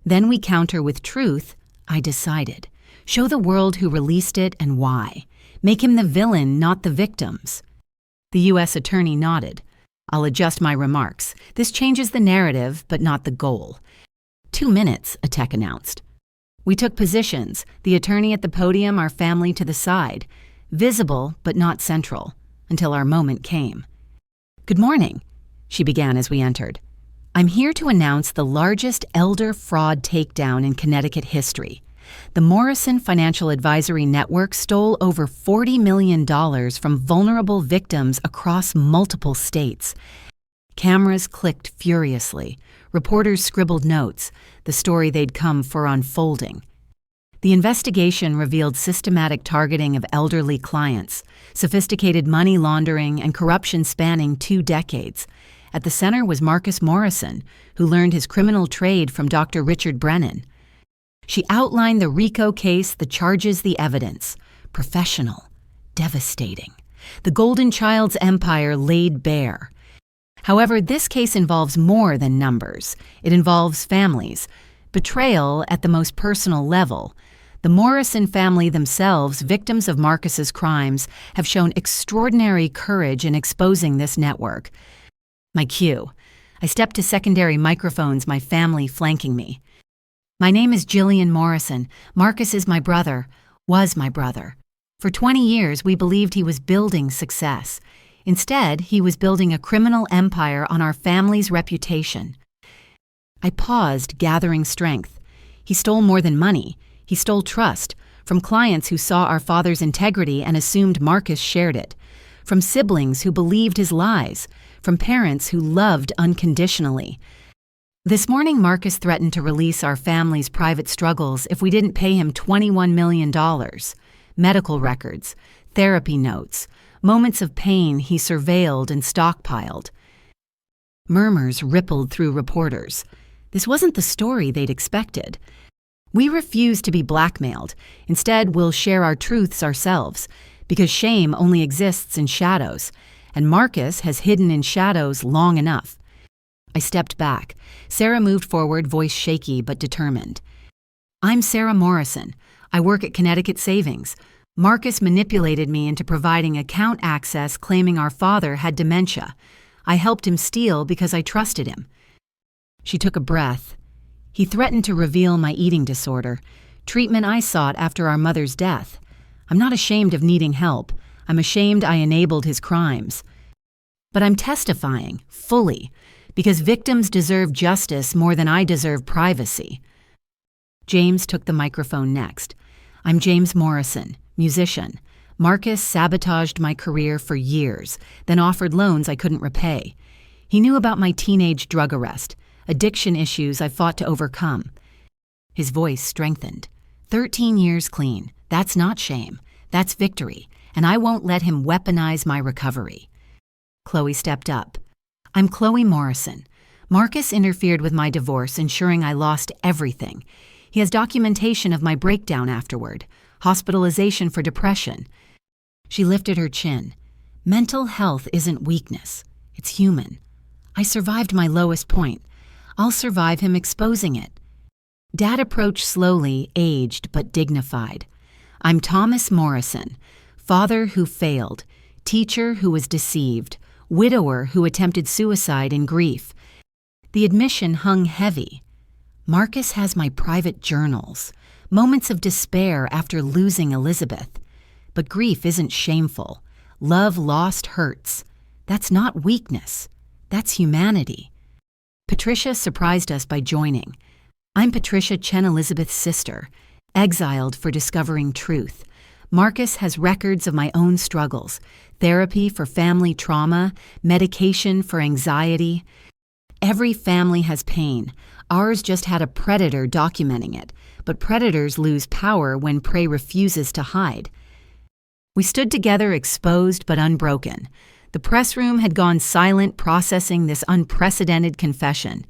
"Then we counter with truth," I decided. "Show the world who released it and why. Make him the villain, not the victims." The U.S. attorney nodded. "I'll adjust my remarks. This changes the narrative, but not the goal." 2 minutes, a tech announced. We took positions, the attorney at the podium, our family to the side. Visible, but not central, until our moment came. "Good morning," she began as we entered. "I'm here to announce the largest elder fraud takedown in Connecticut history. The Morrison Financial Advisory Network stole over $40 million from vulnerable victims across multiple states." Cameras clicked furiously. Reporters scribbled notes, the story they'd come for unfolding. The investigation revealed systematic targeting of elderly clients, sophisticated money laundering, and corruption spanning 2 decades. At the center was Marcus Morrison, who learned his criminal trade from Dr. Richard Brennan. She outlined the RICO case, the charges, the evidence. Professional, devastating. The Golden Child's empire laid bare. However, this case involves more than numbers. It involves families. Betrayal at the most personal level. The Morrison family themselves, victims of Marcus's crimes, have shown extraordinary courage in exposing this network. My cue. I stepped to secondary microphones, my family flanking me. "My name is Gillian Morrison. Marcus is my brother, was my brother. For 20 years, we believed he was building success. Instead, he was building a criminal empire on our family's reputation." I paused, gathering strength. He stole more than money. He stole trust, from clients who saw our father's integrity and assumed Marcus shared it, from siblings who believed his lies, from parents who loved unconditionally. This morning, Marcus threatened to release our family's private struggles if we didn't pay him $21 million. medical records, therapy notes, moments of pain he surveilled and stockpiled. Murmurs rippled through reporters. This wasn't the story they'd expected. We refuse to be blackmailed. Instead, we'll share our truths ourselves, because shame only exists in shadows, and Marcus has hidden in shadows long enough. I stepped back. Sarah moved forward, voice shaky but determined. I'm Sarah Morrison. I work at Connecticut Savings. Marcus manipulated me into providing account access claiming our father had dementia. I helped him steal because I trusted him. She took a breath. He threatened to reveal my eating disorder, treatment I sought after our mother's death. I'm not ashamed of needing help. I'm ashamed I enabled his crimes. But I'm testifying, fully, because victims deserve justice more than I deserve privacy. James took the microphone next. I'm James Morrison, musician. Marcus sabotaged my career for years, then offered loans I couldn't repay. He knew about my teenage drug arrest, addiction issues I fought to overcome. His voice strengthened. 13 years clean. That's not shame. That's victory, and I won't let him weaponize my recovery. Chloe stepped up. I'm Chloe Morrison. Marcus interfered with my divorce, ensuring I lost everything. He has documentation of my breakdown afterward, hospitalization for depression. She lifted her chin. Mental health isn't weakness. It's human. I survived my lowest point. I'll survive him exposing it. Dad approached slowly, aged but dignified. I'm Thomas Morrison, father who failed, teacher who was deceived, widower who attempted suicide in grief. The admission hung heavy. Marcus has my private journals, moments of despair after losing Elizabeth. But grief isn't shameful. Love lost hurts. That's not weakness. That's humanity. Patricia surprised us by joining. I'm Patricia Chen Elizabeth's sister, exiled for discovering truth. Marcus has records of my own struggles, therapy for family trauma, medication for anxiety. Every family has pain. Ours just had a predator documenting it, but predators lose power when prey refuses to hide. We stood together, exposed but unbroken. The press room had gone silent, processing this unprecedented confession.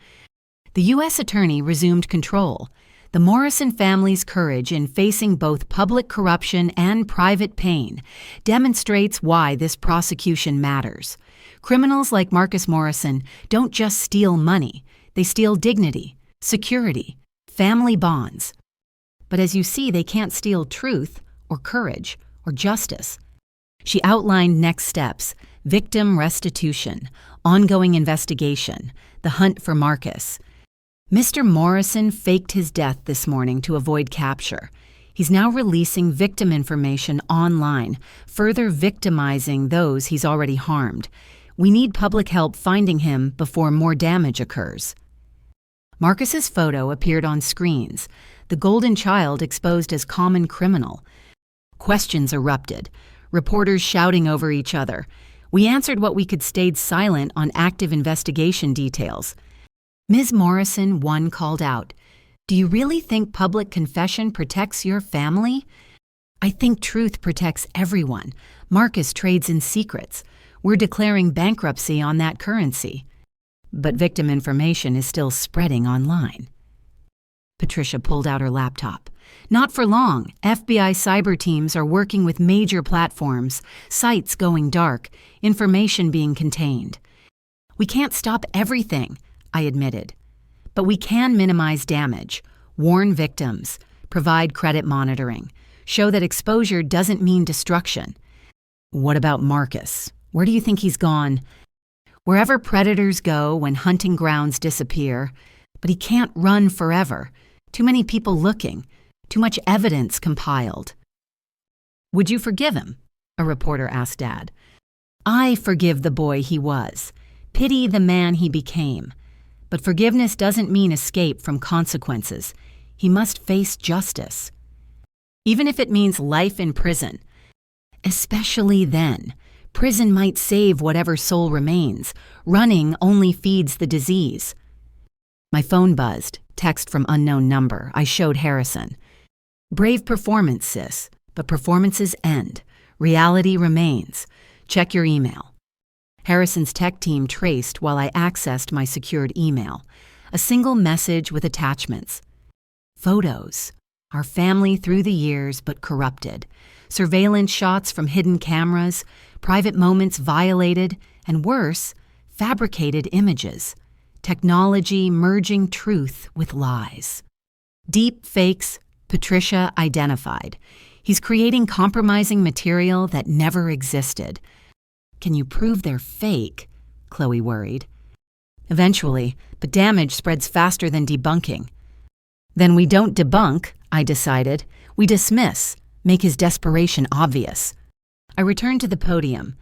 The U.S. attorney resumed control. The Morrison family's courage in facing both public corruption and private pain demonstrates why this prosecution matters. Criminals like Marcus Morrison don't just steal money, they steal dignity, security, family bonds. But as you see, they can't steal truth or courage or justice. She outlined next steps: victim restitution, ongoing investigation, the hunt for Marcus. Mr. Morrison faked his death this morning to avoid capture. He's now releasing victim information online, further victimizing those he's already harmed. We need public help finding him before more damage occurs. Marcus's photo appeared on screens, the golden child exposed as common criminal. Questions erupted, reporters shouting over each other. We answered what we could, stayed silent on active investigation details. Ms. Morrison, one called out, "Do you really think public confession protects your family?" "I think truth protects everyone. Marcus trades in secrets. We're declaring bankruptcy on that currency." But victim information is still spreading online. Patricia pulled out her laptop. "Not for long. FBI cyber teams are working with major platforms, sites going dark, information being contained. We can't stop everything," I admitted. "But we can minimize damage, warn victims, provide credit monitoring, show that exposure doesn't mean destruction." "What about Marcus? Where do you think he's gone?" "Wherever predators go when hunting grounds disappear. But he can't run forever. Too many people looking, too much evidence compiled." "Would you forgive him?" a reporter asked Dad. "I forgive the boy he was, pity the man he became. But forgiveness doesn't mean escape from consequences. He must face justice. Even if it means life in prison. Especially then, prison might save whatever soul remains. Running only feeds the disease." My phone buzzed, text from unknown number. I showed Harrison. "Brave performance, sis. But performances end. Reality remains. Check your email. Harrison's tech team traced while I accessed my secured email. A single message with attachments. Photos. Our family through the years but corrupted. Surveillance shots from hidden cameras, private moments violated, and worse, fabricated images. Technology merging truth with lies. Deep fakes, Patricia identified. He's creating compromising material that never existed. Can you prove they're fake? Chloe worried. Eventually, but damage spreads faster than debunking. Then we don't debunk, I decided. We dismiss, make his desperation obvious. I returned to the podium.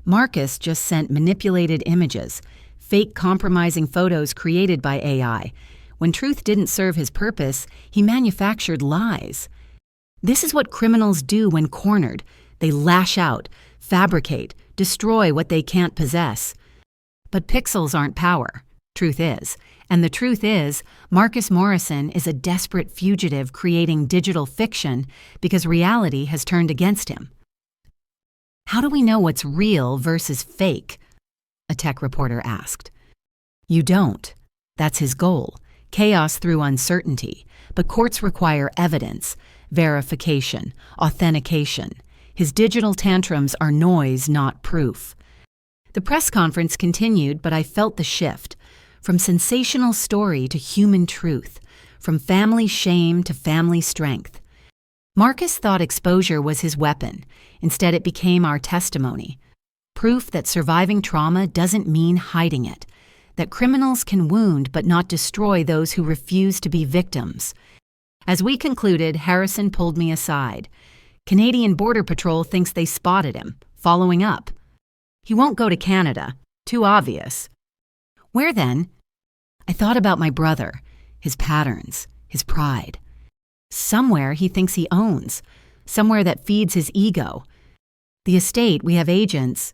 Marcus just sent manipulated images, fake compromising photos created by AI. When truth didn't serve his purpose, he manufactured lies. This is what criminals do when cornered. They lash out, fabricate, destroy what they can't possess. But pixels aren't power. Truth is. And the truth is, Marcus Morrison is a desperate fugitive creating digital fiction because reality has turned against him. How do we know what's real versus fake? A tech reporter asked. You don't. That's his goal. Chaos through uncertainty. But courts require evidence, verification, authentication. His digital tantrums are noise, not proof. The press conference continued, but I felt the shift. From sensational story to human truth. From family shame to family strength. Marcus thought exposure was his weapon. Instead, it became our testimony. Proof that surviving trauma doesn't mean hiding it. That criminals can wound but not destroy those who refuse to be victims. As we concluded, Harrison pulled me aside. Canadian Border Patrol thinks they spotted him, following up. He won't go to Canada. Too obvious. Where then? I thought about my brother, his patterns, his pride. Somewhere he thinks he owns, somewhere that feeds his ego. The estate, we have agents.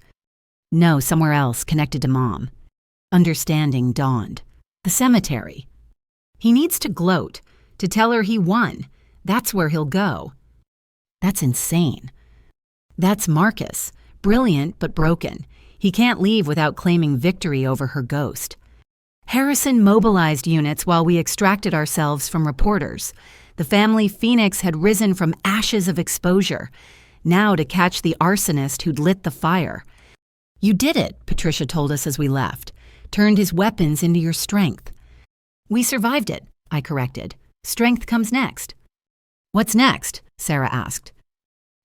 No, somewhere else, connected to Mom. Understanding dawned. The cemetery. He needs to gloat, to tell her he won. That's where he'll go. That's insane. That's Marcus, brilliant but broken. He can't leave without claiming victory over her ghost. Harrison mobilized units while we extracted ourselves from reporters. The family phoenix had risen from ashes of exposure, now to catch the arsonist who'd lit the fire. You did it, Patricia told us as we left. Turned his weapons into your strength. We survived it, I corrected. Strength comes next. What's next? Sarah asked.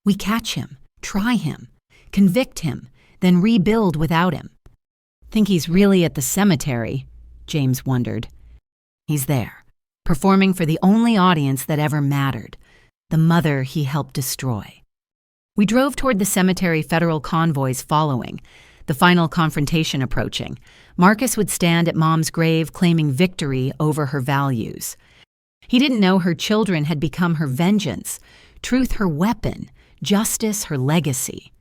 We catch him, try him, convict him, then rebuild without him. Think he's really at the cemetery? James wondered. He's there, performing for the only audience that ever mattered, the mother he helped destroy. We drove toward the cemetery, federal convoys following, the final confrontation approaching. Marcus would stand at Mom's grave claiming victory over her values. He didn't know her children had become her vengeance, truth her weapon, justice her legacy.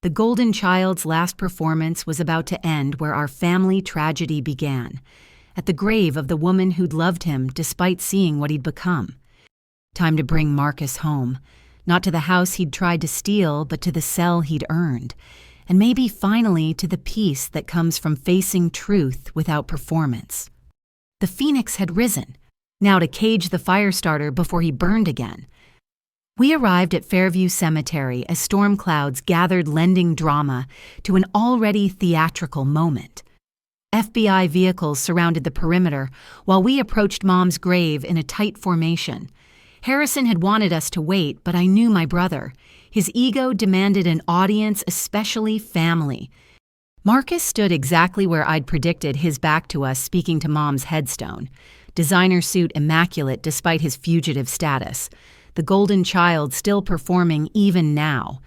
The golden child's last performance was about to end where our family tragedy began, at the grave of the woman who'd loved him despite seeing what he'd become. Time to bring Marcus home, not to the house he'd tried to steal, but to the cell he'd earned, and maybe finally to the peace that comes from facing truth without performance. The phoenix had risen, now to cage the fire starter before he burned again. We arrived at Fairview Cemetery as storm clouds gathered, lending drama to an already theatrical moment. FBI vehicles surrounded the perimeter while we approached Mom's grave in a tight formation. Harrison had wanted us to wait, but I knew my brother. His ego demanded an audience, especially family. Marcus stood exactly where I'd predicted, his back to us, speaking to Mom's headstone. Designer suit immaculate despite his fugitive status. The golden child still performing even now.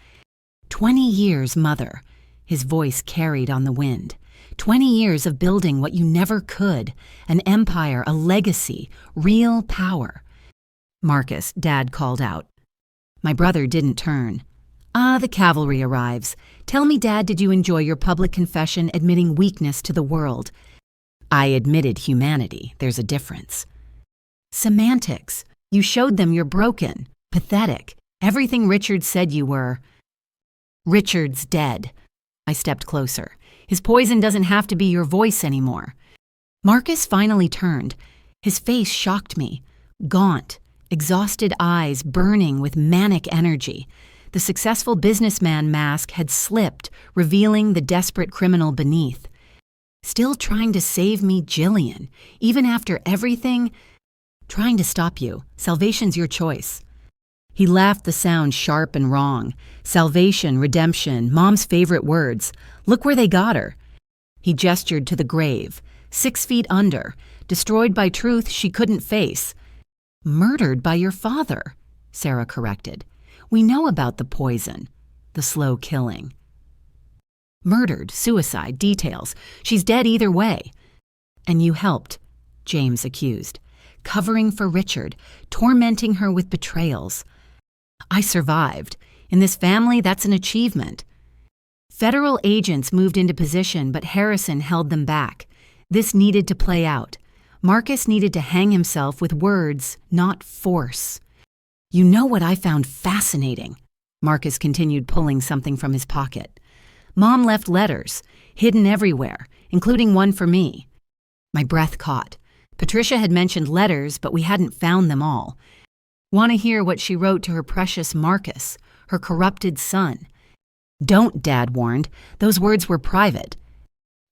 20 years, Mother. His voice carried on the wind. 20 years of building what you never could. An empire, a legacy, real power. Marcus, Dad called out. My brother didn't turn. The cavalry arrives. Tell me, Dad, did you enjoy your public confession admitting weakness to the world? I admitted humanity. There's a difference. Semantics. You showed them you're broken, pathetic, Everything Richard said you were. Richard's dead. I stepped closer. His poison doesn't have to be your voice anymore. Marcus finally turned. His face shocked me. Gaunt, exhausted eyes burning with manic energy. The successful businessman mask had slipped, revealing the desperate criminal beneath. Still trying to save me, Gillian, even after everything? Trying to stop you. Salvation's your choice. He laughed, the sound sharp and wrong. Salvation, redemption, Mom's favorite words. Look where they got her. He gestured to the grave, 6 feet under, destroyed by truth she couldn't face. Murdered by your father, Sarah corrected. We know about the poison, the slow killing. Murdered, suicide, details. She's dead either way. And you helped, James accused. Covering for Richard, tormenting her with betrayals. I survived. In this family, that's an achievement. Federal agents moved into position, but Harrison held them back. This needed to play out. Marcus needed to hang himself with words, not force. You know what I found fascinating? Marcus continued, pulling something from his pocket. Mom left letters, hidden everywhere, including one for me. My breath caught. Patricia had mentioned letters, but we hadn't found them all. Want to hear what she wrote to her precious Marcus, her corrupted son? Don't, Dad warned. Those words were private.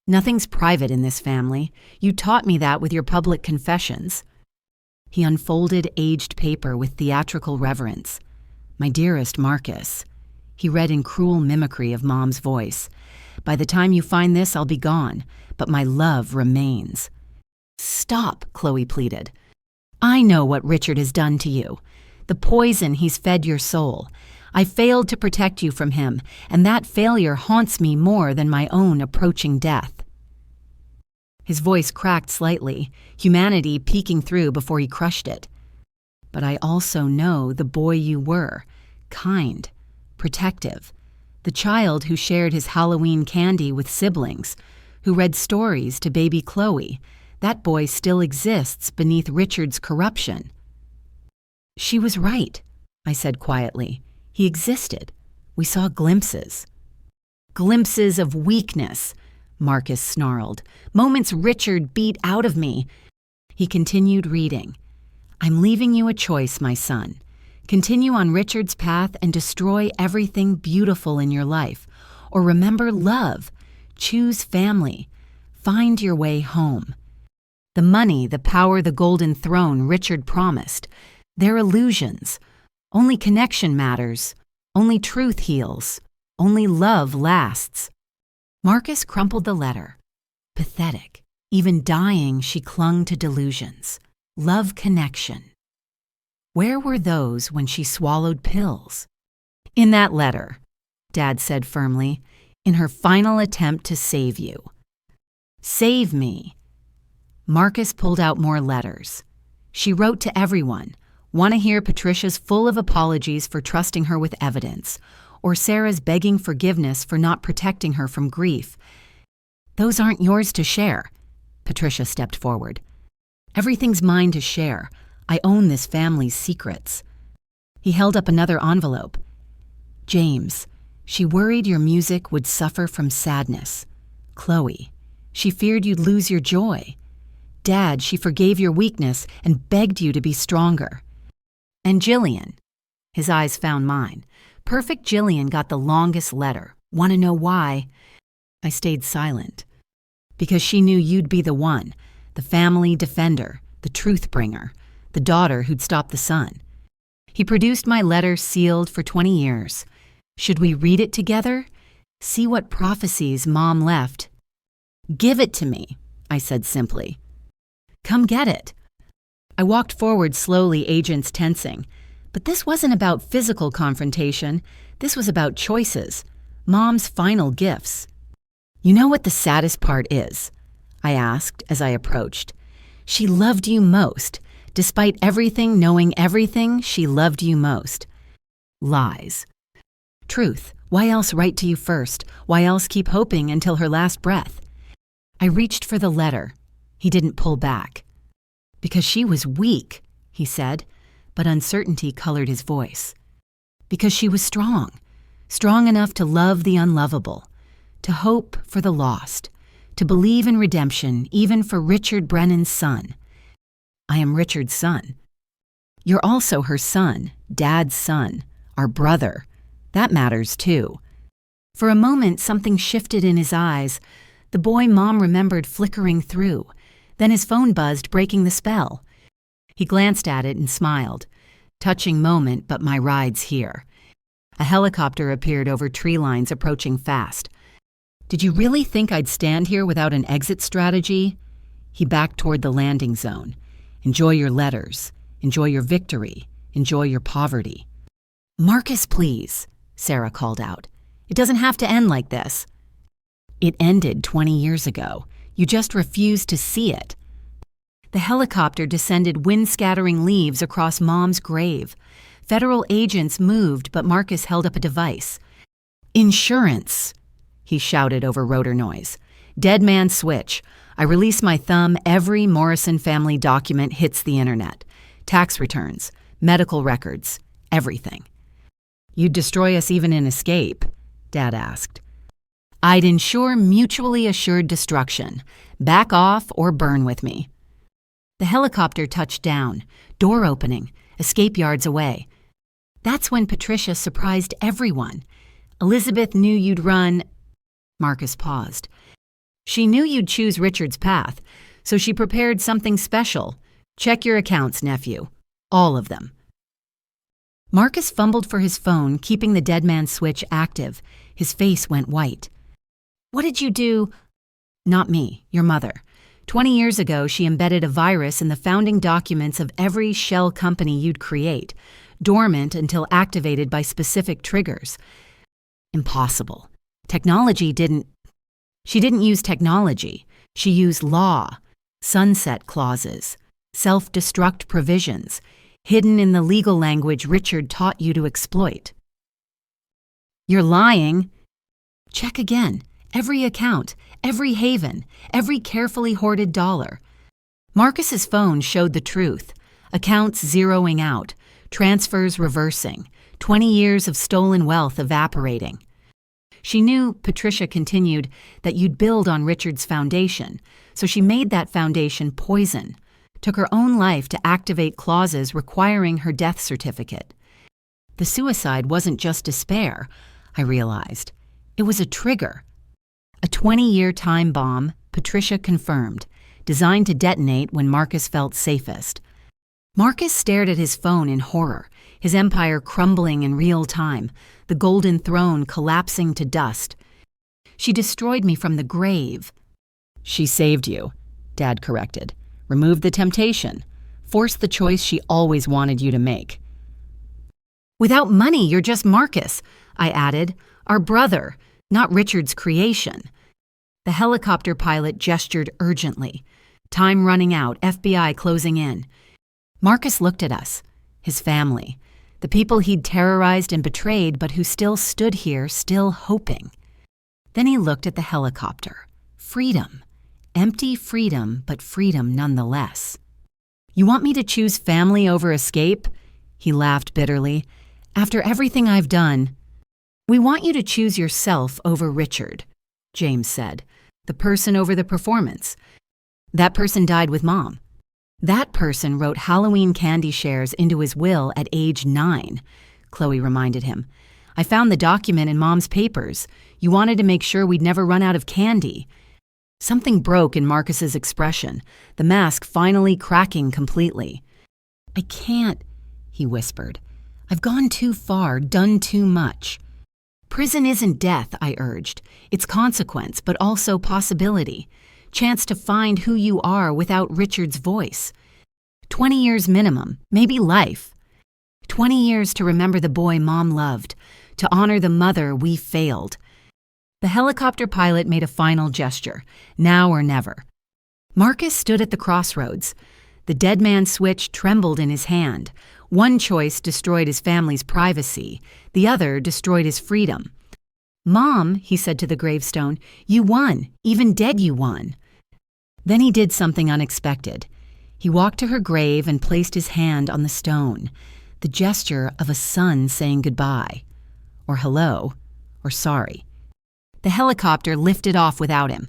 Nothing's private in this family. You taught me that with your public confessions. He unfolded aged paper with theatrical reverence. My dearest Marcus. He read in cruel mimicry of Mom's voice. By the time you find this, I'll be gone, but my love remains. Stop, Chloe pleaded. I know what Richard has done to you. The poison he's fed your soul. I failed to protect you from him, and that failure haunts me more than my own approaching death. His voice cracked slightly, humanity peeking through before he crushed it. But I also know the boy you were, kind, protective, the child who shared his Halloween candy with siblings, who read stories to baby Chloe. That boy still exists beneath Richard's corruption. She was right, I said quietly. He existed. We saw glimpses. Glimpses of weakness, Marcus snarled. Moments Richard beat out of me. He continued reading. I'm leaving you a choice, my son. Continue on Richard's path and destroy everything beautiful in your life. Or remember love. Choose family. Find your way home. The money, the power, the golden throne Richard promised. They're illusions. Only connection matters. Only truth heals. Only love lasts. Marcus crumpled the letter. Pathetic. Even dying, she clung to delusions. Love connection. Where were those when she swallowed pills? In that letter, Dad said firmly, in her final attempt to save you. Save me. Marcus pulled out more letters. She wrote to everyone. Want to hear Patricia's full of apologies for trusting her with evidence, or Sarah's begging forgiveness for not protecting her from grief. Those aren't yours to share. Patricia stepped forward. Everything's mine to share. I own this family's secrets. He held up another envelope. James, she worried your music would suffer from sadness. Chloe, she feared you'd lose your joy. Dad, she forgave your weakness and begged you to be stronger. And Gillian. His eyes found mine. Perfect Gillian got the longest letter. Want to know why? I stayed silent. Because she knew you'd be the one, the family defender, the truth bringer, the daughter who'd stop the sun. He produced my letter sealed for 20 years. Should we read it together? See what prophecies Mom left? Give it to me, I said simply. Come get it. I walked forward slowly, agents tensing. But this wasn't about physical confrontation. This was about choices. Mom's final gifts. You know what the saddest part is? I asked as I approached. She loved you most. Despite everything, knowing everything, she loved you most. Lies. Truth. Why else write to you first? Why else keep hoping until her last breath? I reached for the letter. He didn't pull back. Because she was weak, he said, but uncertainty colored his voice. Because she was strong. Strong enough to love the unlovable, to hope for the lost, to believe in redemption even for Richard Brennan's son. I am Richard's son. You're also her son, Dad's son, our brother. That matters too. For a moment, something shifted in his eyes. The boy Mom remembered flickering through. Then his phone buzzed, breaking the spell. He glanced at it and smiled. Touching moment, but my ride's here. A helicopter appeared over tree lines, approaching fast. Did you really think I'd stand here without an exit strategy? He backed toward the landing zone. Enjoy your letters. Enjoy your victory. Enjoy your poverty. Marcus, please, Sarah called out. It doesn't have to end like this. It ended 20 years ago. You just refused to see it. The helicopter descended wind-scattering leaves across Mom's grave. Federal agents moved, but Marcus held up a device. Insurance, he shouted over rotor noise. Dead man switch. I release my thumb, every Morrison family document hits the internet. Tax returns, medical records, everything. You'd destroy us even in escape, Dad asked. I'd ensure mutually assured destruction. Back off or burn with me. The helicopter touched down, door opening, escape yards away. That's when Patricia surprised everyone. Elizabeth knew you'd run. Marcus paused. She knew you'd choose Richard's path, so she prepared something special. Check your accounts, nephew. All of them. Marcus fumbled for his phone, keeping the dead man switch active. His face went white. What did you do? Not me, your mother. 20 years ago, she embedded a virus in the founding documents of every shell company you'd create, dormant until activated by specific triggers. Impossible. Technology didn't... She didn't use technology. She used law, sunset clauses, self-destruct provisions, hidden in the legal language Richard taught you to exploit. You're lying. Check again. Every account, every haven, every carefully hoarded dollar. Marcus's phone showed the truth. Accounts zeroing out, transfers reversing, 20 years of stolen wealth evaporating. She knew, Patricia continued, that you'd build on Richard's foundation, so she made that foundation poison, took her own life to activate clauses requiring her death certificate. The suicide wasn't just despair, I realized. It was a trigger. A 20-year time bomb, Patricia confirmed, designed to detonate when Marcus felt safest. Marcus stared at his phone in horror, his empire crumbling in real time, the golden throne collapsing to dust. She destroyed me from the grave. She saved you, Dad corrected. Removed the temptation. Forced the choice she always wanted you to make. Without money, you're just Marcus, I added. Our brother, not Richard's creation. The helicopter pilot gestured urgently. Time running out, FBI closing in. Marcus looked at us, his family, the people he'd terrorized and betrayed but who still stood here, still hoping. Then he looked at the helicopter. Freedom. Empty freedom, but freedom nonetheless. You want me to choose family over escape? He laughed bitterly. After everything I've done, we want you to choose yourself over Richard, James said. The person over the performance. That person died with Mom. That person wrote Halloween candy shares into his will at age 9, Chloe reminded him. I found the document in Mom's papers. You wanted to make sure we'd never run out of candy. Something broke in Marcus's expression, the mask finally cracking completely. I can't, he whispered. I've gone too far, done too much. Prison isn't death, I urged. It's consequence, but also possibility. Chance to find who you are without Richard's voice. 20 years minimum, maybe life. 20 years to remember the boy Mom loved, to honor the mother we failed. The helicopter pilot made a final gesture, now or never. Marcus stood at the crossroads. The dead man's switch trembled in his hand. One choice destroyed his family's privacy, the other destroyed his freedom. Mom, he said to the gravestone, you won, even dead you won. Then he did something unexpected. He walked to her grave and placed his hand on the stone. the gesture of a son saying goodbye, or hello, or sorry. The helicopter lifted off without him.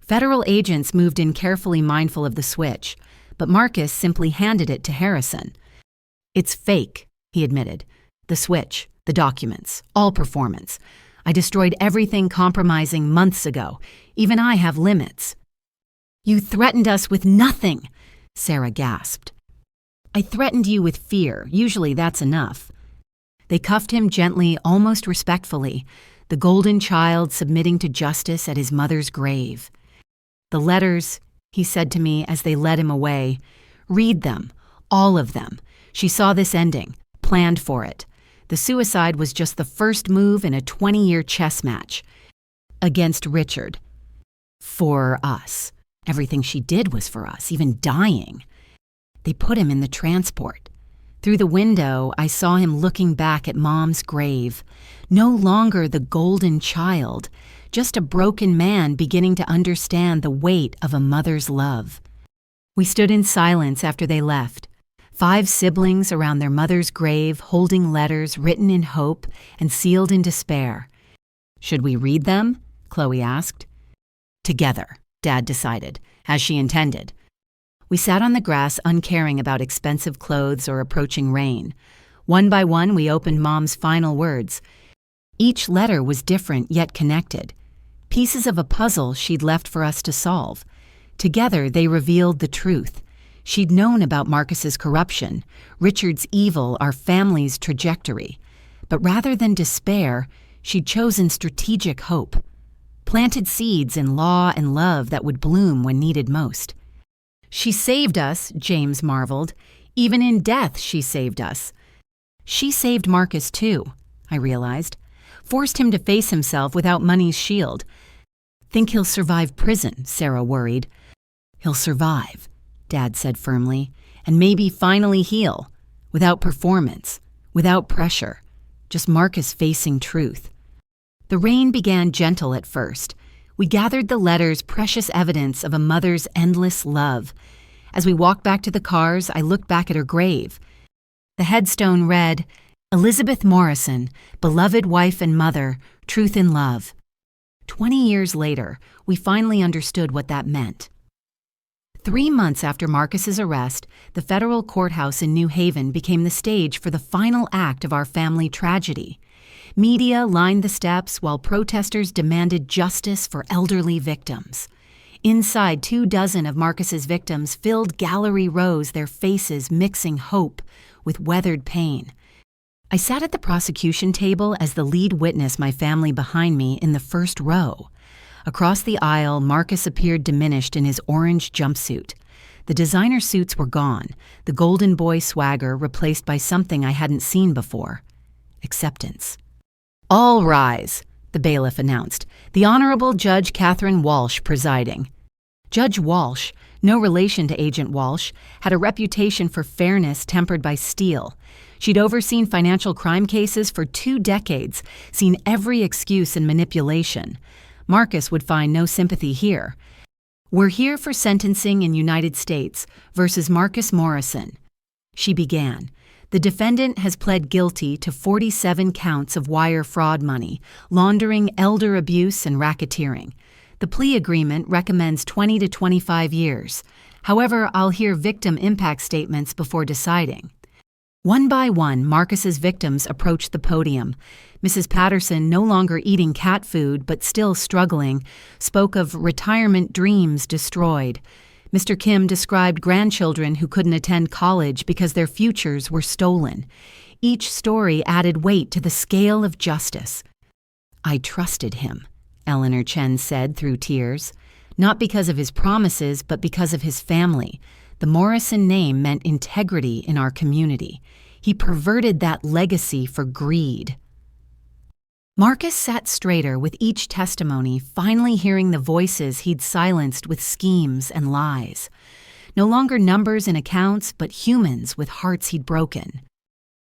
Federal agents moved in carefully, mindful of the switch, but Marcus simply handed it to Harrison. "It's fake," he admitted. "The switch, the documents, all performance. I destroyed everything compromising months ago. Even I have limits." "You threatened us with nothing," Sarah gasped. "I threatened you with fear. Usually that's enough." They cuffed him gently, almost respectfully, the golden child submitting to justice at his mother's grave. "The letters," he said to me as they led him away. "Read them, all of them. She saw this ending, planned for it. The suicide was just the first move in a 20-year chess match. Against Richard. For us. Everything she did was for us, even dying. They put him in the transport. Through the window, I saw him looking back at Mom's grave. No longer the golden child, just a broken man beginning to understand the weight of a mother's love." We stood in silence after they left. 5 siblings around their mother's grave, holding letters written in hope and sealed in despair. "Should we read them?" Chloe asked. "Together," Dad decided, as she intended. We sat on the grass, uncaring about expensive clothes or approaching rain. One by one, we opened Mom's final words. Each letter was different yet connected. Pieces of a puzzle she'd left for us to solve. Together, they revealed the truth. She'd known about Marcus's corruption, Richard's evil, our family's trajectory. But rather than despair, she'd chosen strategic hope. Planted seeds in law and love that would bloom when needed most. "She saved us," James marveled. "Even in death, she saved us." She saved Marcus too, I realized. Forced him to face himself without money's shield. "Think he'll survive prison," Sarah worried. "He'll survive," Dad said firmly, "and maybe finally heal. Without performance, without pressure. Just Marcus facing truth." The rain began gentle at first. We gathered the letters, precious evidence of a mother's endless love. As we walked back to the cars, I looked back at her grave. The headstone read, "Elizabeth Morrison, beloved wife and mother, truth in love." 20 years later, we finally understood what that meant. 3 months after Marcus's arrest, the federal courthouse in New Haven became the stage for the final act of our family tragedy. Media lined the steps while protesters demanded justice for elderly victims. Inside, 24 of Marcus's victims filled gallery rows, their faces mixing hope with weathered pain. I sat at the prosecution table as the lead witness, my family behind me, in the first row. Across the aisle, Marcus appeared diminished in his orange jumpsuit. The designer suits were gone, the golden boy swagger replaced by something I hadn't seen before. Acceptance. "All rise," the bailiff announced, the Honorable Judge Catherine Walsh presiding. Judge Walsh, no relation to Agent Walsh, had a reputation for fairness tempered by steel. She'd overseen financial crime cases for 2 decades, seen every excuse and manipulation. Marcus would find no sympathy here. "We're here for sentencing in United States versus Marcus Morrison," she began. "The defendant has pled guilty to 47 counts of wire fraud money, laundering, elder abuse, and racketeering. The plea agreement recommends 20 to 25 years. However, I'll hear victim impact statements before deciding." One by one, Marcus's victims approached the podium. Mrs. Patterson, no longer eating cat food but still struggling, spoke of retirement dreams destroyed. Mr. Kim described grandchildren who couldn't attend college because their futures were stolen. Each story added weight to the scale of justice. "I trusted him," Eleanor Chen said through tears. "Not because of his promises, but because of his family. The Morrison name meant integrity in our community. He perverted that legacy for greed." Marcus sat straighter with each testimony, finally hearing the voices he'd silenced with schemes and lies. No longer numbers and accounts, but humans with hearts he'd broken.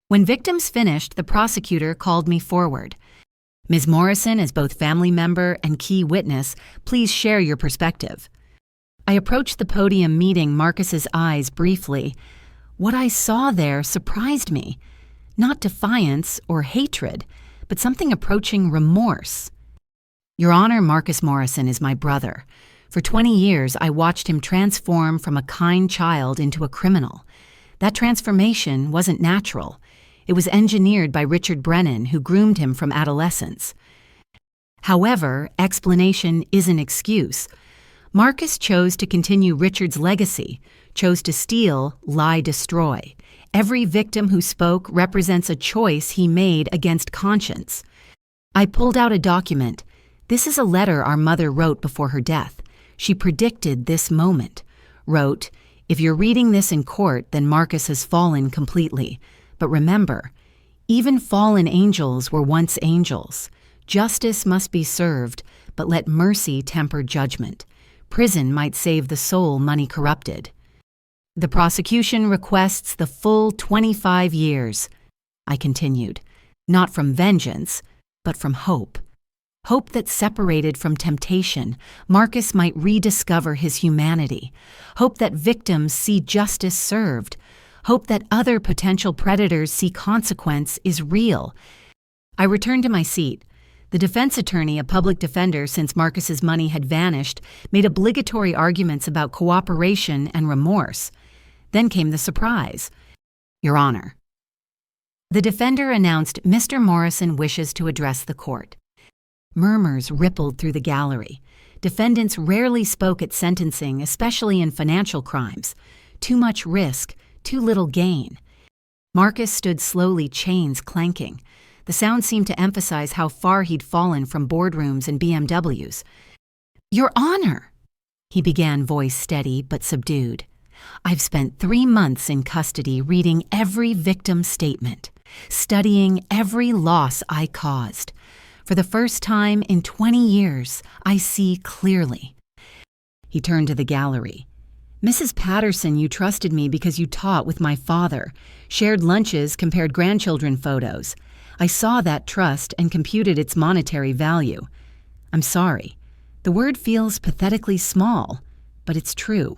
When victims finished, the prosecutor called me forward. "Ms. Morrison, as both family member and key witness, please share your perspective." I approached the podium, meeting Marcus's eyes briefly. What I saw there surprised me. Not defiance or hatred, but something approaching remorse. Your Honor, Marcus Morrison is my brother. For 20 years, I watched him transform from a kind child into a criminal. That transformation wasn't natural. It was engineered by Richard Brennan, who groomed him from adolescence. However, explanation is an excuse. Marcus chose to continue Richard's legacy, chose to steal, lie, destroy. Every victim who spoke represents a choice he made against conscience. I pulled out a document. This is a letter our mother wrote before her death. She predicted this moment. Wrote, "If you're reading this in court, then Marcus has fallen completely. But remember, even fallen angels were once angels. Justice must be served, but let mercy temper judgment. Prison might save the soul money corrupted." The prosecution requests the full 25 years. I continued, not from vengeance, but from hope. Hope that separated from temptation, Marcus might rediscover his humanity. Hope that victims see justice served. Hope that other potential predators see consequence is real. I returned to my seat. The defense attorney, a public defender since Marcus's money had vanished, made obligatory arguments about cooperation and remorse. Then came the surprise. Your Honor. The defender announced Mr. Morrison wishes to address the court. Murmurs rippled through the gallery. Defendants rarely spoke at sentencing, especially in financial crimes. Too much risk, too little gain. Marcus stood slowly, chains clanking. The sound seemed to emphasize how far he'd fallen from boardrooms and BMWs. Your Honor, he began, voice steady but subdued. I've spent 3 months in custody reading every victim's statement, studying every loss I caused. For the first time in 20 years, I see clearly. He turned to the gallery. Mrs. Patterson, you trusted me because you taught with my father, shared lunches, compared grandchildren photos. I saw that trust and computed its monetary value. I'm sorry. The word feels pathetically small, but it's true.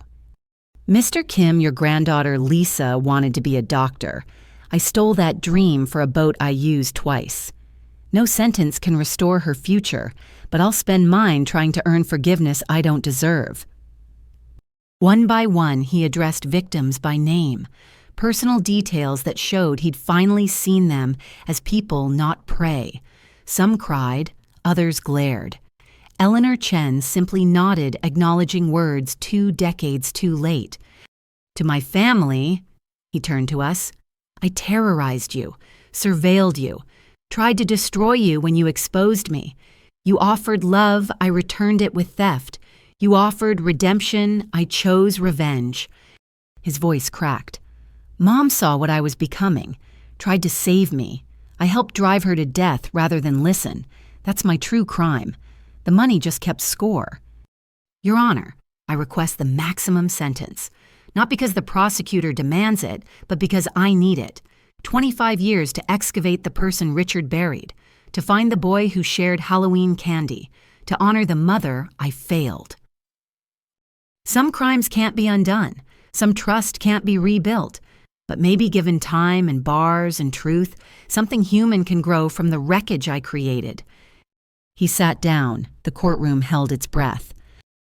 Mr. Kim, your granddaughter Lisa, wanted to be a doctor. I stole that dream for a boat I used twice. No sentence can restore her future, but I'll spend mine trying to earn forgiveness I don't deserve. One by one, he addressed victims by name, personal details that showed he'd finally seen them as people, not prey. Some cried, others glared. Eleanor Chen simply nodded, acknowledging words 2 decades too late. To my family, he turned to us, I terrorized you, surveilled you, tried to destroy you when you exposed me. You offered love, I returned it with theft. You offered redemption, I chose revenge. His voice cracked. Mom saw what I was becoming, tried to save me. I helped drive her to death rather than listen. That's my true crime. The money just kept score. Your Honor, I request the maximum sentence. Not because the prosecutor demands it, but because I need it. 25 years to excavate the person Richard buried, to find the boy who shared Halloween candy, to honor the mother I failed. Some crimes can't be undone. Some trust can't be rebuilt. But maybe given time and bars and truth, something human can grow from the wreckage I created. He sat down. The courtroom held its breath.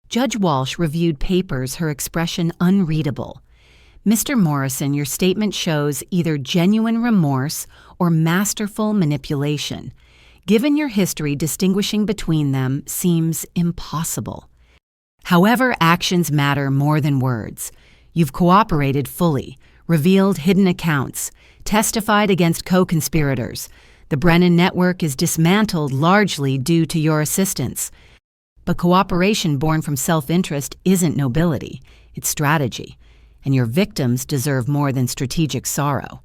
Judge Walsh reviewed papers, her expression unreadable. Mr. Morrison, your statement shows either genuine remorse or masterful manipulation. Given your history, distinguishing between them seems impossible. However, actions matter more than words. You've cooperated fully, revealed hidden accounts, testified against co-conspirators. The Brennan network is dismantled largely due to your assistance. But cooperation born from self-interest isn't nobility, it's strategy. And your victims deserve more than strategic sorrow.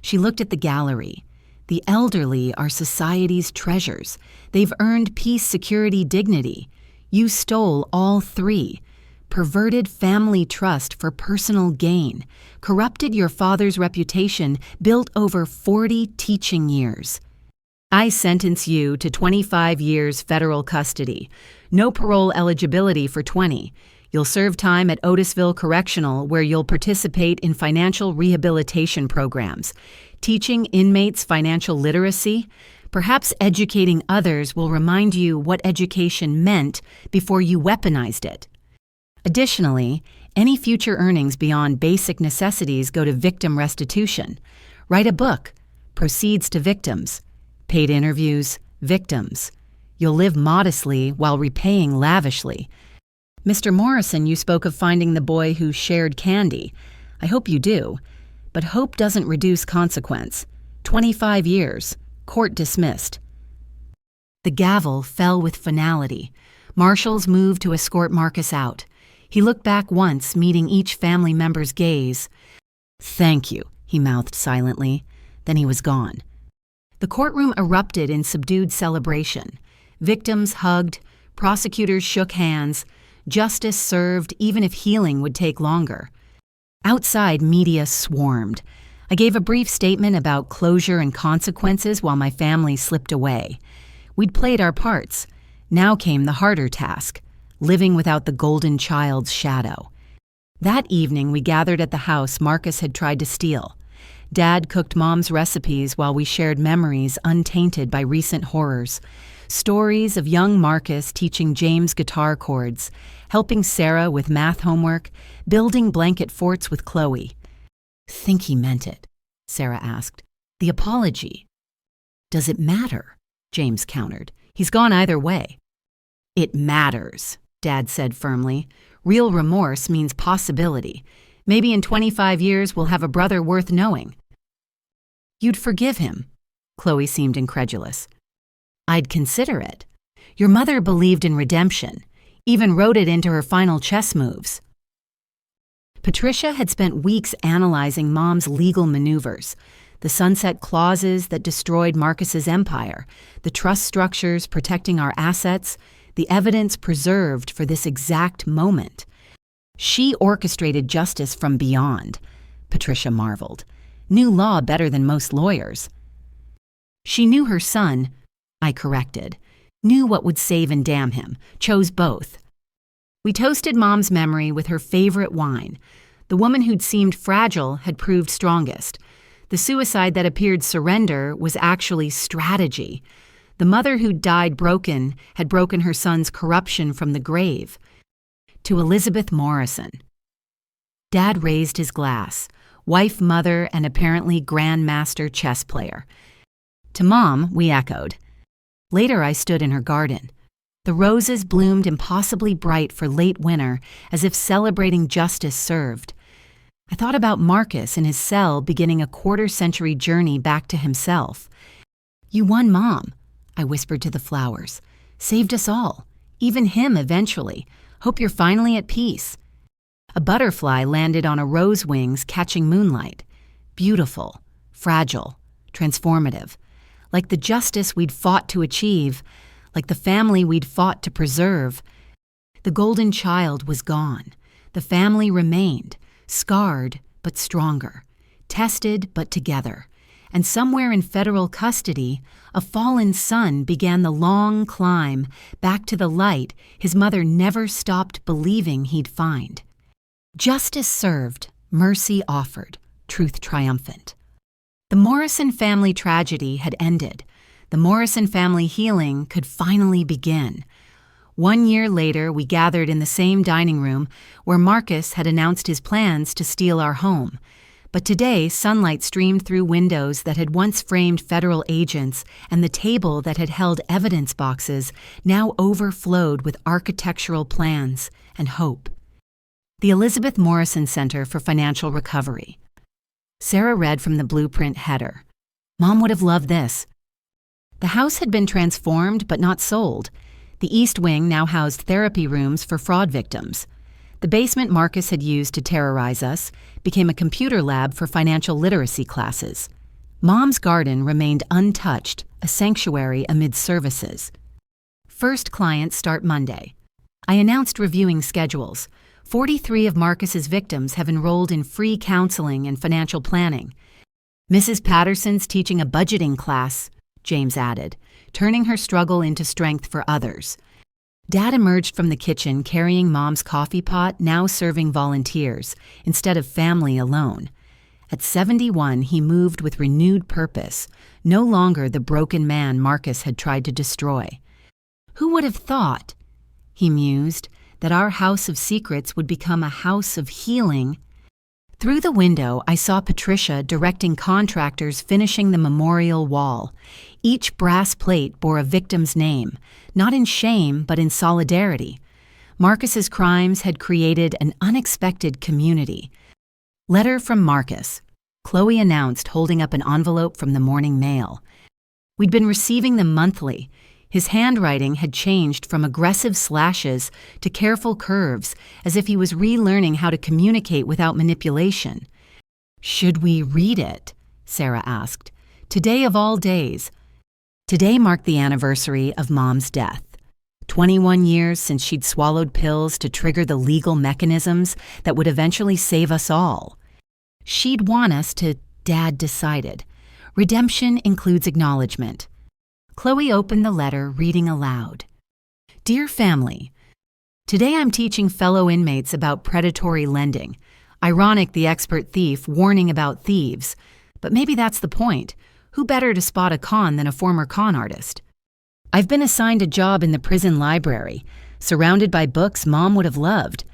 She looked at the gallery. The elderly are society's treasures. They've earned peace, security, dignity. You stole all 3. Perverted family trust for personal gain. Corrupted your father's reputation, built over 40 teaching years. I sentence you to 25 years federal custody. No parole eligibility for 20. You'll serve time at Otisville Correctional, where you'll participate in financial rehabilitation programs, teaching inmates financial literacy. Perhaps educating others will remind you what education meant before you weaponized it. Additionally, any future earnings beyond basic necessities go to victim restitution. Write a book, proceeds to victims. Paid interviews, victims. You'll live modestly while repaying lavishly. Mr. Morrison, you spoke of finding the boy who shared candy. I hope you do. But hope doesn't reduce consequence. 25 years. Court dismissed. The gavel fell with finality. Marshals moved to escort Marcus out. He looked back once, meeting each family member's gaze. "Thank you," he mouthed silently. Then he was gone. The courtroom erupted in subdued celebration. Victims hugged, prosecutors shook hands, justice served even if healing would take longer. Outside, media swarmed. I gave a brief statement about closure and consequences while my family slipped away. We'd played our parts. Now came the harder task, living without the golden child's shadow. That evening, we gathered at the house Marcus had tried to steal. Dad cooked Mom's recipes while we shared memories untainted by recent horrors. Stories of young Marcus teaching James guitar chords, helping Sarah with math homework, building blanket forts with Chloe. "Think he meant it?" Sarah asked. "The apology." "Does it matter?" James countered. "He's gone either way." "It matters," Dad said firmly. "Real remorse means possibility. Maybe in 25 years we'll have a brother worth knowing." "You'd forgive him?" Chloe seemed incredulous. "I'd consider it. Your mother believed in redemption, even wrote it into her final chess moves." Patricia had spent weeks analyzing Mom's legal maneuvers, the sunset clauses that destroyed Marcus's empire, the trust structures protecting our assets, the evidence preserved for this exact moment. She orchestrated justice from beyond, Patricia marveled. Knew law better than most lawyers. She knew her son, I corrected, knew what would save and damn him, chose both. We toasted Mom's memory with her favorite wine. The woman who'd seemed fragile had proved strongest. The suicide that appeared surrender was actually strategy. The mother who'd died broken had broken her son's corruption from the grave. To Elizabeth Morrison. Dad raised his glass, wife, mother, and apparently grandmaster chess player. To Mom, we echoed. Later I stood in her garden. The roses bloomed impossibly bright for late winter, as if celebrating justice served. I thought about Marcus in his cell beginning a quarter-century journey back to himself. "You won, Mom," I whispered to the flowers. "Saved us all, even him eventually. Hope you're finally at peace." A butterfly landed on a rose wings catching moonlight. Beautiful, fragile, transformative. Like the justice we'd fought to achieve, like the family we'd fought to preserve. The golden child was gone. The family remained, scarred but stronger, tested but together. And somewhere in federal custody, a fallen son began the long climb back to the light his mother never stopped believing he'd find. Justice served, mercy offered, truth triumphant. The Morrison family tragedy had ended. The Morrison family healing could finally begin. 1 year later, we gathered in the same dining room where Marcus had announced his plans to steal our home. But today, sunlight streamed through windows that had once framed federal agents, and the table that had held evidence boxes now overflowed with architectural plans and hope. The Elizabeth Morrison Center for Financial Recovery. Sarah read from the blueprint header. Mom would have loved this. The house had been transformed but not sold. The East Wing now housed therapy rooms for fraud victims. The basement Marcus had used to terrorize us became a computer lab for financial literacy classes. Mom's garden remained untouched, a sanctuary amid services. First clients start Monday. I announced reviewing schedules. 43 of Marcus's victims have enrolled in free counseling and financial planning. Mrs. Patterson's teaching a budgeting class, James added, turning her struggle into strength for others. Dad emerged from the kitchen carrying Mom's coffee pot, now serving volunteers, instead of family alone. At 71, he moved with renewed purpose, no longer the broken man Marcus had tried to destroy. Who would have thought, he mused, that our house of secrets would become a house of healing? Through the window, I saw Patricia directing contractors finishing the memorial wall. Each brass plate bore a victim's name, not in shame but in solidarity. Marcus's crimes had created an unexpected community. Letter from Marcus, Chloe announced, holding up an envelope from the morning mail. We'd been receiving them monthly. His handwriting had changed from aggressive slashes to careful curves, as if he was relearning how to communicate without manipulation. Should we read it? Sarah asked. Today of all days. Today marked the anniversary of Mom's death. 21 years since she'd swallowed pills to trigger the legal mechanisms that would eventually save us all. She'd want us to, Dad decided. Redemption includes acknowledgement. Chloe opened the letter, reading aloud. Dear family, today I'm teaching fellow inmates about predatory lending. Ironic the expert thief warning about thieves. But maybe that's the point. Who better to spot a con than a former con artist? I've been assigned a job in the prison library, surrounded by books Mom would have loved.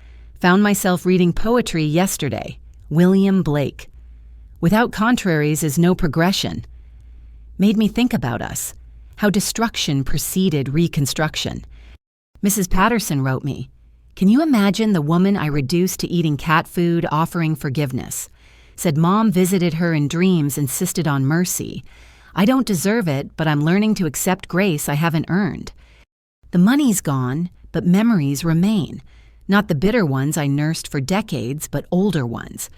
Found myself reading poetry yesterday. William Blake. Without contraries is no progression. Made me think about us. How destruction preceded reconstruction. Mrs. Patterson wrote me, can you imagine the woman I reduced to eating cat food offering forgiveness? Said Mom visited her in dreams, insisted on mercy. I don't deserve it, but I'm learning to accept grace I haven't earned. The money's gone, but memories remain. Not the bitter ones I nursed for decades, but older ones.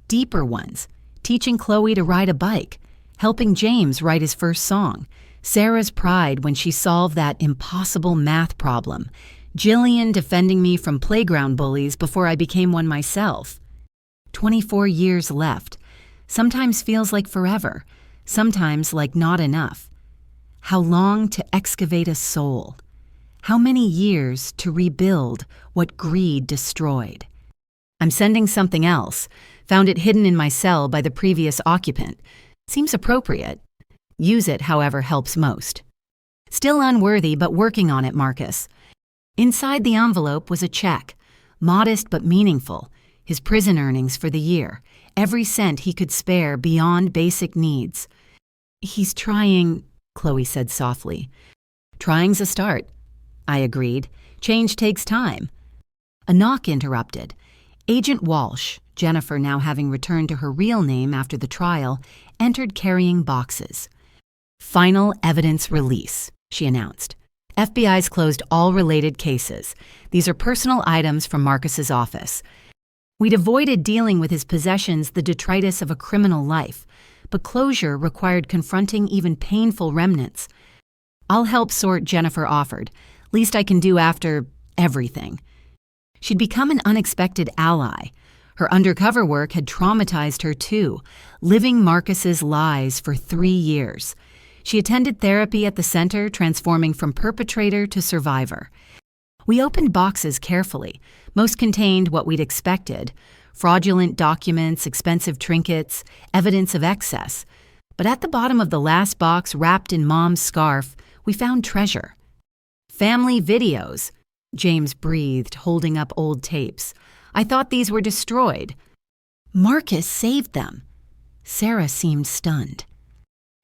Deeper ones. Teaching Chloe to ride a bike. Helping James write his first song. Sarah's pride when she solved that impossible math problem. Gillian defending me from playground bullies before I became one myself. 24 years left. Sometimes feels like forever. Sometimes like not enough. How long to excavate a soul? How many years to rebuild what greed destroyed? I'm sending something else. Found it hidden in my cell by the previous occupant. Seems appropriate. Use it, however, helps most. Still unworthy, but working on it, Marcus. Inside the envelope was a check, modest but meaningful, his prison earnings for the year, every cent he could spare beyond basic needs. He's trying, Chloe said softly. Trying's a start. I agreed. Change takes time. A knock interrupted. Agent Walsh, Jennifer now having returned to her real name after the trial, entered carrying boxes. Final evidence release, she announced. FBI's closed all related cases. These are personal items from Marcus's office. We'd avoided dealing with his possessions, the detritus of a criminal life, but closure required confronting even painful remnants. I'll help sort, Jennifer offered. Least I can do after everything. She'd become an unexpected ally. Her undercover work had traumatized her too, living Marcus's lies for 3 years. She attended therapy at the center, transforming from perpetrator to survivor. We opened boxes carefully. Most contained what we'd expected: fraudulent documents, expensive trinkets, evidence of excess. But at the bottom of the last box, wrapped in Mom's scarf, we found treasure. Family videos, James breathed, holding up old tapes. I thought these were destroyed. Marcus saved them. Sarah seemed stunned.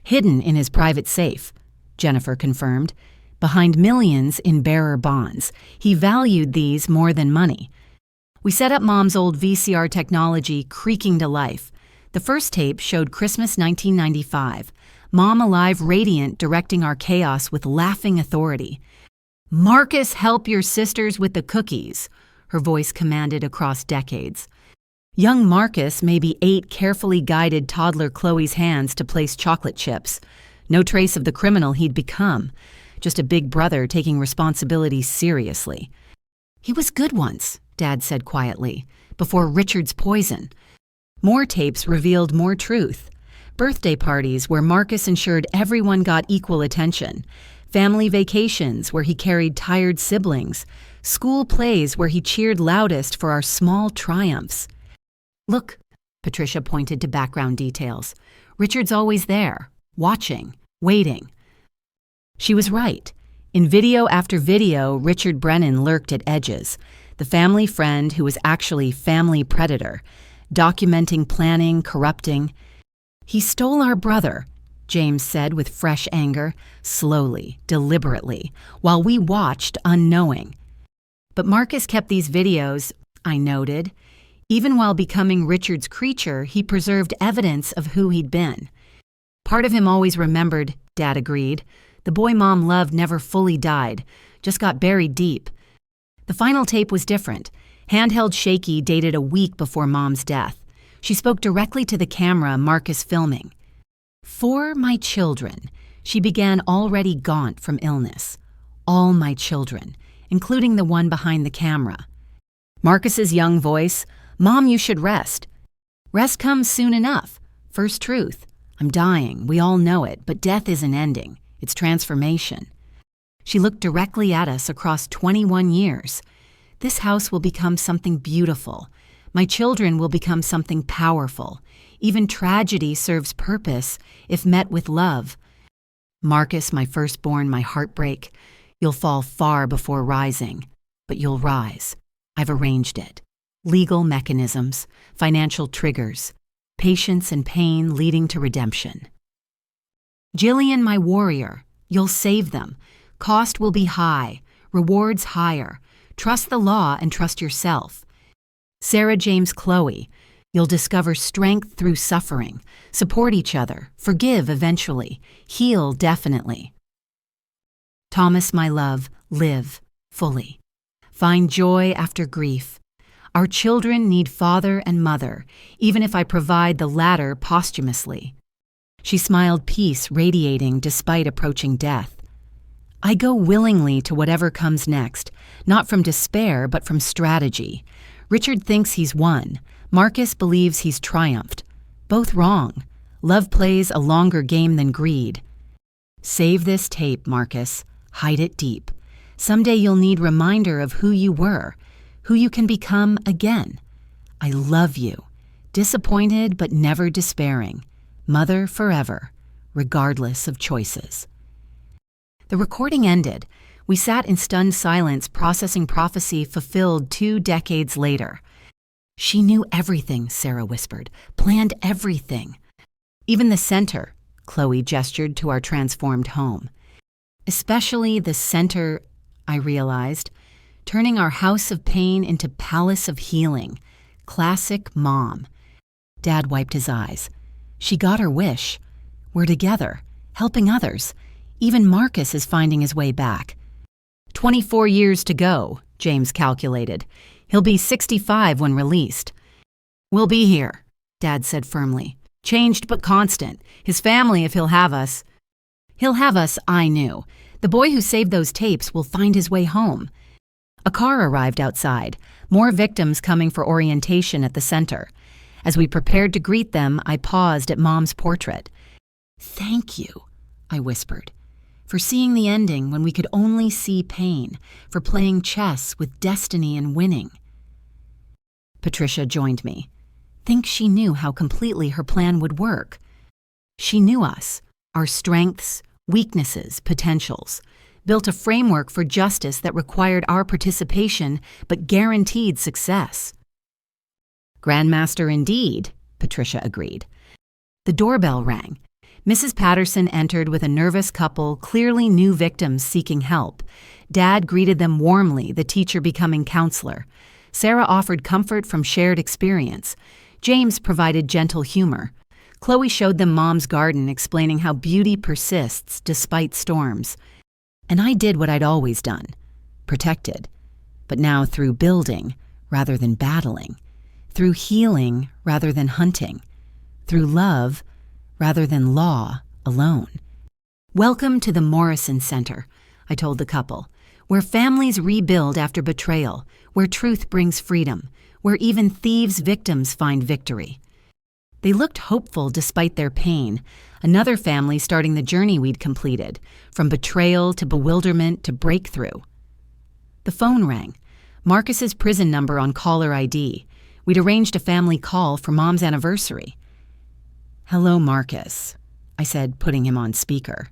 Hidden in his private safe, Jennifer confirmed, behind millions in bearer bonds. He valued these more than money. We set up Mom's old VCR technology creaking to life. The first tape showed Christmas 1995, Mom alive, radiant, directing our chaos with laughing authority. Marcus, help your sisters with the cookies, her voice commanded across decades. Young Marcus maybe ate carefully guided toddler Chloe's hands to place chocolate chips. No trace of the criminal he'd become, just a big brother taking responsibility seriously. He was good once, Dad said quietly, before Richard's poison. More tapes revealed more truth. Birthday parties where Marcus ensured everyone got equal attention. family vacations where he carried tired siblings, school plays where he cheered loudest for our small triumphs. Look, Patricia pointed to background details. Richard's always there, watching, waiting. She was right. In video after video, Richard Brennan lurked at edges, the family friend who was actually family predator, documenting planning, corrupting. He stole our brother, James said with fresh anger, slowly, deliberately, while we watched unknowing. But Marcus kept these videos, I noted. Even while becoming Richard's creature, he preserved evidence of who he'd been. Part of him always remembered, Dad agreed. The boy Mom loved never fully died, just got buried deep. The final tape was different. Handheld shaky, dated a week before Mom's death. She spoke directly to the camera Marcus filming. For my children, she began, already gaunt from illness. All my children, including the one behind the camera. Marcus's young voice, Mom, you should rest. Rest comes soon enough. First truth. I'm dying, we all know it, but death isn't ending. It's transformation. She looked directly at us across 21 years. This house will become something beautiful. My children will become something powerful. Even tragedy serves purpose if met with love. Marcus, my firstborn, my heartbreak. You'll fall far before rising, but you'll rise. I've arranged it. Legal mechanisms, financial triggers, patience and pain leading to redemption. Gillian, my warrior, you'll save them. Cost will be high, rewards higher. Trust the law and trust yourself. Sarah James Chloe, you'll discover strength through suffering. Support each other, forgive eventually, heal definitely. Thomas, my love, live fully. Find joy after grief. Our children need father and mother, even if I provide the latter posthumously. She smiled, peace radiating despite approaching death. I go willingly to whatever comes next, not from despair but from strategy. Richard thinks he's won. Marcus believes he's triumphed. Both wrong. Love plays a longer game than greed. Save this tape, Marcus. Hide it deep. Someday you'll need reminder of who you were, who you can become again. I love you. Disappointed but never despairing. Mother forever, regardless of choices. The recording ended. We sat in stunned silence, processing prophecy fulfilled 2 decades later. She knew everything, Sarah whispered, planned everything. Even the center, Chloe gestured to our transformed home. Especially the center, I realized, turning our house of pain into palace of healing. Classic Mom. Dad wiped his eyes. She got her wish. We're together, helping others. Even Marcus is finding his way back. 24 years to go, James calculated. He'll be 65 when released. We'll be here, Dad said firmly. Changed but constant. His family, if he'll have us. He'll have us, I knew. The boy who saved those tapes will find his way home. A car arrived outside, more victims coming for orientation at the center. As we prepared to greet them, I paused at Mom's portrait. Thank you, I whispered, for seeing the ending when we could only see pain, for playing chess with destiny and winning. Patricia joined me. Think she knew how completely her plan would work. She knew us, our strengths, weaknesses, potentials, built a framework for justice that required our participation but guaranteed success. Grandmaster indeed, Patricia agreed. The doorbell rang. Mrs. Patterson entered with a nervous couple, clearly new victims seeking help. Dad greeted them warmly, the teacher becoming counselor. Sarah offered comfort from shared experience. James provided gentle humor. Chloe showed them Mom's garden, explaining how beauty persists despite storms. And I did what I'd always done, protected, but now through building rather than battling, through healing rather than hunting, through love rather than law alone. Welcome to the Morrison Center, I told the couple, where families rebuild after betrayal, where truth brings freedom, where even thieves' victims find victory. They looked hopeful despite their pain, another family starting the journey we'd completed, from betrayal to bewilderment to breakthrough. The phone rang. Marcus's prison number on caller ID. We'd arranged a family call for Mom's anniversary. "Hello, Marcus," I said, putting him on speaker.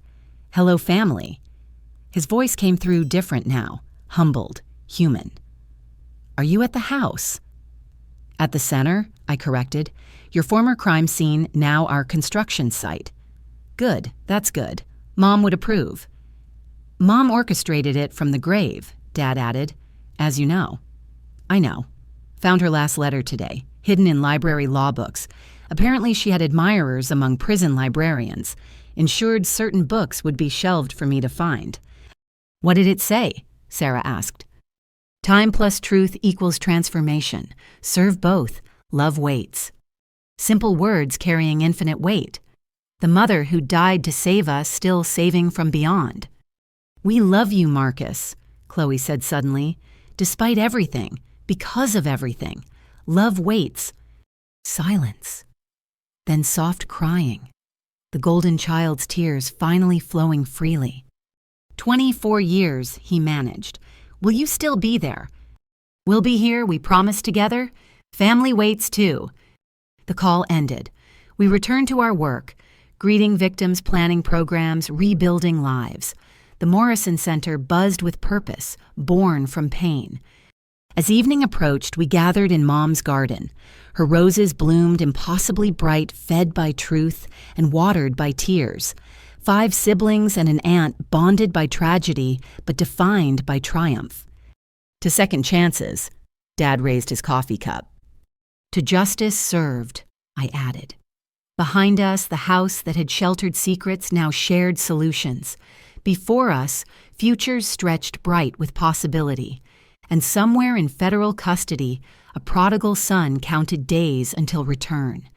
"Hello, family." His voice came through different now, humbled, human. "Are you at the house?" "At the center," I corrected. "Your former crime scene, now our construction site." "Good, that's good. Mom would approve." "Mom orchestrated it from the grave," Dad added. "As you know." "I know. Found her last letter today, hidden in library law books. Apparently she had admirers among prison librarians, ensured certain books would be shelved for me to find." "What did it say?" Sarah asked. "Time plus truth equals transformation. Serve both. Love waits." Simple words carrying infinite weight. The mother who died to save us still saving from beyond. "We love you, Marcus," Chloe said suddenly. "Despite everything, because of everything. Love waits." Silence. Then soft crying. The golden child's tears finally flowing freely. 24 years, he managed. "Will you still be there?" "We'll be here, we promised together. Family waits too." The call ended. We returned to our work, greeting victims, planning programs, rebuilding lives. The Morrison Center buzzed with purpose, born from pain. As evening approached, we gathered in Mom's garden. Her roses bloomed impossibly bright, fed by truth and watered by tears. 5 siblings and an aunt bonded by tragedy, but defined by triumph. "To second chances," Dad raised his coffee cup. "To justice served," I added. Behind us, the house that had sheltered secrets now shared solutions. Before us, futures stretched bright with possibility. And somewhere in federal custody, a prodigal son counted days until return.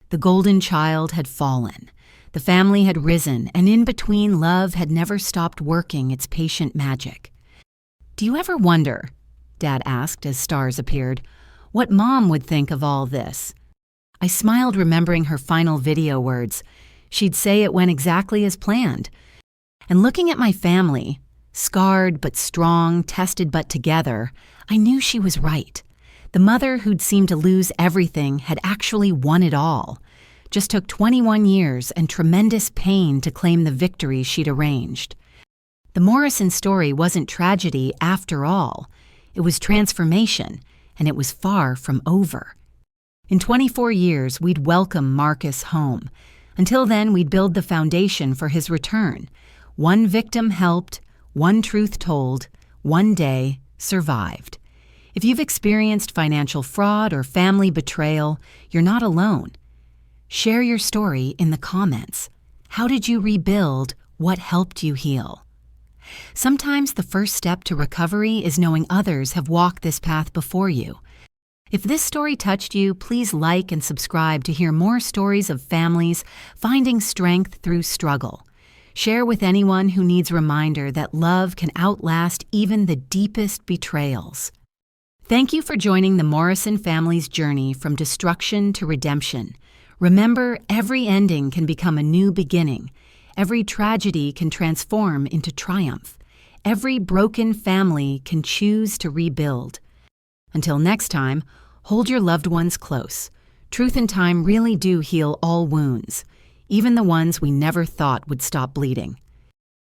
The golden child had fallen. The family had risen, and in between, love had never stopped working its patient magic. "Do you ever wonder," Dad asked as stars appeared, "what Mom would think of all this?" I smiled, remembering her final video words. She'd say it went exactly as planned. And looking at my family, scarred but strong, tested but together, I knew she was right. The mother who'd seemed to lose everything had actually won it all. Just took 21 years and tremendous pain to claim the victory she'd arranged. The Morrison story wasn't tragedy after all. It was transformation, and it was far from over. In 24 years, we'd welcome Marcus home. Until then, we'd build the foundation for his return. One victim helped, one truth told, one day survived. If you've experienced financial fraud or family betrayal, you're not alone. Share your story in the comments. How did you rebuild? What helped you heal? Sometimes the first step to recovery is knowing others have walked this path before you. If this story touched you, please like and subscribe to hear more stories of families finding strength through struggle. Share with anyone who needs a reminder that love can outlast even the deepest betrayals. Thank you for joining the Morrison family's journey from destruction to redemption. Remember, every ending can become a new beginning. Every tragedy can transform into triumph. Every broken family can choose to rebuild. Until next time, hold your loved ones close. Truth and time really do heal all wounds, even the ones we never thought would stop bleeding.